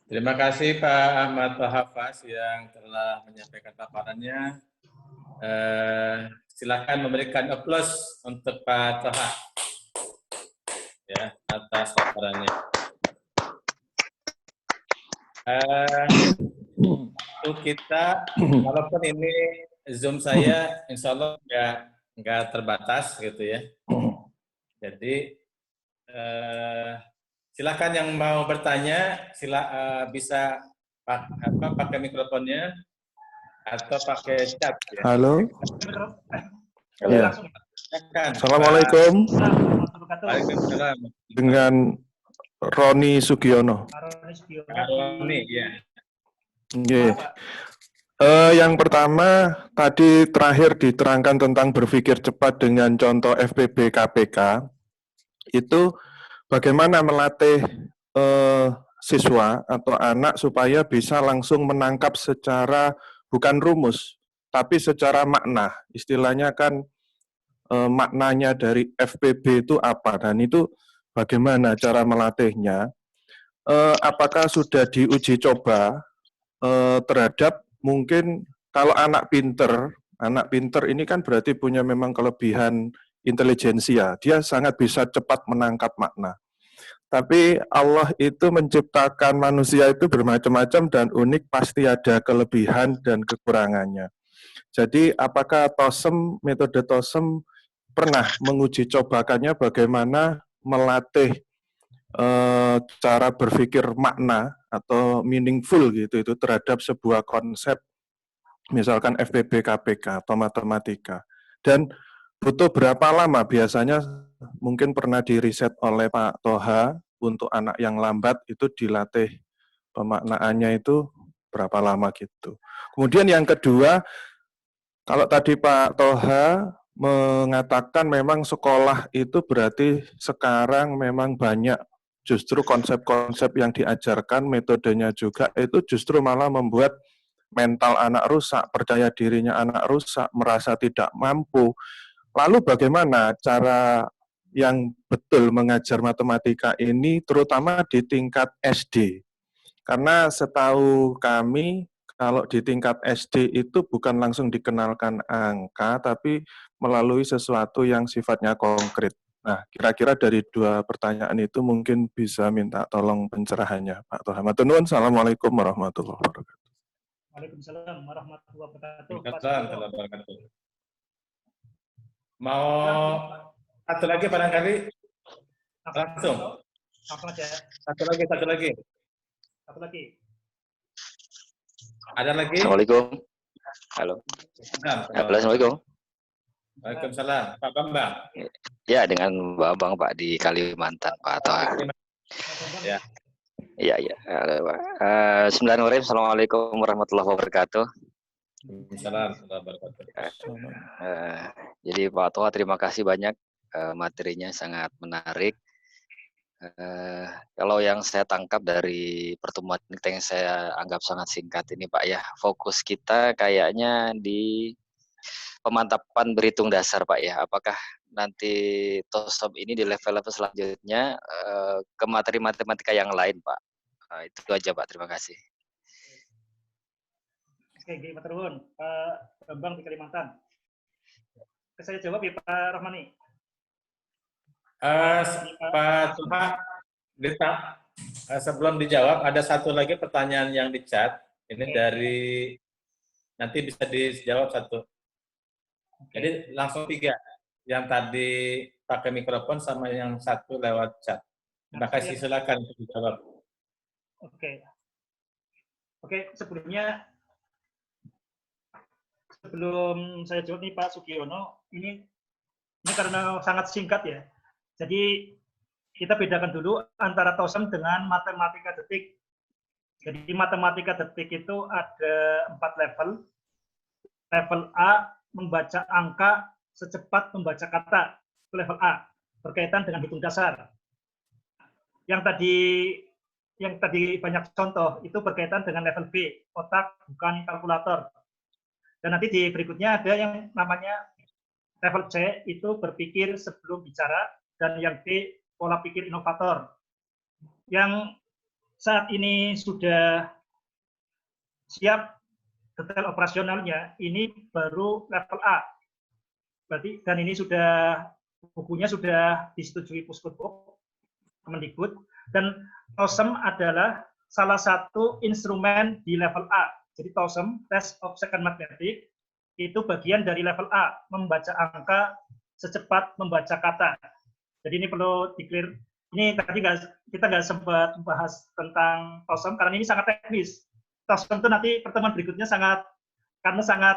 Terima kasih Pak Ahmad Hafaz yang telah menyampaikan paparannya. Silakan memberikan aplaus untuk Pak Toha ya atas paparannya. Untuk kita, walaupun ini Zoom saya, insya Allah nggak terbatas gitu ya. Jadi silakan yang mau bertanya, bisa pakai mikrofonnya atau pakai chat. Ya. Halo. Ya. Assalamualaikum. Waalaikumsalam. Dengan Roni Sugiono. Roni, ya. Okay. Yang pertama, tadi terakhir diterangkan tentang berpikir cepat dengan contoh FPB KPK. Itu bagaimana melatih siswa atau anak supaya bisa langsung menangkap secara bukan rumus, tapi secara makna. Istilahnya kan maknanya dari FPB itu apa, dan itu bagaimana cara melatihnya. Apakah sudah diuji coba terhadap mungkin kalau anak pinter ini kan berarti punya memang kelebihan intelijensia, dia sangat bisa cepat menangkap makna. Tapi Allah itu menciptakan manusia itu bermacam-macam dan unik, pasti ada kelebihan dan kekurangannya. Jadi apakah metode TOSEM pernah menguji cobakannya bagaimana melatih cara berpikir makna atau meaningful gitu itu terhadap sebuah konsep misalkan FPB KPK atau matematika, dan butuh berapa lama biasanya, mungkin pernah diriset oleh Pak Toha untuk anak yang lambat itu dilatih pemaknaannya itu berapa lama gitu. Kemudian yang kedua, kalau tadi Pak Toha mengatakan memang sekolah itu berarti sekarang memang banyak justru konsep-konsep yang diajarkan, metodenya juga, itu justru malah membuat mental anak rusak, percaya dirinya anak rusak, merasa tidak mampu. Lalu bagaimana cara yang betul mengajar matematika ini, terutama di tingkat SD? Karena setahu kami, kalau di tingkat SD itu bukan langsung dikenalkan angka, tapi melalui sesuatu yang sifatnya konkret. Nah, kira-kira dari 2 pertanyaan itu mungkin bisa minta tolong pencerahannya, Pak Toha. Matur nuwun. Assalamualaikum warahmatullahi wabarakatuh. Waalaikumsalam warahmatullahi wabarakatuh. Mau satu lagi barangkali? Langsung. Langsung aja. Satu lagi. Ada lagi? Assalamualaikum. Halo. Assalamualaikum. Waalaikumsalam. Pak Bambang. Ya, dengan Babang Pak di Kalimantan, Pak Toha. Ya. Iya, iya. Halo, Pak. Bismillahirrahmanirrahim. Assalamualaikum warahmatullahi wabarakatuh. Waalaikumsalam warahmatullahi wabarakatuh. Jadi Pak Toha, terima kasih banyak. Materinya sangat menarik. Kalau yang saya tangkap dari pertemuan kita yang saya anggap sangat singkat ini Pak ya, fokus kita kayaknya di pemantapan berhitung dasar Pak ya. Apakah nanti TOSOM ini di level-level selanjutnya ke materi matematika yang lain Pak? Itu aja Pak, terima kasih. Oke, Pak Terun, Pak Bambang di Kalimantan. Saya jawab ya Pak Rahmani. Pak Tuha, sebelum dijawab, ada satu lagi pertanyaan yang di chat. Ini dari, nanti bisa dijawab satu. Jadi langsung 3. Yang tadi pakai mikrofon sama yang satu lewat chat. Terima kasih, silakan untuk dijawab. Oke, sebelum saya jawab nih Pak Sugiono, ini karena sangat singkat ya. Jadi kita bedakan dulu antara TOSOM dengan matematika detik. Jadi matematika detik itu ada 4 level. Level A, membaca angka secepat membaca kata. Itu level A, berkaitan dengan hitung dasar. Yang tadi banyak contoh, itu berkaitan dengan level B, otak bukan kalkulator. Dan nanti di berikutnya ada yang namanya level C, itu berpikir sebelum bicara. Dan yang B, pola pikir inovator. Yang saat ini sudah siap detail operasionalnya, ini baru level A. Berarti, dan ini bukunya sudah disetujui Puskutbuk, Kemendikbud, dan TOSOM adalah salah satu instrumen di level A. Jadi TOSOM, Test of Second Mathematics, itu bagian dari level A, membaca angka secepat membaca kata. Jadi ini perlu di-clear. Ini tadi kita nggak sempat membahas tentang TOSOM karena ini sangat teknis. TOSOM itu nanti pertemuan berikutnya sangat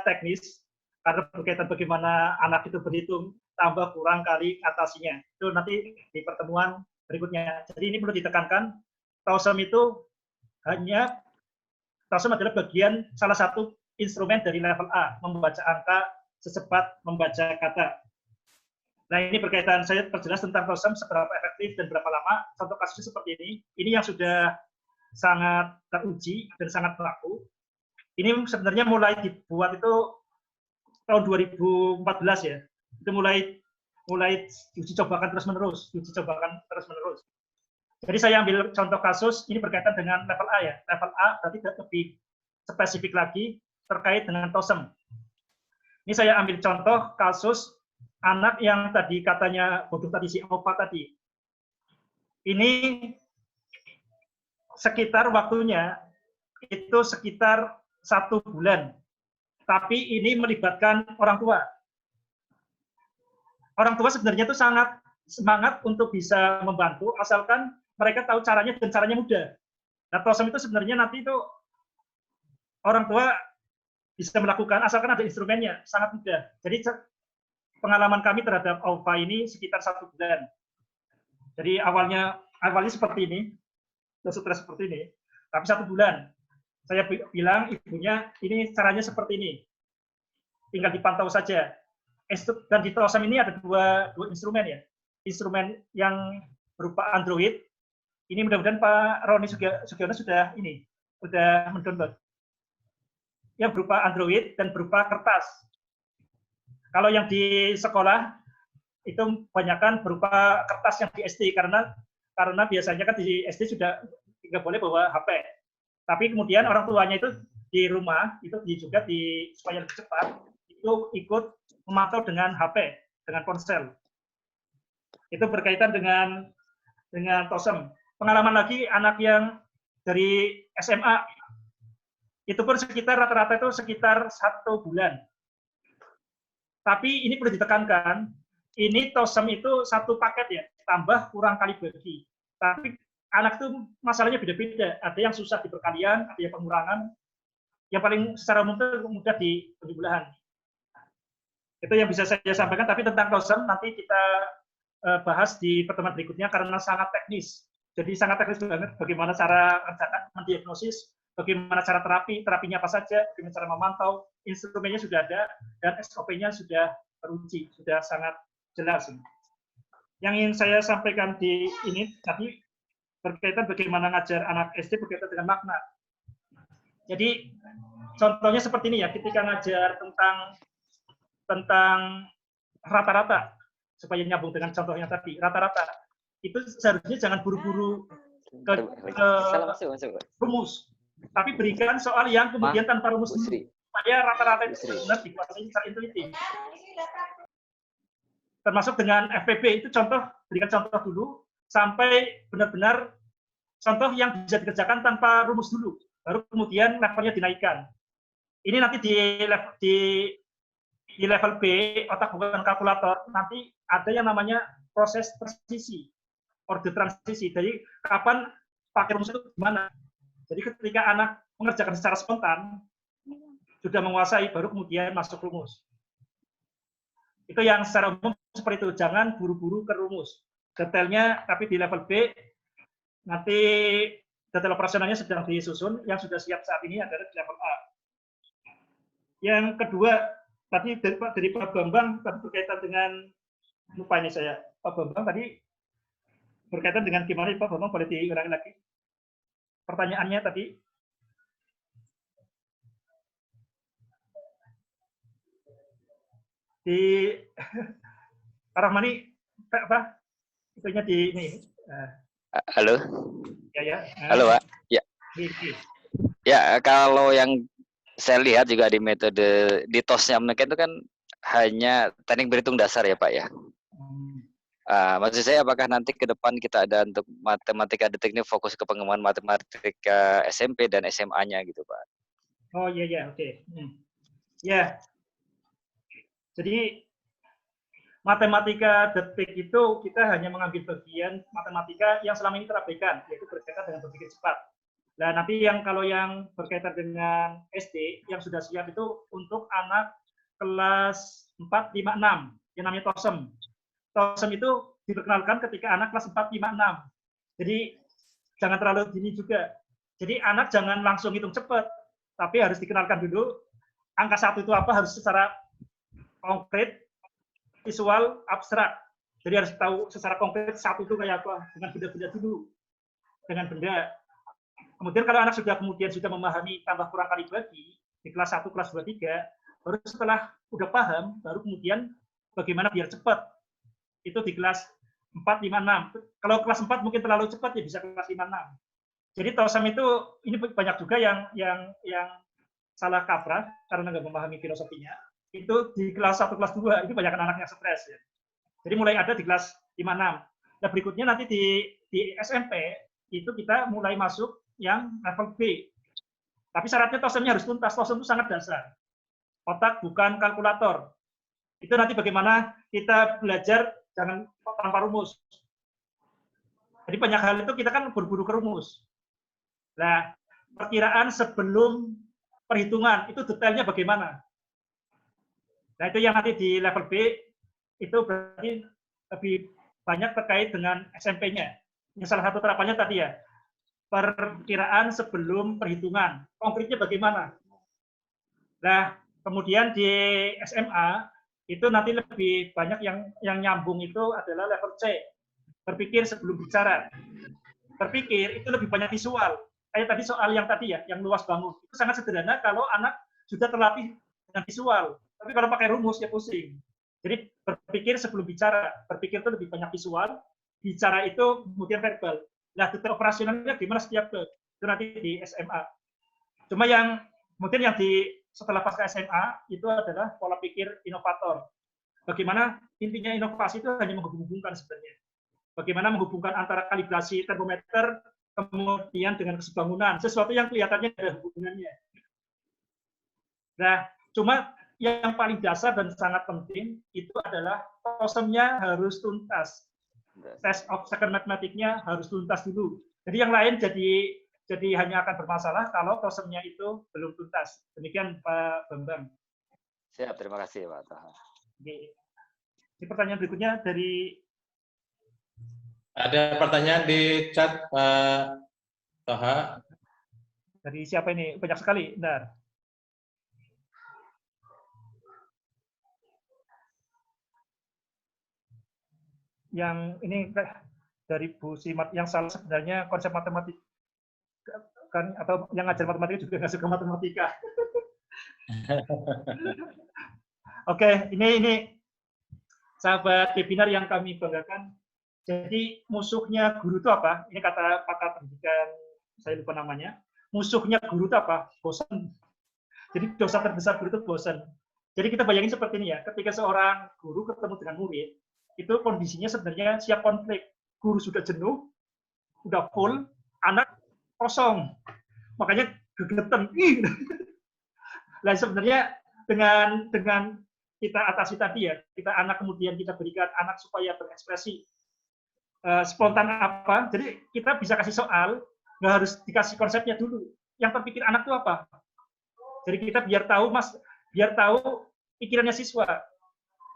teknis karena berkaitan bagaimana anak itu berhitung tambah kurang kali atasinya. Itu nanti di pertemuan berikutnya. Jadi ini perlu ditekankan. TOSOM adalah bagian salah satu instrumen dari level A, membaca angka secepat membaca kata. Nah, ini berkaitan, saya perjelas tentang TOSOM seberapa efektif dan berapa lama. Contoh kasusnya seperti ini yang sudah sangat teruji dan sangat berlaku. Ini sebenarnya mulai dibuat itu tahun 2014 ya. Itu mulai uji cobakan terus-menerus. Jadi saya ambil contoh kasus, ini berkaitan dengan level A ya. Level A berarti lebih spesifik lagi terkait dengan TOSOM. Ini saya ambil contoh kasus anak yang tadi katanya bodoh tadi, si Opa tadi. Ini sekitar waktunya itu sekitar 1 bulan. Tapi ini melibatkan orang tua. Orang tua sebenarnya itu sangat semangat untuk bisa membantu, asalkan mereka tahu caranya dan caranya mudah. Nah, TOSOM itu sebenarnya nanti itu orang tua bisa melakukan, asalkan ada instrumennya, sangat mudah. Jadi pengalaman kami terhadap OVA ini sekitar 1 bulan. Jadi awalnya seperti ini, stres seperti ini, tapi 1 bulan. Saya bilang ibunya, ini caranya seperti ini. Tinggal dipantau saja. Dan di TOSOM ini ada dua instrumen ya. Instrumen yang berupa Android. Ini mudah-mudahan Pak Roni Sugiono sudah mendownload. Yang berupa Android dan berupa kertas. Kalau yang di sekolah itu kebanyakan berupa kertas yang di SD karena biasanya kan di SD sudah tidak boleh bawa HP. Tapi kemudian orang tuanya itu di rumah itu juga supaya lebih cepat itu ikut memantau dengan HP, dengan ponsel. Itu berkaitan dengan TOSOM. Pengalaman lagi anak yang dari SMA itu pun rata-rata itu sekitar 1 bulan. Tapi ini perlu ditekankan, ini TOSOM itu satu paket ya, tambah kurang kali bagi. Tapi anak itu masalahnya beda-beda. Ada yang susah di perkalian, ada yang pengurangan. yang paling secara umum itu mudah di belahan. Itu yang bisa saya sampaikan, tapi tentang TOSEM nanti kita bahas di pertemuan berikutnya karena sangat teknis. Jadi sangat teknis banget bagaimana cara mendiagnosis, bagaimana cara terapinya apa saja, bagaimana cara memantau, instrumennya sudah ada, dan SOP-nya sudah teruji, sudah sangat jelas. Yang ingin saya sampaikan di ini tadi berkaitan bagaimana ngajar anak SD berkaitan dengan makna. Jadi contohnya seperti ini ya, ketika ngajar tentang rata-rata, supaya nyambung dengan contohnya tadi, rata-rata itu seharusnya jangan buru-buru ke rumus, tapi berikan soal yang kemudian tanpa rumus dulu, supaya rata-rata itu benar dikuasai secara intuitif. Termasuk dengan FPB itu berikan contoh dulu sampai benar-benar contoh yang bisa dikerjakan tanpa rumus dulu, baru kemudian levelnya dinaikkan. Ini nanti di level B, otak bukan kalkulator, nanti ada yang namanya proses transisi, order transisi. Jadi kapan pakai rumus itu gimana? Jadi ketika anak mengerjakan secara spontan, sudah menguasai, baru kemudian masuk rumus. Itu yang secara umum seperti itu, jangan buru-buru ke rumus. Detailnya, tapi di level B, nanti detail operasionalnya sedang disusun, yang sudah siap saat ini adalah di level A. Yang kedua, tadi dari Pak Bambang, tadi berkaitan dengan, lupa ini saya, Pak Bambang tadi berkaitan dengan gimana, Pak Bambang boleh diulangi lagi? Pertanyaannya tadi. Di Pak Rahmani, apa? Itunya di ini. Halo. Ya. Halo, Pak. Ya. Ya, kalau yang saya lihat juga di metode di TOS-nya mereka itu kan hanya teknik berhitung dasar ya, Pak ya. Maksud saya apakah nanti ke depan kita ada untuk matematika detik ini fokus ke pengembangan matematika SMP dan SMA-nya gitu, Pak. Oh iya, oke. Ya. Jadi matematika detik itu kita hanya mengambil bagian matematika yang selama ini terabaikan, yaitu berkaitan dengan berpikir cepat. Nah, nanti kalau yang berkaitan dengan SD yang sudah siap itu untuk anak kelas 4, 5, 6 yang namanya TOSEM. TOSEM itu diperkenalkan ketika anak kelas 4, 5, 6. Jadi jangan terlalu dini juga. Jadi anak jangan langsung hitung cepat, tapi harus dikenalkan dulu angka 1 itu apa, harus secara konkret, visual, abstrak. Jadi harus tahu secara konkret 1 itu kayak apa, dengan benda-benda dulu. Dengan benda. Kemudian kalau anak sudah memahami tambah kurang kali bagi di kelas 1, kelas 2, 3, baru setelah udah paham, baru kemudian bagaimana biar cepat. Itu di kelas 4, 5, 6. Kalau kelas 4 mungkin terlalu cepat, ya bisa kelas 5, 6. Jadi TOSEM itu, ini banyak juga yang salah kaprah karena nggak memahami filosofinya. Itu di kelas 1, kelas 2, itu banyak anak yang stres. Ya. Jadi mulai ada di kelas 5, 6. Nah berikutnya nanti di SMP, itu kita mulai masuk yang level B. Tapi syaratnya TOSEM-nya harus tuntas. TOSEM itu sangat dasar. Otak bukan kalkulator. Itu nanti bagaimana kita belajar jangan tanpa rumus. Jadi banyak hal itu kita kan buru-buru ke rumus. Nah, perkiraan sebelum perhitungan, itu detailnya bagaimana? Nah, itu yang nanti di level B, itu berarti lebih banyak terkait dengan SMP-nya. Yang salah satu terapannya tadi ya, perkiraan sebelum perhitungan. Konkretnya bagaimana? Nah, kemudian di SMA, itu nanti lebih banyak yang nyambung itu adalah level C. Berpikir sebelum bicara. Berpikir itu lebih banyak visual. Kayak tadi soal yang tadi ya, yang luas bangun. Itu sangat sederhana kalau anak sudah terlatih dengan visual. Tapi kalau pakai rumus ya pusing. Jadi berpikir sebelum bicara. Berpikir itu lebih banyak visual. Bicara itu kemudian verbal. Nah, detail operasionalnya gimana setiap itu nanti di SMA. Cuma yang kemudian yang setelah pasca SMA itu adalah pola pikir inovator. Bagaimana intinya inovasi itu hanya menghubungkan sebenarnya. Bagaimana menghubungkan antara kalibrasi termometer kemudian dengan kesebangunan, sesuatu yang kelihatannya ada hubungannya. Nah, cuma yang paling dasar dan sangat penting itu adalah TOSEM-nya harus tuntas. Test of second mathematiknya harus tuntas dulu. Jadi yang lain jadi jadi hanya akan bermasalah kalau tosemnya itu belum tuntas. Demikian Pak Bambang. Siap, terima kasih Pak Toha. Oke. Ini pertanyaan berikutnya dari Ada pertanyaan di chat Pak Toha. dari siapa ini? Banyak sekali. Bentar. Yang ini dari Bu Simat, yang salah sebenarnya konsep matematika kan, atau yang ngajar matematika juga nggak suka matematika. Oke, ini sahabat webinar yang kami banggakan. Jadi musuhnya guru itu apa? Ini kata pakar pendidikan, saya lupa namanya. Musuhnya guru itu apa? Bosan. Jadi dosa terbesar guru itu bosan. Jadi kita bayangin seperti ini ya, ketika seorang guru ketemu dengan murid, itu kondisinya sebenarnya siap konflik. Guru sudah jenuh, udah full, anak kosong. Makanya gegetan. Nah sebenarnya dengan kita atasi tadi ya, kita anak kemudian kita berikan anak supaya berekspresi spontan apa. Jadi kita bisa kasih soal, nggak harus dikasih konsepnya dulu. Yang terpikir anak itu apa? Jadi kita biar tahu pikirannya siswa.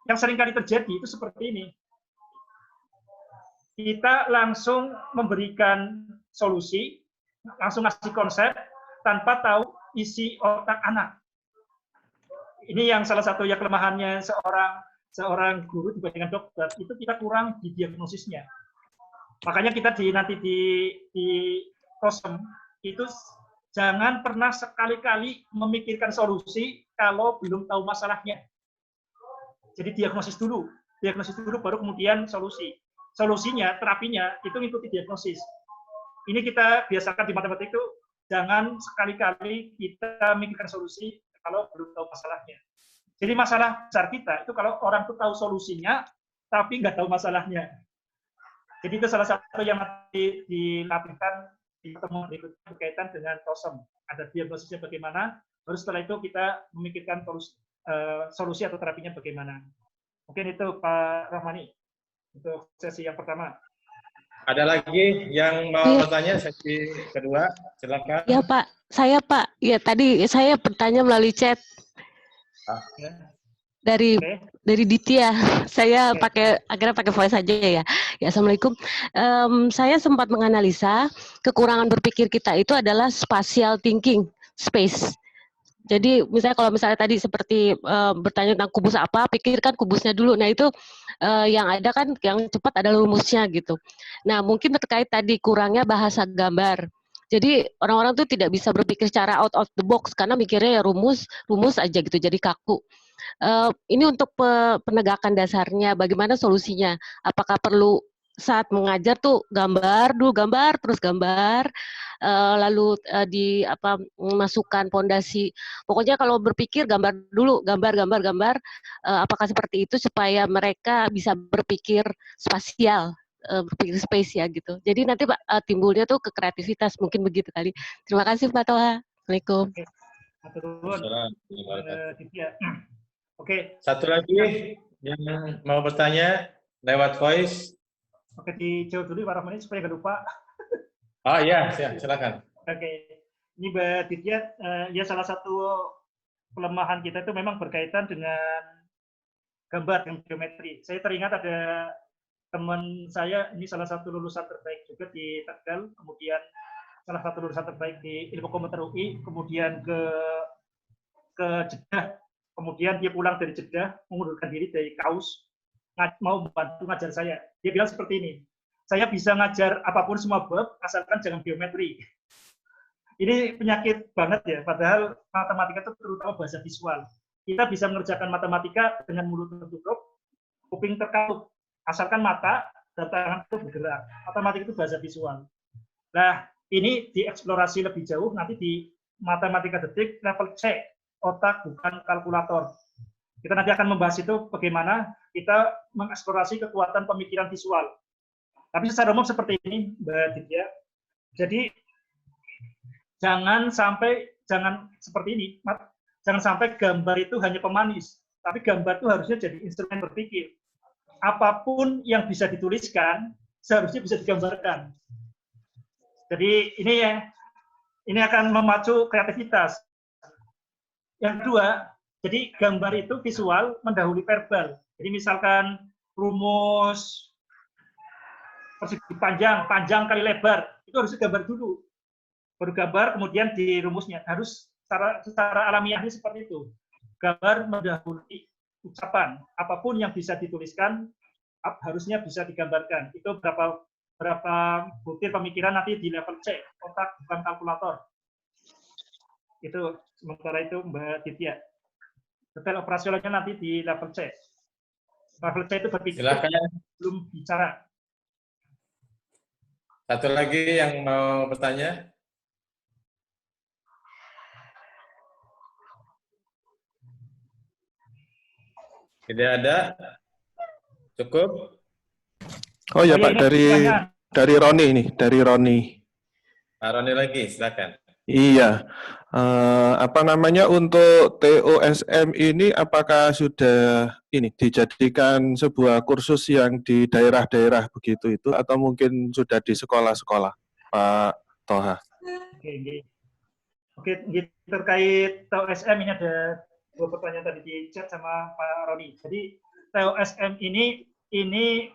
Yang seringkali terjadi itu seperti ini. Kita langsung memberikan solusi, langsung ngasih konsep tanpa tahu isi otak anak. Ini yang salah satu ya kelemahannya seorang guru dibandingkan dokter, itu kita kurang di diagnosisnya. Makanya kita nanti di TOSEM itu jangan pernah sekali-kali memikirkan solusi kalau belum tahu masalahnya. Jadi diagnosis dulu baru kemudian solusi. Solusinya, terapinya itu mengikuti diagnosis. Ini kita biasakan di matematika itu jangan sekali-kali kita memikirkan solusi kalau belum tahu masalahnya. Jadi masalah besar kita itu kalau orang itu tahu solusinya tapi nggak tahu masalahnya. Jadi itu salah satu yang nanti dilatihkan di pertemuan berikutnya berkaitan dengan TOSEM. Ada diagnosisnya bagaimana, baru setelah itu kita memikirkan solusi atau terapinya bagaimana. Mungkin itu Pak Rahmani untuk sesi yang pertama. Ada lagi yang mau bertanya sesi kedua? Silakan. Ya Pak, saya Pak. Ya tadi saya bertanya melalui chat dari Ditya. Saya akhirnya pakai voice saja ya. Ya Assalamualaikum. Saya sempat menganalisa kekurangan berpikir kita itu adalah spatial thinking, space. Jadi kalau misalnya tadi seperti bertanya tentang kubus apa, pikirkan kubusnya dulu. Nah itu yang ada kan yang cepat adalah rumusnya gitu. Nah mungkin terkait tadi kurangnya bahasa gambar. Jadi orang-orang tuh tidak bisa berpikir secara out of the box karena mikirnya ya rumus aja gitu, jadi kaku. Ini untuk penegakan dasarnya, bagaimana solusinya? Apakah perlu saat mengajar tuh terus gambar, lalu masukkan pondasi. Pokoknya kalau berpikir gambar dulu, gambar. Apakah seperti itu supaya mereka bisa berpikir spasial, berpikir space ya gitu. Jadi nanti Pak timbulnya tuh ke kreativitas, mungkin begitu kali. Terima kasih Pak Toha. Assalamualaikum. Oke. Satu lagi yang mau bertanya lewat voice. Oke, dijawab dulu Pak Rahmani supaya nggak lupa. Oh iya, silakan. Oke, ini Mbak Ditya, ya salah satu kelemahan kita itu memang berkaitan dengan gambar dan geometri. Saya teringat ada teman saya, ini salah satu lulusan terbaik juga di Tegal, kemudian salah satu lulusan terbaik di Ilmu Komputer UI, kemudian ke Jeddah, kemudian dia pulang dari Jeddah, mengundurkan diri dari KAUS, mau membantu ngajar saya. Dia bilang seperti ini, saya bisa ngajar apapun semua bab, asalkan jangan geometri. Ini penyakit banget ya, padahal matematika itu terutama bahasa visual. Kita bisa mengerjakan matematika dengan mulut tertutup, kuping terkatup, asalkan mata dan tangan itu bergerak. Matematika itu bahasa visual. Nah, ini dieksplorasi lebih jauh nanti di matematika detik level C, otak bukan kalkulator. Kita nanti akan membahas itu bagaimana kita mengeksplorasi kekuatan pemikiran visual. Tapi secara umum seperti ini, Mbak Ditya. Jadi jangan seperti ini. Jangan sampai gambar itu hanya pemanis, tapi gambar itu harusnya jadi instrumen berpikir. Apapun yang bisa dituliskan seharusnya bisa digambarkan. Jadi ini ya ini akan memacu kreativitas. Yang kedua, jadi gambar itu visual mendahului verbal. Jadi misalkan rumus persegi panjang, panjang kali lebar, itu harus digambar dulu. Baru gambar, kemudian di rumusnya. Harus secara alamiahnya seperti itu. Gambar mendahului ucapan. Apapun yang bisa dituliskan, harusnya bisa digambarkan. Itu berapa butir pemikiran nanti di level C, otak bukan kalkulator. Itu sementara itu Mbak Ditya. Detail operasionalnya nanti di level C. Level C itu berpikir, belum bicara. Satu lagi yang mau bertanya? Tidak ada? Cukup? Oh ya Pak, dari Roni ini, dari Roni. Pak Roni lagi, silakan. Iya, apa namanya untuk TOSM ini apakah sudah ini dijadikan sebuah kursus yang di daerah-daerah begitu itu atau mungkin sudah di sekolah-sekolah, Pak Toha? Oke, terkait TOSM ini ada 2 pertanyaan tadi di chat sama Pak Roni. Jadi TOSM ini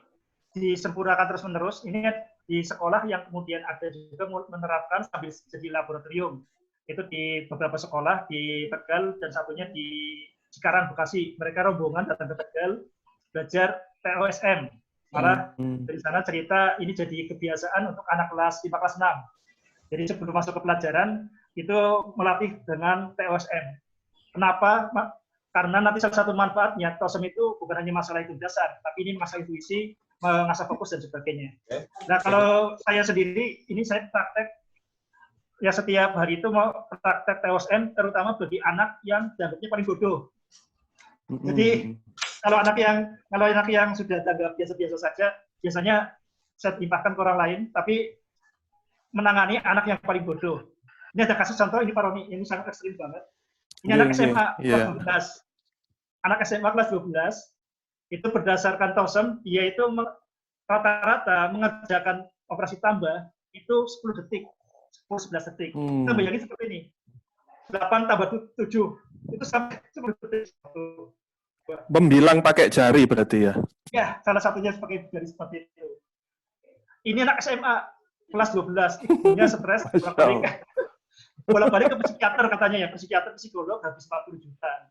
disempurnakan terus-menerus. Ini di sekolah yang kemudian ada juga menerapkan sambil jadi laboratorium. Itu di beberapa sekolah di Tegal dan satunya di Cikarang, Bekasi. Mereka rombongan datang ke Tegal belajar TOSM. Malah dari sana cerita ini jadi kebiasaan untuk anak kelas 5, kelas 6. Jadi sebelum masuk ke pelajaran itu melatih dengan TOSM. Kenapa? Karena nanti salah satu manfaatnya TOSM itu bukan hanya masalah hitung dasar, tapi ini masalah intuisi, mengasah fokus dan sebagainya. Nah, kalau saya sendiri, ini saya praktek ya setiap hari itu mau praktek TOSM, terutama bagi anak yang dianggapnya paling bodoh. Jadi kalau anak yang sudah dianggap biasa-biasa saja, biasanya saya timpahkan ke orang lain, tapi menangani anak yang paling bodoh. Ini ada kasus contoh ini Pak Roni, ini sangat ekstrim banget. Ini anak SMA kelas 12. Anak SMA kelas 12 itu berdasarkan TOSM, dia itu rata-rata mengerjakan operasi tambah itu 10 detik, 10-11 detik. Kita bayangin seperti ini. 8 tambah 7 itu sampai 10 detik. Membilang pakai jari berarti ya? Ya, salah satunya pakai jari seperti itu. Ini anak SMA kelas 12, ibunya stres, bolak-balik ke psikiater katanya ya, psikiater, psikolog habis 40 juta.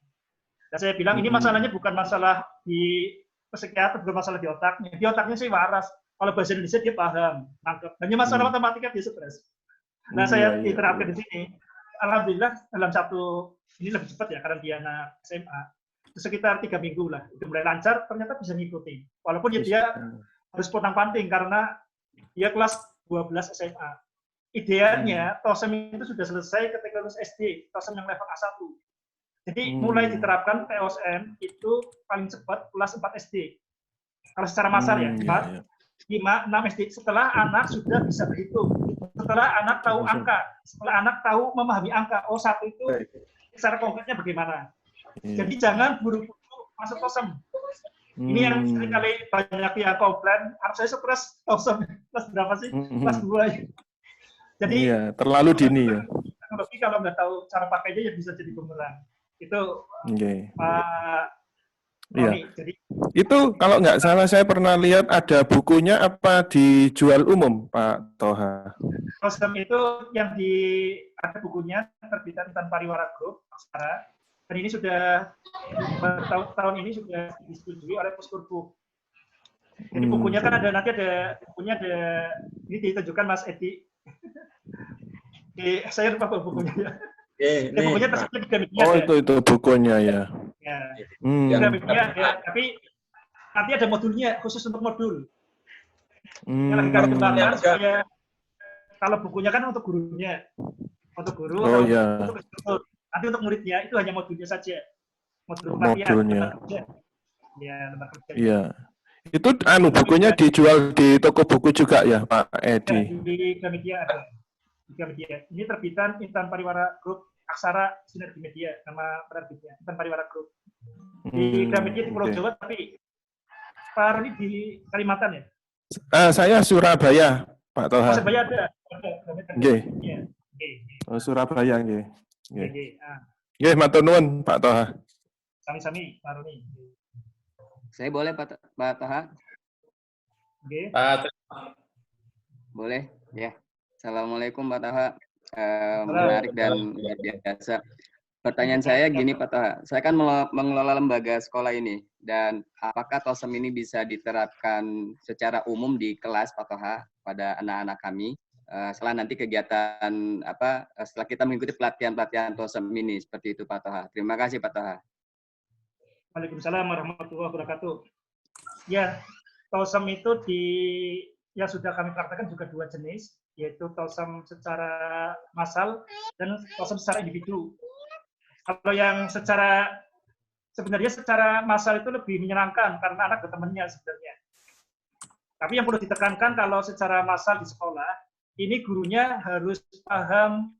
Dan saya bilang ini masalahnya bukan masalah di psikiater, bukan masalah di otaknya. Di otaknya sih waras. Kalau bahasa Indonesia dia paham, nangkep. Hanya masalah matematika dia stres. Nah, saya diterapkan di sini. Alhamdulillah dalam ini lebih cepat ya karena dia anak SMA. Sekitar 3 minggu lah, itu mulai lancar. Ternyata bisa ngikutin. Walaupun dia harus potong-panting karena dia kelas 12 SMA. Idealnya TOSM itu sudah selesai ketika lulus SD, TOSM yang level A1. Jadi mulai diterapkan TOSM itu paling cepat kelas 4 SD. Kalau secara massal ya, 5, 6 SD. Setelah anak sudah bisa berhitung, setelah anak tahu angka, setelah anak tahu memahami angka, oh 1 itu secara konkretnya bagaimana. Jadi jangan buru-buru masuk TOSM. Ini yang seringkali banyak yang komplain, anak saya stres TOSM, kelas berapa sih? Kelas 2. Jadi terlalu dini ya. Teknologi kalau nggak tahu cara pakainya ya bisa jadi bumerang. Itu Pak Roni. Jadi itu kalau nggak salah saya pernah lihat ada bukunya apa dijual umum Pak Toha. TOSM itu yang ada bukunya terbitan Intan Pariwara Group Aksara. Dan ini sudah tahun ini sudah disetujui oleh Puskurbu. Jadi bukunya kan nanti ada bukunya ini ditunjukkan Mas Edi. Saya lupa bukunya ya. Bukunya tersebut di Gramedia. Oh itu bukunya ya. Di Gramedia ya. Tapi nanti ada modulnya khusus untuk modul. Yang lagi kami kembangkan supaya kalau bukunya kan untuk gurunya, untuk guru, untuk instruktur. Nanti untuk muridnya itu hanya modulnya saja. Modulnya. Ya, lembar kerja. Iya. Itu bukunya dijual di toko buku juga ya, Pak Edi? Di Gramedia ada. Di Gramedia. Ini terbitan Intan Pariwara Group Aksara Sinergi Media, nama penerbitnya Intan Pariwara Group. Di Gramedia di Pulau Jawa, tapi Pak Roni di Kalimantan ya? Saya Surabaya, Pak Toha. Surabaya ada. Oke. Oh, Surabaya nggih. Nggih. Nggih. Ah, Nggih, matur nuwun Pak Toha. sami-sami Pak Roni. Saya boleh Pak Toha? Nggih. Pak, Boleh? Ya. Assalamualaikum Pak Toha. Menarik dan luar biasa. Pertanyaan saya gini Pak Toha, saya kan mengelola lembaga sekolah ini, dan apakah TOSEM ini bisa diterapkan secara umum di kelas Pak Toha pada anak-anak kami? Setelah nanti kegiatan setelah kita mengikuti pelatihan TOSEM ini, seperti itu Pak Toha. Terima kasih Pak Toha. Waalaikumsalam warahmatullahi wabarakatuh. Ya, TOSEM itu yang sudah kami praktekkan juga dua jenis, yaitu TOSEM secara massal dan TOSEM secara individu. Kalau yang sebenarnya secara massal itu lebih menyenangkan karena anak bertemannya sebenarnya. Tapi yang perlu ditekankan kalau secara massal di sekolah, ini gurunya harus paham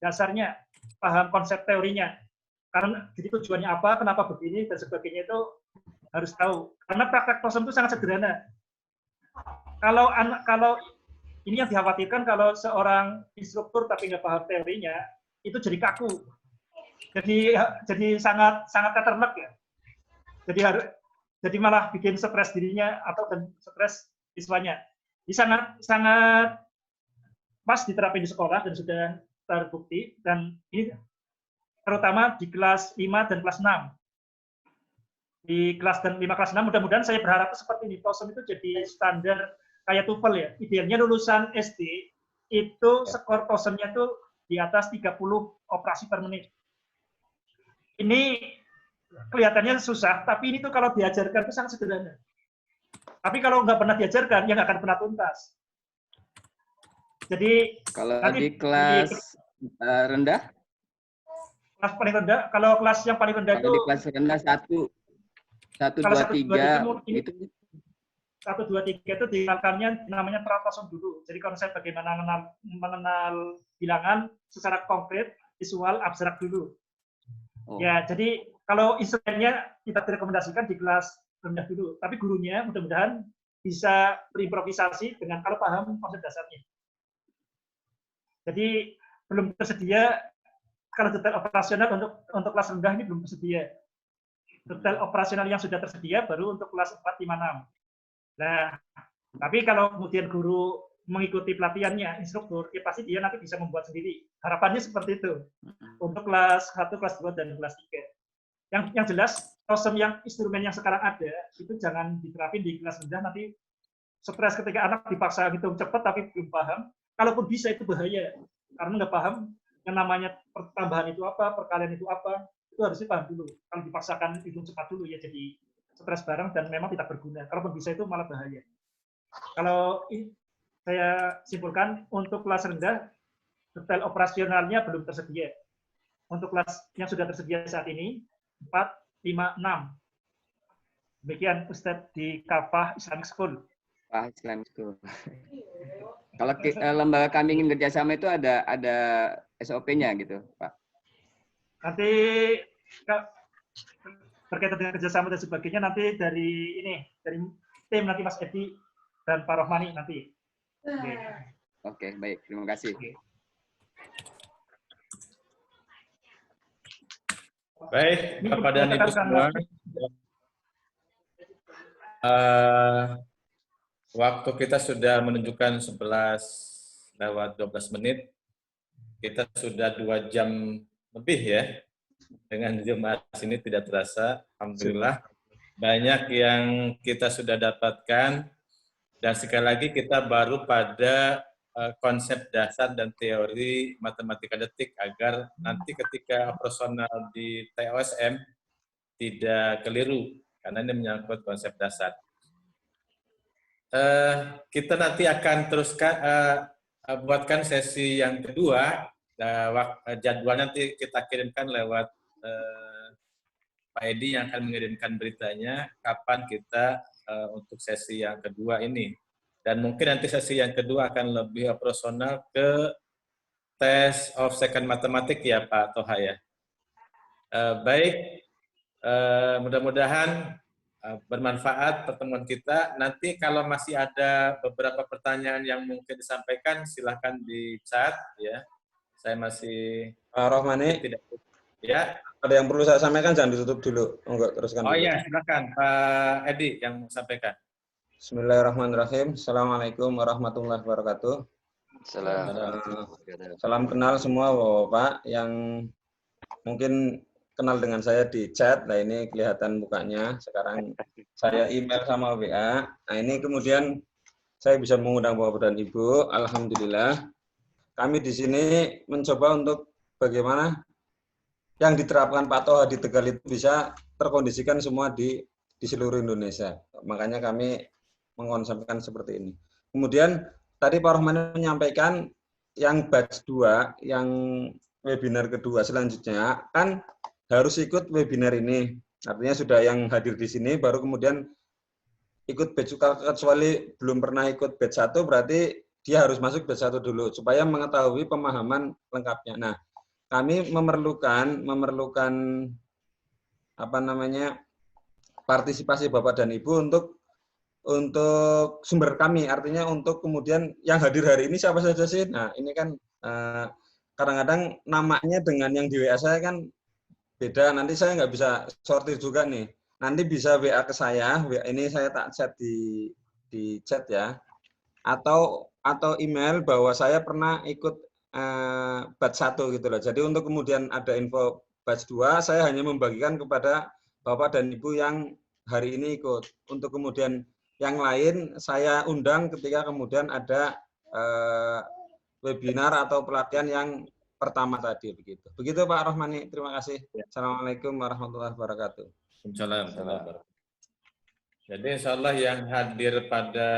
dasarnya, paham konsep teorinya. Karena jadi tujuannya apa, kenapa begini, dan sebagainya itu harus tahu. Karena praktek TOSEM itu sangat sederhana. Kalau ini yang dikhawatirkan kalau seorang instruktur tapi nggak paham teorinya, itu jadi kaku. Jadi sangat keternek ya. Jadi malah bikin stres dirinya atau stres siswanya. Ini sangat pas diterapin di sekolah dan sudah terbukti, dan ini terutama di kelas 5 dan kelas 6. Di kelas 5 kelas 6 mudah-mudahan saya berharap seperti ini, TOSEM itu jadi standar kayak TOEFL ya. Idealnya lulusan SD itu skor TOSEM-nya itu di atas 30 operasi per menit. Ini kelihatannya susah, tapi ini tuh kalau diajarkan itu sangat sederhana. Tapi kalau nggak pernah diajarkan, ya nggak akan pernah tuntas. Jadi kalau di kelas rendah? Kelas paling rendah, kalau kelas yang paling rendah kalau itu di kelas rendah 1, 2, 3 itu 1, 2, 3 itu dikenalkannya namanya pra-TOSEM dulu. Jadi konsep bagaimana mengenal bilangan secara konkret, visual, abstrak dulu. Oh. Ya, jadi kalau instrumennya kita direkomendasikan di kelas rendah dulu, tapi gurunya mudah-mudahan bisa berimprovisasi dengan kalau paham konsep dasarnya. Jadi belum tersedia kalau detail operasional untuk kelas rendah ini belum tersedia. Detail operasional yang sudah tersedia baru untuk kelas 4, 5, 6. Nah, tapi kalau kemudian guru mengikuti pelatihannya, instruktur, ya pasti dia nanti bisa membuat sendiri. Harapannya seperti itu. Untuk kelas 1, kelas 2, dan kelas 3. Yang jelas, TOSEM yang instrumen yang sekarang ada, itu jangan diterapin di kelas rendah, nanti stres ketika anak dipaksa hitung cepat tapi belum paham. Kalaupun bisa itu bahaya. Karena nggak paham, yang namanya pertambahan itu apa, perkalian itu apa, itu harusnya paham dulu. Kalau dipaksakan hitung cepat dulu, ya jadi stres bareng dan memang tidak berguna. Kalaupun bisa itu malah bahaya. Kalau saya simpulkan, untuk kelas rendah, detail operasionalnya belum tersedia. Untuk kelas yang sudah tersedia saat ini, 4, 5, 6. Demikian Ustadz di Kafah Islamic School. Kafah Islamic School. Kalau lembaga kami ingin kerjasama itu ada SOP-nya gitu, Pak. Nanti berkaitan dengan kerjasama dan sebagainya nanti dari tim nanti Mas Edi dan Pak Rohmani nanti. Oke, baik. Terima kasih. Baik, Bapak dan Ibu semua. Waktu kita sudah menunjukkan 11:12 menit. Kita sudah 2 jam lebih ya. Dengan jemaah sini tidak terasa. Alhamdulillah. Banyak yang kita sudah dapatkan. Dan sekali lagi kita baru pada konsep dasar dan teori matematika detik agar nanti ketika operasional di TOSM tidak keliru. Karena ini menyangkut konsep dasar. Kita nanti akan teruskan buatkan sesi yang kedua. Jadwal nanti kita kirimkan lewat Pak Edi yang akan mengirimkan beritanya kapan kita untuk sesi yang kedua ini. Dan mungkin nanti sesi yang kedua akan lebih operasional ke tes of second matematik ya Pak Toha ya. Baik, mudah-mudahan bermanfaat pertemuan kita. Nanti kalau masih ada beberapa pertanyaan yang mungkin disampaikan, silahkan di chat ya. Saya masih Pak Rohmani, tidak. Ya. ada yang perlu saya sampaikan, jangan ditutup dulu. Enggak, teruskan Oh dulu. iya, silakan Pak Edi yang sampaikan. Bismillahirrahmanirrahim. Assalamualaikum warahmatullahi wabarakatuh. Salam kenal semua Bapak yang mungkin kenal dengan saya di chat. Nah ini kelihatan mukanya. Sekarang saya email sama WA. Nah ini kemudian saya bisa mengundang Bapak dan Ibu. Alhamdulillah. Kami di sini mencoba untuk bagaimana yang diterapkan Pak Toha di Tegal itu bisa terkondisikan semua di seluruh Indonesia. Makanya kami mengkonsepkan seperti ini. Kemudian tadi Pak Rohmani menyampaikan yang batch 2, yang webinar kedua selanjutnya kan harus ikut webinar ini. Artinya sudah yang hadir di sini baru kemudian ikut batch, kecuali belum pernah ikut batch 1 berarti dia harus masuk batch 1 dulu supaya mengetahui pemahaman lengkapnya. Nah, kami memerlukan apa namanya partisipasi Bapak dan Ibu untuk sumber kami, artinya untuk kemudian yang hadir hari ini siapa saja sih? Nah ini kan kadang-kadang namanya dengan yang di WA saya kan beda, nanti saya nggak bisa sortir juga nih. Nanti bisa WA ke saya, WA ini saya tak chat di chat ya, atau email bahwa saya pernah ikut batch 1 gitu loh. Jadi untuk kemudian ada info batch 2, saya hanya membagikan kepada Bapak dan Ibu yang hari ini ikut. Untuk kemudian yang lain saya undang ketika kemudian ada webinar atau pelatihan yang pertama tadi begitu. Begitu Pak Rohmani, terima kasih. Assalamualaikum warahmatullahi wabarakatuh. Waalaikumsalam. Jadi insya Allah yang hadir pada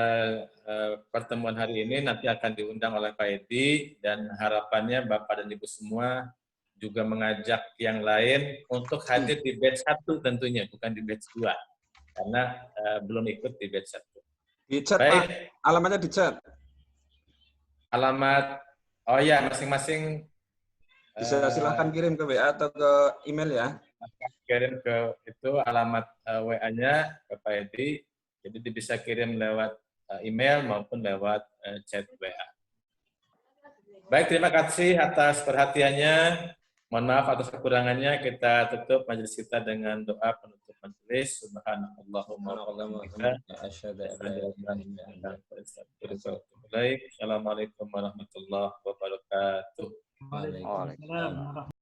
pertemuan hari ini nanti akan diundang oleh Pak Edi, dan harapannya Bapak dan Ibu semua juga mengajak yang lain untuk hadir di batch 1 tentunya, bukan di batch 2. Karena belum ikut di batch 1. Di chat Pak, alamatnya di chat. Alamat, oh ya masing-masing. Bisa silahkan kirim ke WA atau ke email ya. Kirim ke itu alamat WA-nya ke Pak Edi, jadi bisa kirim lewat email maupun lewat chat WA. Baik, terima kasih atas perhatiannya. Mohon maaf atas kekurangannya. Kita tutup majelis kita dengan doa penutup majelis. Subhanallahumma wa bihamdika asyhadu an la ilaha illa anta astaghfiruka wa atubu ilaik. Assalamualaikum warahmatullahi wabarakatuh. Waalaikumsalam.